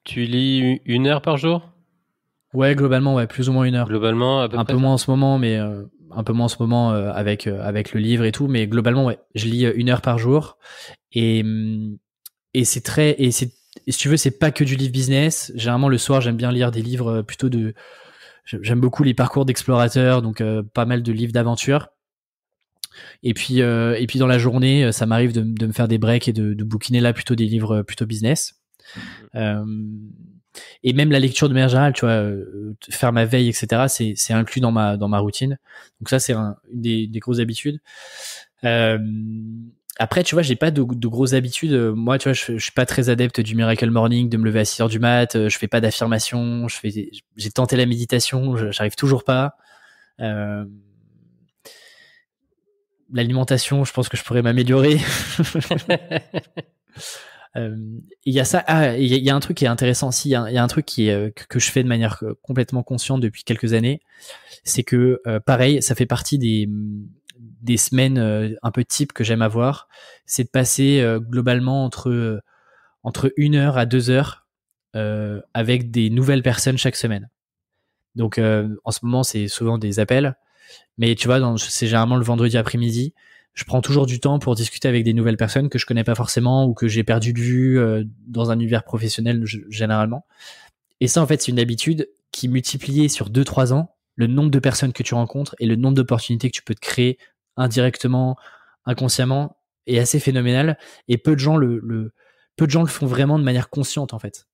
Tu lis 1 heure par jour? Ouais, globalement, ouais, plus ou moins 1 heure. Globalement, à peu près. Un peu moins en ce moment, mais un peu moins en ce moment avec le livre et tout, mais globalement, ouais, je lis 1 heure par jour. Et c'est si tu veux, c'est pas que du livre business. Généralement, le soir, j'aime bien lire des livres plutôt j'aime beaucoup les parcours d'explorateurs, donc pas mal de livres d'aventure. Et puis dans la journée, ça m'arrive de me faire des breaks et de bouquiner là plutôt des livres plutôt business. Et même la lecture de manière générale, tu vois, faire ma veille, etc., c'est inclus dans ma routine. Donc ça, c'est une des grosses habitudes. Après, tu vois, j'ai pas de grosses habitudes. Moi, tu vois, je suis pas très adepte du Miracle Morning, de me lever à 6 heures du mat. Je fais pas d'affirmation. J'ai tenté la méditation, j'arrive toujours pas. L'alimentation, je pense que je pourrais m'améliorer. Il y a ça. Il y a un truc qui est intéressant aussi. Il y a un truc que je fais de manière complètement consciente depuis quelques années. C'est que, pareil, ça fait partie des semaines un peu type que j'aime avoir. C'est de passer globalement entre 1 heure à 2 heures avec des nouvelles personnes chaque semaine. Donc, en ce moment, c'est souvent des appels. Mais tu vois, c'est généralement le vendredi après-midi. je prends toujours du temps pour discuter avec des nouvelles personnes que je connais pas forcément ou que j'ai perdu de vue dans un univers professionnel généralement. Et ça, en fait, c'est une habitude qui, multipliée sur 2-3 ans, le nombre de personnes que tu rencontres et le nombre d'opportunités que tu peux te créer indirectement, inconsciemment, est assez phénoménal. Et peu de gens le font vraiment de manière consciente, en fait.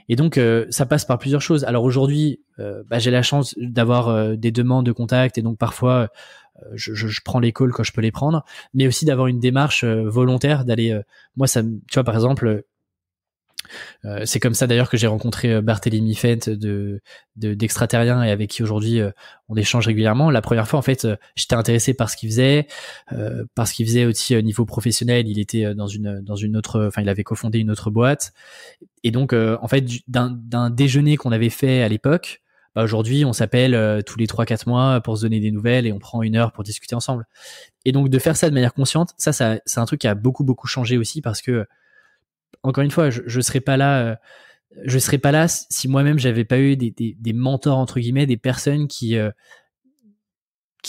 Et donc, ça passe par plusieurs choses. Alors aujourd'hui, j'ai la chance d'avoir des demandes de contact et donc parfois, je prends les calls quand je peux les prendre, mais aussi d'avoir une démarche volontaire d'aller. Moi, tu vois, par exemple, c'est comme ça d'ailleurs que j'ai rencontré Barthélémy Fent d'Extraterrien et avec qui aujourd'hui on échange régulièrement. La première fois, en fait, j'étais intéressé par ce qu'il faisait, parce qu'il faisait aussi au niveau professionnel. Il était dans une autre, enfin, il avait cofondé une autre boîte. Et donc, en fait, d'un déjeuner qu'on avait fait à l'époque, aujourd'hui, on s'appelle tous les 3-4 mois pour se donner des nouvelles et on prend 1 heure pour discuter ensemble. Et donc, de faire ça de manière consciente, ça c'est un truc qui a beaucoup, beaucoup changé aussi parce que, encore une fois, je serais pas là si moi-même j'avais pas eu des mentors entre guillemets, des personnes qui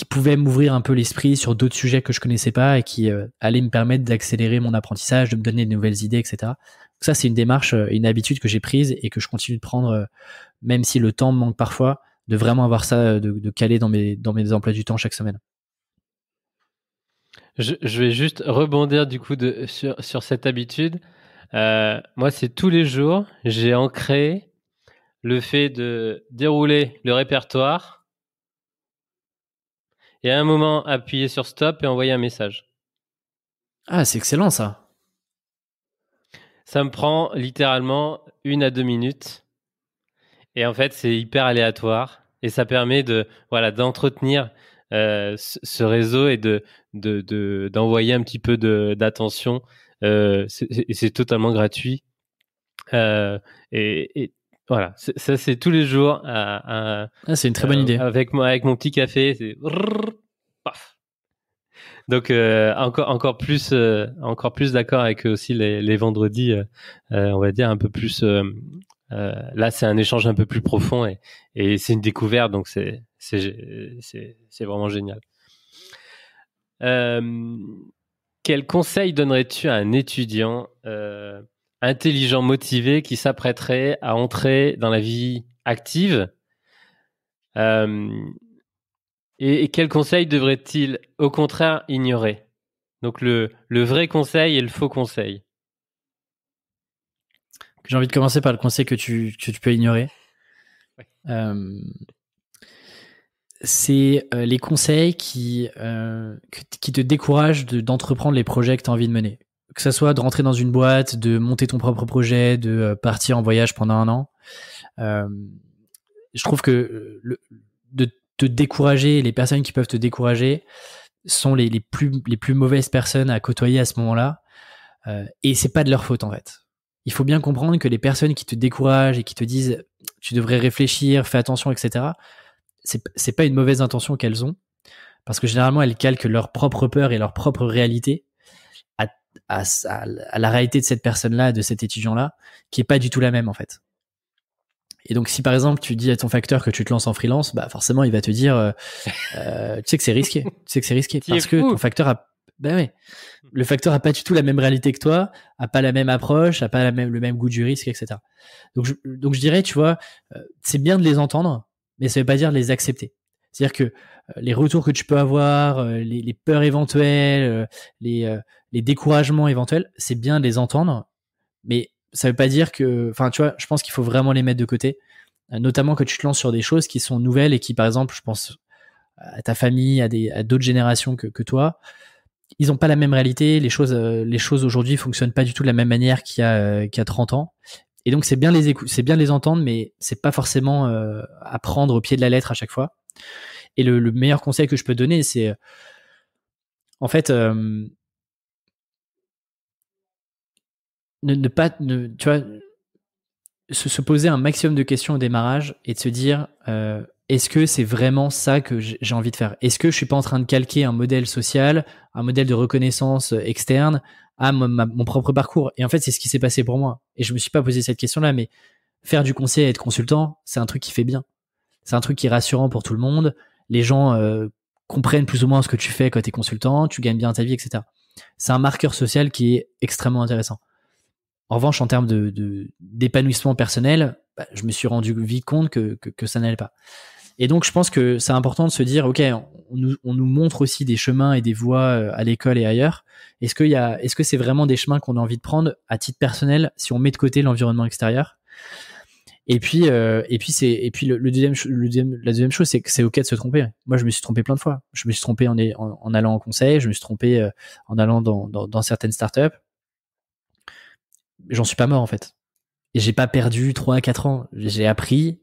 pouvaient m'ouvrir un peu l'esprit sur d'autres sujets que je connaissais pas et qui allaient me permettre d'accélérer mon apprentissage, de me donner de nouvelles idées, etc. Donc ça, c'est une démarche, une habitude que j'ai prise et que je continue de prendre, même si le temps me manque parfois, de vraiment avoir ça de calé dans mes emplois du temps chaque semaine. Je vais juste rebondir du coup sur cette habitude. Moi, c'est tous les jours, j'ai ancré le fait de dérouler le répertoire et à un moment appuyer sur stop et envoyer un message. Ah, c'est excellent ça. Ça me prend littéralement 1 à 2 minutes et en fait, c'est hyper aléatoire et ça permet d'entretenir ce réseau et d'envoyer un petit peu d'attention. C'est totalement gratuit. Et voilà, ça c'est tous les jours. C'est une très bonne idée. Avec mon petit café, c'est paf. Donc encore plus d'accord avec aussi les vendredis, on va dire un peu plus. Là, c'est un échange un peu plus profond et c'est une découverte, donc c'est vraiment génial. Quel conseil donnerais-tu à un étudiant intelligent, motivé, qui s'apprêterait à entrer dans la vie active et quel conseil devrait-il au contraire ignorer? Donc le vrai conseil et le faux conseil. J'ai envie de commencer par le conseil que tu peux ignorer. Ouais. C'est les conseils qui te découragent d'entreprendre les projets que tu as envie de mener. Que ça soit de rentrer dans une boîte, de monter ton propre projet, de partir en voyage pendant 1 an. Je trouve que de te décourager, les personnes qui peuvent te décourager sont les plus mauvaises personnes à côtoyer à ce moment-là. Et c'est pas de leur faute en fait. Il faut bien comprendre que les personnes qui te découragent et qui te disent tu devrais réfléchir, fais attention, etc., c'est pas une mauvaise intention qu'elles ont, parce que généralement elles calquent leur propre peur et leur propre réalité à la réalité de cette personne-là, de cet étudiant-là, qui est pas du tout la même en fait. Et donc si par exemple tu dis à ton facteur que tu te lances en freelance, bah forcément il va te dire tu sais que c'est risqué, parce que ton facteur a le facteur a pas du tout la même réalité que toi, a pas la même approche, a pas le même goût du risque, etc. Donc je dirais, tu vois, c'est bien de les entendre, mais ça veut pas dire de les accepter. C'est-à-dire que les retours que tu peux avoir, les peurs éventuelles, les découragements éventuels, c'est bien de les entendre, mais ça veut pas dire que, enfin, tu vois, je pense qu'il faut vraiment les mettre de côté, notamment que tu te lances sur des choses qui sont nouvelles et qui, par exemple, je pense à ta famille, à d'autres générations que toi, ils ont pas la même réalité, les choses aujourd'hui fonctionnent pas du tout de la même manière qu'il y a 30 ans. Et donc c'est bien les entendre, mais c'est pas forcément à prendre au pied de la lettre à chaque fois. Et le meilleur conseil que je peux donner, c'est en fait tu vois, se poser un maximum de questions au démarrage et de se dire est-ce que c'est vraiment ça que j'ai envie de faire? Est-ce que je suis pas en train de calquer un modèle social, un modèle de reconnaissance externe à mon propre parcours? Et en fait, c'est ce qui s'est passé pour moi. Et je me suis pas posé cette question-là, mais faire du conseil et être consultant, c'est un truc qui fait bien. C'est un truc qui est rassurant pour tout le monde. Les gens comprennent plus ou moins ce que tu fais quand t'es consultant, tu gagnes bien ta vie, etc. C'est un marqueur social qui est extrêmement intéressant. En revanche, en termes d'épanouissement personnel, je me suis rendu vite compte que ça n'allait pas. Et donc, je pense que c'est important de se dire, ok, on nous montre aussi des chemins et des voies à l'école et ailleurs. Est-ce que c'est vraiment des chemins qu'on a envie de prendre à titre personnel si on met de côté l'environnement extérieur? Et puis la deuxième chose, c'est que c'est ok de se tromper. Moi, je me suis trompé plein de fois. Je me suis trompé en allant en conseil, je me suis trompé en allant dans certaines startups. J'en suis pas mort en fait. Et j'ai pas perdu 3 à 4 ans. J'ai appris,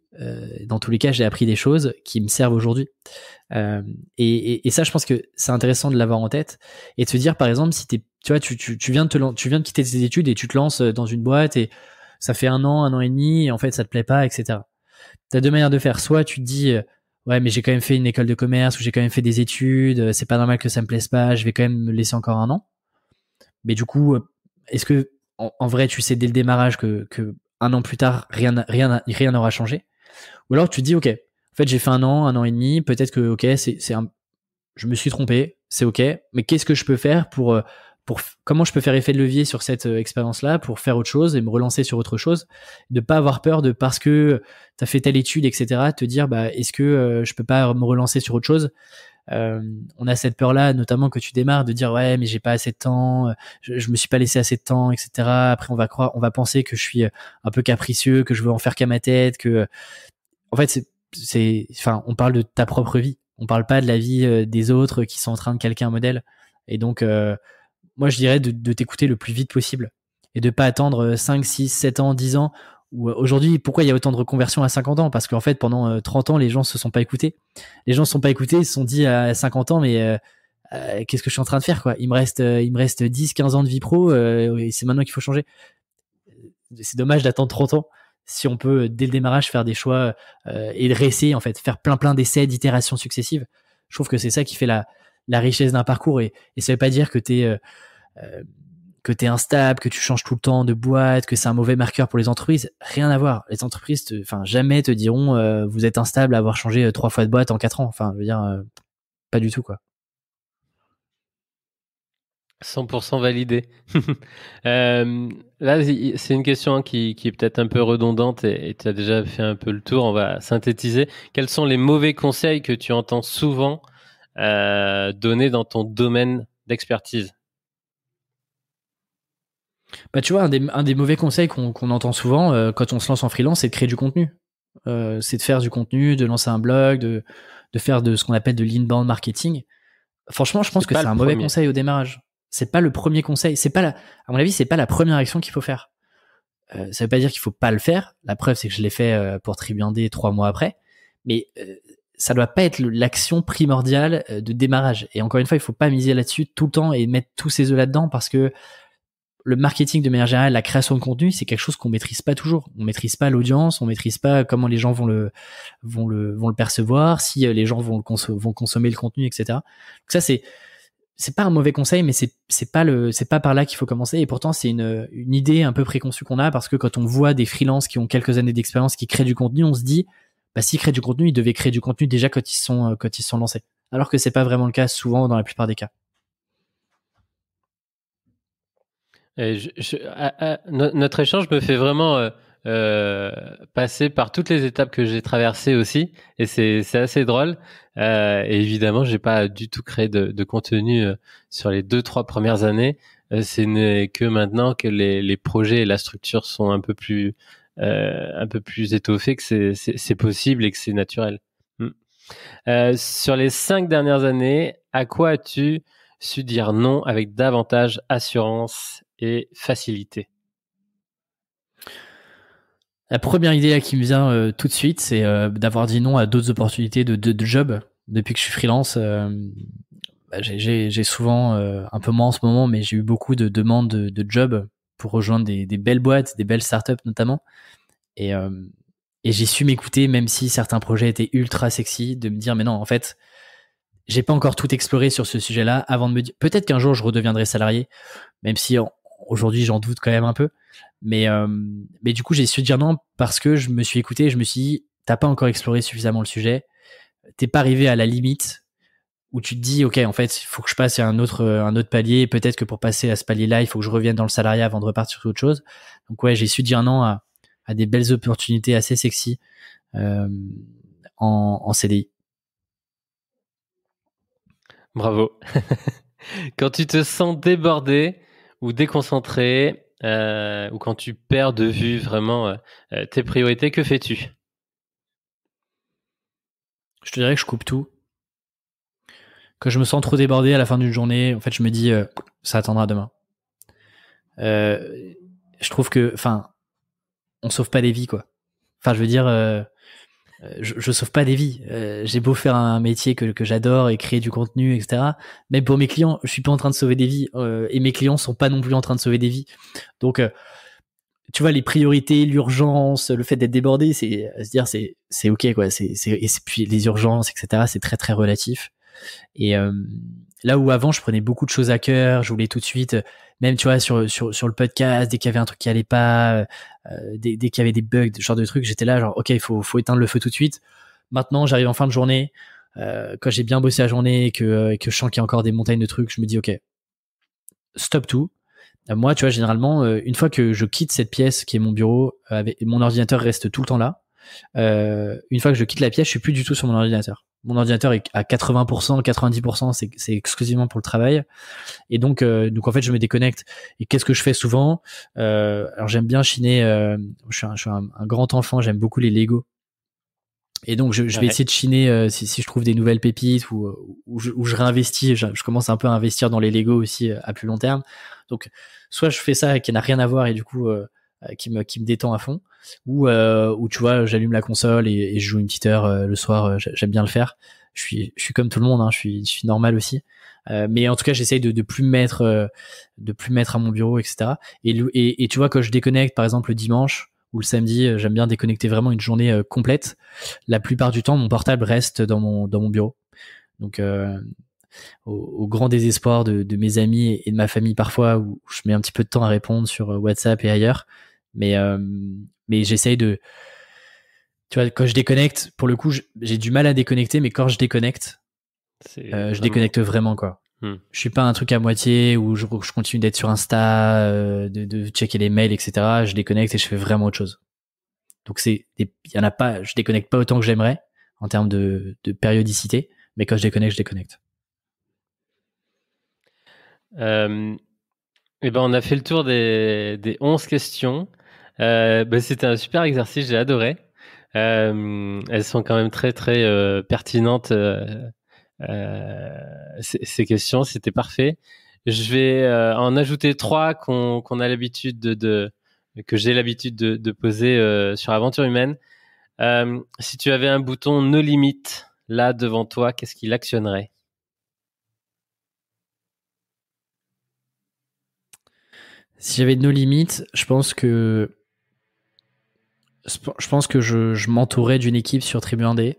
dans tous les cas, j'ai appris des choses qui me servent aujourd'hui. Et ça, je pense que c'est intéressant de l'avoir en tête et de se dire, par exemple, si tu vois, tu viens de quitter tes études et tu te lances dans une boîte et ça fait 1 an et demi et en fait, ça te plaît pas, etc. T'as 2 manières de faire. Soit tu te dis, ouais, mais j'ai quand même fait une école de commerce ou j'ai quand même fait des études, c'est pas normal que ça me plaise pas, je vais quand même me laisser encore 1 an. Mais du coup, est-ce que en vrai, tu sais dès le démarrage que 1 an plus tard, rien n'aura changé? Ou alors tu te dis, ok, en fait, j'ai fait 1 an et demi, peut-être que, ok, je me suis trompé, c'est ok, mais qu'est-ce que je peux faire comment je peux faire effet de levier sur cette expérience-là pour faire autre chose et me relancer sur autre chose, de pas avoir peur de, parce que t'as fait telle étude, etc., te dire, est-ce que je peux pas me relancer sur autre chose? On a cette peur-là, notamment que tu démarres, de dire ouais, mais j'ai pas assez de temps, je me suis pas laissé assez de temps, etc. Après, on va penser que je suis un peu capricieux, que je veux en faire qu'à ma tête, que en fait, on parle de ta propre vie, on parle pas de la vie des autres qui sont en train de calquer un modèle. Et donc, moi, je dirais de t'écouter le plus vite possible et de pas attendre 5, 6, 7 ans, 10 ans. Aujourd'hui, pourquoi il y a autant de reconversions à 50 ans? Parce qu'en fait, pendant 30 ans, les gens se sont pas écoutés. Les gens se sont pas écoutés, ils se sont dit à 50 ans, mais qu'est-ce que je suis en train de faire, quoi? Il me reste 10, 15 ans de vie pro, et c'est maintenant qu'il faut changer. C'est dommage d'attendre 30 ans si on peut, dès le démarrage, faire des choix et de réessayer, en fait, faire plein d'essais, d'itérations successives. Je trouve que c'est ça qui fait la richesse d'un parcours, et ça veut pas dire que t'es instable, que tu changes tout le temps de boîte, que c'est un mauvais marqueur pour les entreprises. Rien à voir. Les entreprises, jamais te diront vous êtes instable à avoir changé 3 fois de boîte en 4 ans. Enfin, je veux dire, pas du tout, quoi. 100% validé. Là, c'est une question qui est peut-être un peu redondante et tu as déjà fait un peu le tour. On va synthétiser. Quels sont les mauvais conseils que tu entends souvent donner dans ton domaine d'expertise? Tu vois, un des mauvais conseils qu'on entend souvent quand on se lance en freelance, c'est de créer du contenu. C'est de faire du contenu, de lancer un blog, de faire de ce qu'on appelle de l'inbound marketing. Franchement, je pense que c'est un mauvais conseil au démarrage. C'est pas le premier conseil. À mon avis, c'est pas la première action qu'il faut faire. Ça veut pas dire qu'il faut pas le faire. La preuve, c'est que je l'ai fait pour Tribuandé 3 mois après. Mais ça doit pas être l'action primordiale de démarrage. Et encore une fois, il faut pas miser là-dessus tout le temps et mettre tous ses œufs là-dedans, parce que le marketing de manière générale, la création de contenu, c'est quelque chose qu'on maîtrise pas toujours. On maîtrise pas l'audience, on maîtrise pas comment les gens vont le percevoir, si les gens vont consommer le contenu, etc. Donc ça, c'est pas un mauvais conseil, mais c'est pas par là qu'il faut commencer. Et pourtant, c'est une idée un peu préconçue qu'on a, parce que quand on voit des freelances qui ont quelques années d'expérience qui créent du contenu, on se dit, s'ils créent du contenu, ils devaient créer du contenu déjà quand ils se sont lancés. Alors que c'est pas vraiment le cas souvent dans la plupart des cas. Et notre échange me fait vraiment passer par toutes les étapes que j'ai traversées aussi, et c'est assez drôle. Et évidemment, j'ai pas du tout créé de contenu sur les 2-3 premières années. C'est que maintenant que les projets et la structure sont un peu plus étoffés, que c'est possible et que c'est naturel. Sur les 5 dernières années, à quoi as-tu su dire non avec davantage assurance et facilité? La première idée là qui me vient tout de suite, c'est d'avoir dit non à d'autres opportunités de job. Depuis que je suis freelance, j'ai souvent, un peu moins en ce moment, mais j'ai eu beaucoup de demandes de job pour rejoindre des belles boîtes, des belles startups notamment. Et j'ai su m'écouter, même si certains projets étaient ultra sexy, de me dire mais non, en fait, j'ai pas encore tout exploré sur ce sujet-là avant de me dire, peut-être qu'un jour je redeviendrai salarié, même si aujourd'hui j'en doute quand même un peu. Mais du coup, j'ai su dire non parce que je me suis écouté et je me suis dit, t'as pas encore exploré suffisamment le sujet, t'es pas arrivé à la limite, où tu te dis, ok, en fait, il faut que je passe à un autre palier. Peut-être que pour passer à ce palier-là, il faut que je revienne dans le salariat avant de repartir sur autre chose. Donc ouais, j'ai su dire non à des belles opportunités assez sexy en CDI. Bravo. Quand tu te sens débordé ou déconcentré, ou quand tu perds de vue vraiment tes priorités, que fais-tu? Je te dirais que je coupe tout. Quand je me sens trop débordé à la fin d'une journée, en fait, je me dis, ça attendra demain. Je trouve que, enfin, on sauve pas des vies, quoi. Enfin, je veux dire, je sauve pas des vies. J'ai beau faire un métier que j'adore et créer du contenu, etc. Même pour mes clients, je suis pas en train de sauver des vies, et mes clients sont pas non plus en train de sauver des vies. Donc, tu vois, les priorités, l'urgence, le fait d'être débordé, c'est à se dire, c'est ok, quoi. Et puis les urgences, etc. C'est très très relatif. Et là où avant je prenais beaucoup de choses à cœur, je voulais tout de suite, même tu vois sur le podcast, dès qu'il y avait un truc qui allait pas, dès qu'il y avait des bugs, ce genre de trucs, j'étais là genre ok, il faut éteindre le feu tout de suite. Maintenant j'arrive en fin de journée, quand j'ai bien bossé la journée et que je sens qu'il y a encore des montagnes de trucs, je me dis ok, stop tout. Moi tu vois généralement une fois que je quitte cette pièce qui est mon bureau, mon ordinateur reste tout le temps là. Une fois que je quitte la pièce, je suis plus du tout sur mon ordinateur. Mon ordinateur est à 80%, 90%, c'est exclusivement pour le travail. Et donc en fait, je me déconnecte. Et qu'est-ce que je fais souvent? Alors j'aime bien chiner. Je suis un grand enfant. J'aime beaucoup les Lego. Et donc je vais essayer de chiner si je trouve des nouvelles pépites ou je réinvestis. Je commence un peu à investir dans les Lego aussi à plus long terme. Donc soit je fais ça qui n'a rien à voir et du coup qui me détend à fond, ou tu vois, j'allume la console et je joue une petite heure le soir. J'aime bien le faire. Je suis comme tout le monde, hein, je suis normal aussi. Mais en tout cas, j'essaye de plus me mettre à mon bureau, etc. Et tu vois, quand je déconnecte, par exemple le dimanche ou le samedi, j'aime bien déconnecter vraiment une journée complète. La plupart du temps, mon portable reste dans mon bureau. Donc au grand désespoir de mes amis et de ma famille parfois, où je mets un petit peu de temps à répondre sur WhatsApp et ailleurs. Mais j'essaye de, tu vois, quand je déconnecte, pour le coup, j'ai du mal à déconnecter, mais quand je déconnecte, je déconnecte vraiment, quoi. Je suis pas un truc à moitié où je continue d'être sur Insta, de checker les mails, etc. Je déconnecte et je fais vraiment autre chose. Donc il y en a pas, je déconnecte pas autant que j'aimerais en termes de périodicité, mais quand je déconnecte. Et ben on a fait le tour des 11 questions. C'était un super exercice, j'ai adoré. Elles sont quand même très très pertinentes. Ces questions, c'était parfait. Je vais en ajouter 3 qu'on a l'habitude que j'ai l'habitude de poser sur Aventure Humaine. Si tu avais un bouton No Limit là devant toi, qu'est-ce qu'il actionnerait? Si j'avais No Limit, je pense que je m'entourais d'une équipe sur Tribu 1D.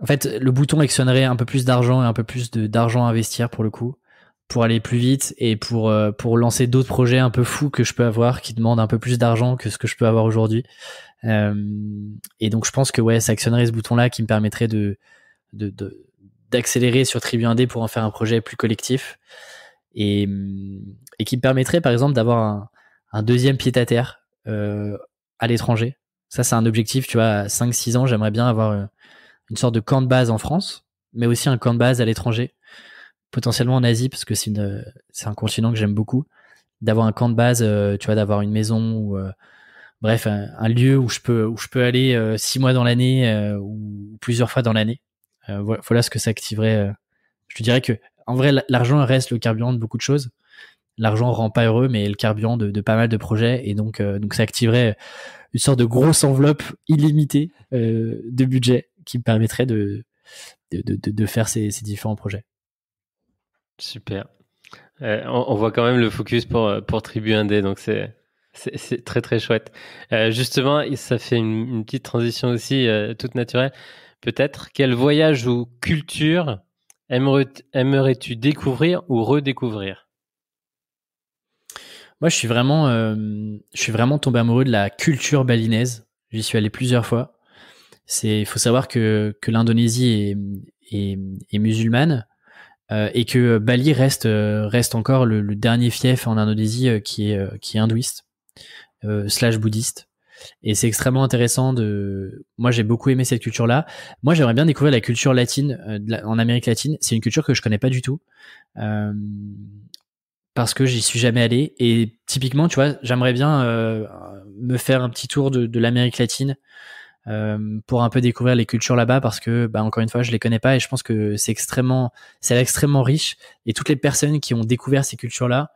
En fait, le bouton actionnerait un peu plus d'argent et un peu plus d'argent à investir pour le coup, pour aller plus vite et pour lancer d'autres projets un peu fous que je peux avoir qui demandent un peu plus d'argent que ce que je peux avoir aujourd'hui. Et donc je pense que ouais, ça actionnerait ce bouton-là qui me permettrait d'accélérer sur Tribu 1D pour en faire un projet plus collectif et qui me permettrait par exemple d'avoir un deuxième pied-à-terre à l'étranger. Ça c'est un objectif, tu vois, à 5-6 ans, j'aimerais bien avoir une sorte de camp de base en France, mais aussi un camp de base à l'étranger, potentiellement en Asie, parce que c'est un continent que j'aime beaucoup, d'avoir un camp de base, tu vois, d'avoir une maison ou bref, un lieu où je peux aller 6 mois dans l'année ou plusieurs fois dans l'année. Voilà ce que ça activerait. Je te dirais que en vrai, l'argent reste le carburant de beaucoup de choses. L'argent rend pas heureux, mais le carburant de pas mal de projets, et donc ça activerait une sorte de grosse enveloppe illimitée de budget qui me permettrait de faire ces différents projets. Super. On voit quand même le focus pour Tribu 1D, donc c'est très très chouette. Justement, ça fait une petite transition aussi toute naturelle. Peut-être, quel voyage ou culture aimerais-tu découvrir ou redécouvrir? Moi, je suis vraiment tombé amoureux de la culture balinaise. J'y suis allé plusieurs fois. Il faut savoir que l'Indonésie et musulmane, et que Bali reste encore le dernier fief en Indonésie qui est hindouiste / bouddhiste. Et c'est extrêmement intéressant moi j'ai beaucoup aimé cette culture-là. Moi j'aimerais bien découvrir la culture latine en Amérique latine. C'est une culture que je connais pas du tout. Parce que j'y suis jamais allé, et typiquement tu vois j'aimerais bien me faire un petit tour de l'Amérique latine pour un peu découvrir les cultures là-bas, parce que encore une fois je les connais pas, et je pense que c'est extrêmement riche, et toutes les personnes qui ont découvert ces cultures-là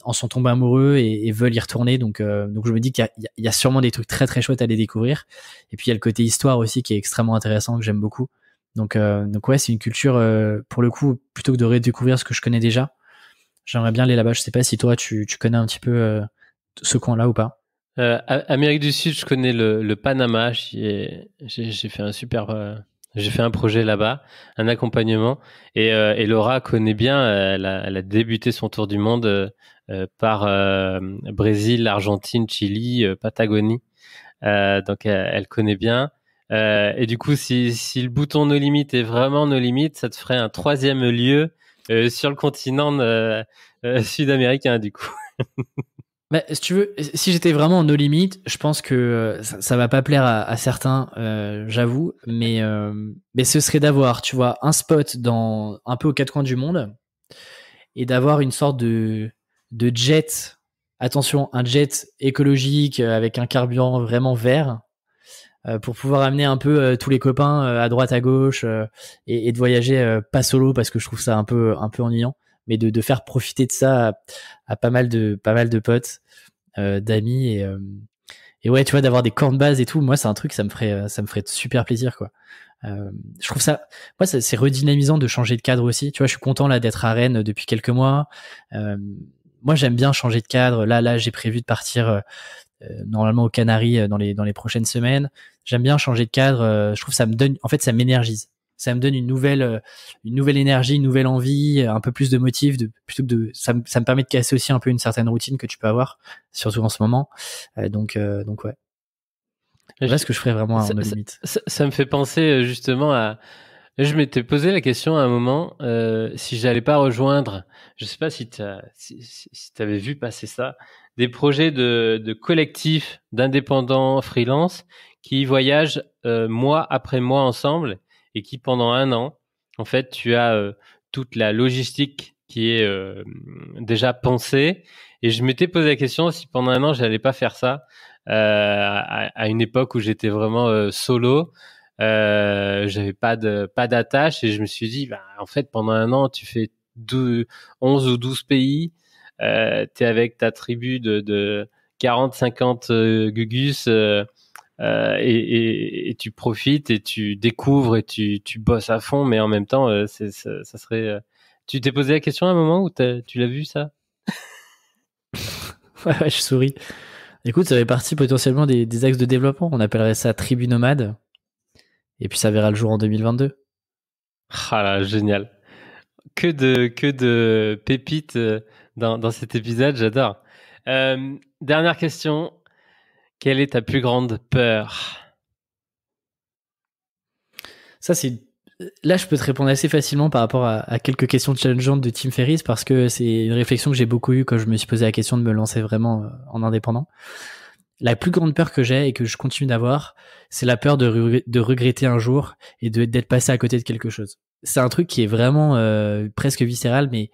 en sont tombés amoureux et veulent y retourner, donc je me dis qu'il y a sûrement des trucs très très chouettes à les découvrir. Et puis il y a le côté histoire aussi qui est extrêmement intéressant, que j'aime beaucoup, donc ouais, c'est une culture pour le coup, plutôt que de redécouvrir ce que je connais déjà, j'aimerais bien aller là-bas. Je sais pas si toi tu connais un petit peu ce coin-là ou pas. Amérique du Sud, je connais le Panama. J'ai fait j'ai fait un projet là-bas, un accompagnement, et Laura connaît bien. Elle a débuté son tour du monde par Brésil, Argentine, Chili, Patagonie. Donc elle connaît bien. Et du coup, si le bouton No Limit est vraiment No Limit, ça te ferait un 3e lieu sur le continent sud-américain, du coup. Si tu veux, si j'étais vraiment no limit, je pense que ça va pas plaire à certains, j'avoue, mais ce serait d'avoir, tu vois, un spot un peu aux 4 coins du monde, et d'avoir une sorte de jet, attention, un jet écologique avec un carburant vraiment vert, pour pouvoir amener un peu tous les copains à droite à gauche, et de voyager pas solo, parce que je trouve ça un peu ennuyant, mais de faire profiter de ça à pas mal de potes, d'amis, et ouais, tu vois, d'avoir des camps de base et tout, moi c'est un truc, ça me ferait super plaisir, quoi. Je trouve ça, moi c'est redynamisant de changer de cadre aussi, tu vois. Je suis content là d'être à Rennes depuis quelques mois. Moi j'aime bien changer de cadre. Là j'ai prévu de partir normalement aux Canaries dans les prochaines semaines. J'aime bien changer de cadre. Je trouve que ça me donne, en fait ça m'énergise. Ça me donne une nouvelle énergie, une nouvelle envie, un peu plus de motifs, plutôt que ça me permet de casser aussi un peu une certaine routine que tu peux avoir, surtout en ce moment. Donc ouais. Voilà ce que je ferais vraiment en no limit. Ça me fait penser justement à. Je m'étais posé la question à un moment si j'allais pas rejoindre. Je sais pas si t'avais vu passer ça, des projets de collectifs d'indépendants freelance qui voyagent mois après mois ensemble, et qui pendant 1 an, en fait, tu as toute la logistique qui est déjà pensée. Et je m'étais posé la question si pendant 1 an, j'allais pas faire ça à une époque où j'étais vraiment solo. J'avais pas d'attache, et je me suis dit, en fait, pendant 1 an, tu fais 11 ou 12 pays. T'es avec ta tribu de 40, 50 gugus. Et tu profites et tu découvres et tu bosses à fond, mais en même temps, ça serait. Tu t'es posé la question à un moment où tu l'as vu ça? Ouais, je souris. Écoute, ça fait partie potentiellement des axes de développement. On appellerait ça tribu nomade. Et puis ça verra le jour en 2022. Ah là, génial. Que de pépites dans cet épisode, j'adore. Dernière question. Quelle est ta plus grande peur? Ça, là, je peux te répondre assez facilement par rapport à quelques questions challengeantes de Tim Ferriss, parce que c'est une réflexion que j'ai beaucoup eue quand je me suis posé la question de me lancer vraiment en indépendant. La plus grande peur que j'ai et que je continue d'avoir, c'est la peur de regretter un jour et d'être passé à côté de quelque chose. C'est un truc qui est vraiment presque viscéral, mais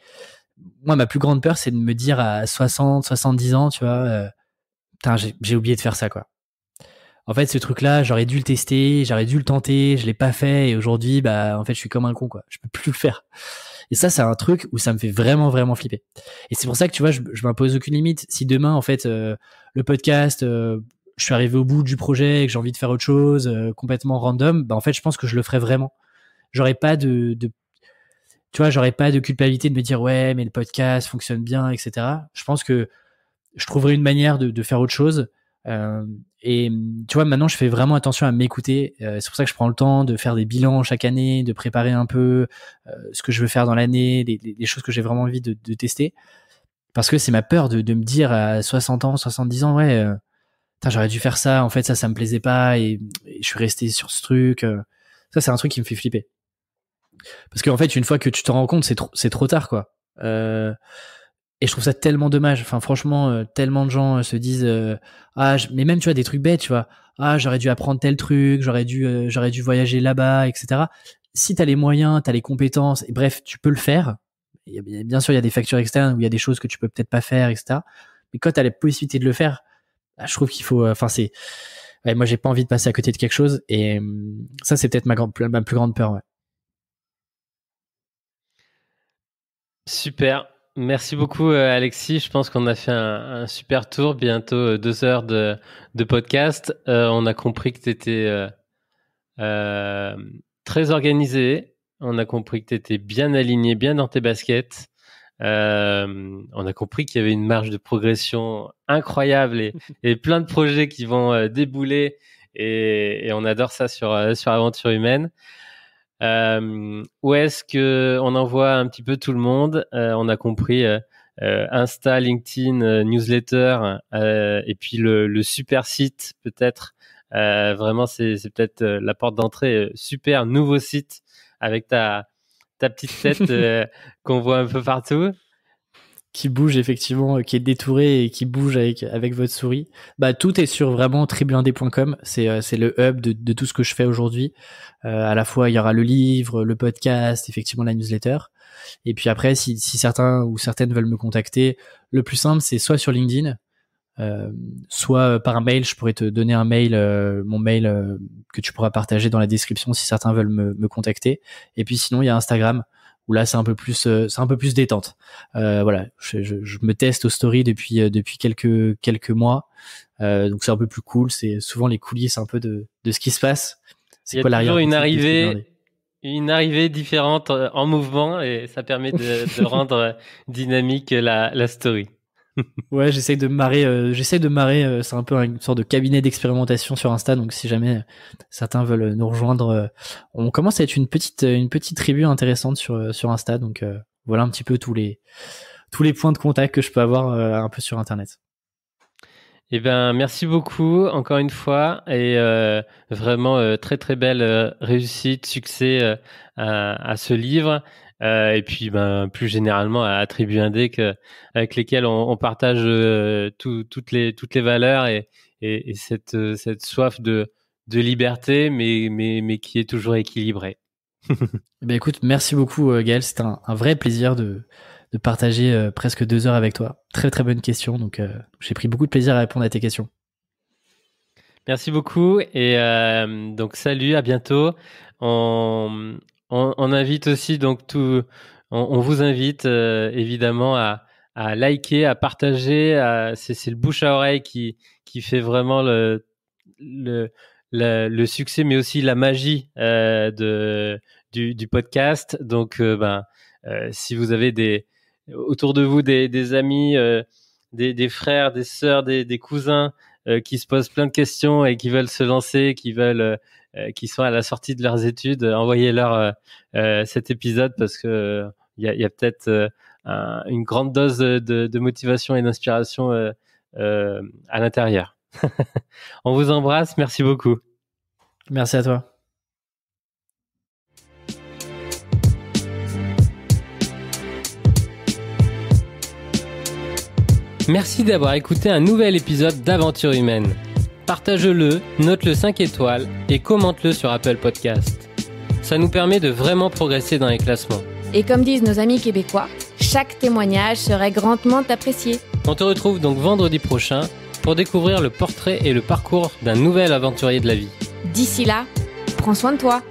moi, ma plus grande peur, c'est de me dire à 60, 70 ans, tu vois, putain, j'ai oublié de faire ça, quoi. En fait, ce truc-là, j'aurais dû le tester, j'aurais dû le tenter, je l'ai pas fait, et aujourd'hui, en fait, je suis comme un con, quoi. Je peux plus le faire. Et ça, c'est un truc où ça me fait vraiment, vraiment flipper. Et c'est pour ça que, tu vois, je m'impose aucune limite. Si demain, en fait, le podcast, je suis arrivé au bout du projet et que j'ai envie de faire autre chose, complètement random, en fait, je pense que je le ferai vraiment. J'aurais pas tu vois, j'aurais pas de culpabilité de me dire, ouais, mais le podcast fonctionne bien, etc. Je pense que je trouverai une manière de faire autre chose. Et tu vois, maintenant je fais vraiment attention à m'écouter. C'est pour ça que je prends le temps de faire des bilans chaque année, de préparer un peu ce que je veux faire dans l'année, les choses que j'ai vraiment envie de tester, parce que c'est ma peur de me dire à 60 ans, 70 ans, ouais, j'aurais dû faire ça, en fait ça me plaisait pas, et je suis resté sur ce truc. Ça, c'est un truc qui me fait flipper. Parce qu'en fait, une fois que tu te rends compte, c'est trop tard, quoi. Et je trouve ça tellement dommage. Enfin, franchement, tellement de gens se disent, mais même, tu vois, des trucs bêtes, tu vois. J'aurais dû apprendre tel truc, j'aurais dû voyager là-bas, etc. Si t'as les moyens, t'as les compétences, et bref, tu peux le faire. Bien sûr, il y a des factures externes où il y a des choses que tu peux peut-être pas faire, etc. Mais quand t'as la possibilité de le faire, je trouve qu'il faut, moi, j'ai pas envie de passer à côté de quelque chose, et ça, c'est peut-être ma plus grande peur, ouais. Super. Merci beaucoup, Alexis. Je pense qu'on a fait un super tour. Bientôt 2 heures de podcast. On a compris que tu étais très organisé. On a compris que tu étais bien aligné, bien dans tes baskets. On a compris qu'il y avait une marge de progression incroyable et plein de projets qui vont débouler. Et on adore ça sur Aventure Humaine. Où est-ce que on envoie un petit peu tout le monde? On a compris Insta, LinkedIn, newsletter, et puis le super site peut-être. Vraiment, c'est peut-être la porte d'entrée. Super nouveau site avec ta petite tête qu'on voit un peu partout. Qui bouge effectivement, qui est détouré et qui bouge avec votre souris. Tout est sur vraiment tribuindé.com. C'est le hub de tout ce que je fais aujourd'hui. À la fois, il y aura le livre, le podcast, effectivement la newsletter. Et puis après, si certains ou certaines veulent me contacter, le plus simple, c'est soit sur LinkedIn, soit par un mail. Je pourrais te donner un mail, mon mail que tu pourras partager dans la description si certains veulent me contacter. Et puis sinon, il y a Instagram, où là c'est un peu plus détente. Voilà, je me teste aux stories depuis quelques mois, donc c'est un peu plus cool. C'est souvent les coulisses un peu de ce qui se passe. C'est quoi l'arrière? Une arrivée différente en mouvement, et ça permet de rendre dynamique la story. Ouais, j'essaie de marrer. C'est un peu une sorte de cabinet d'expérimentation sur Insta. Donc, si jamais certains veulent nous rejoindre, on commence à être une petite tribu intéressante sur Insta. Donc, voilà un petit peu tous les points de contact que je peux avoir un peu sur Internet. Eh ben, merci beaucoup encore une fois, et vraiment très très belle réussite, succès à ce livre. Et puis plus généralement à Tribu Indé avec lesquels on partage toutes les valeurs et cette soif de liberté, mais qui est toujours équilibrée. Écoute, merci beaucoup Gaël, c'était un vrai plaisir de partager presque 2 heures avec toi. Très très bonne question, donc j'ai pris beaucoup de plaisir à répondre à tes questions. Merci beaucoup, et donc salut, à bientôt. On invite aussi donc on vous invite évidemment à liker, à partager. C'est le bouche à oreille qui fait vraiment le succès, mais aussi la magie du podcast. Donc si vous avez autour de vous des amis, des frères, des sœurs, des cousins qui se posent plein de questions et qui veulent se lancer, qui sont à la sortie de leurs études, envoyez-leur cet épisode, parce que il y a peut-être une grande dose de motivation et d'inspiration à l'intérieur. On vous embrasse, merci beaucoup. Merci à toi. Merci d'avoir écouté un nouvel épisode d'Aventure Humaine. Partage-le, note-le 5 étoiles et commente-le sur Apple Podcast. Ça nous permet de vraiment progresser dans les classements. Et comme disent nos amis québécois, chaque témoignage serait grandement apprécié. On te retrouve donc vendredi prochain pour découvrir le portrait et le parcours d'un nouvel aventurier de la vie. D'ici là, prends soin de toi.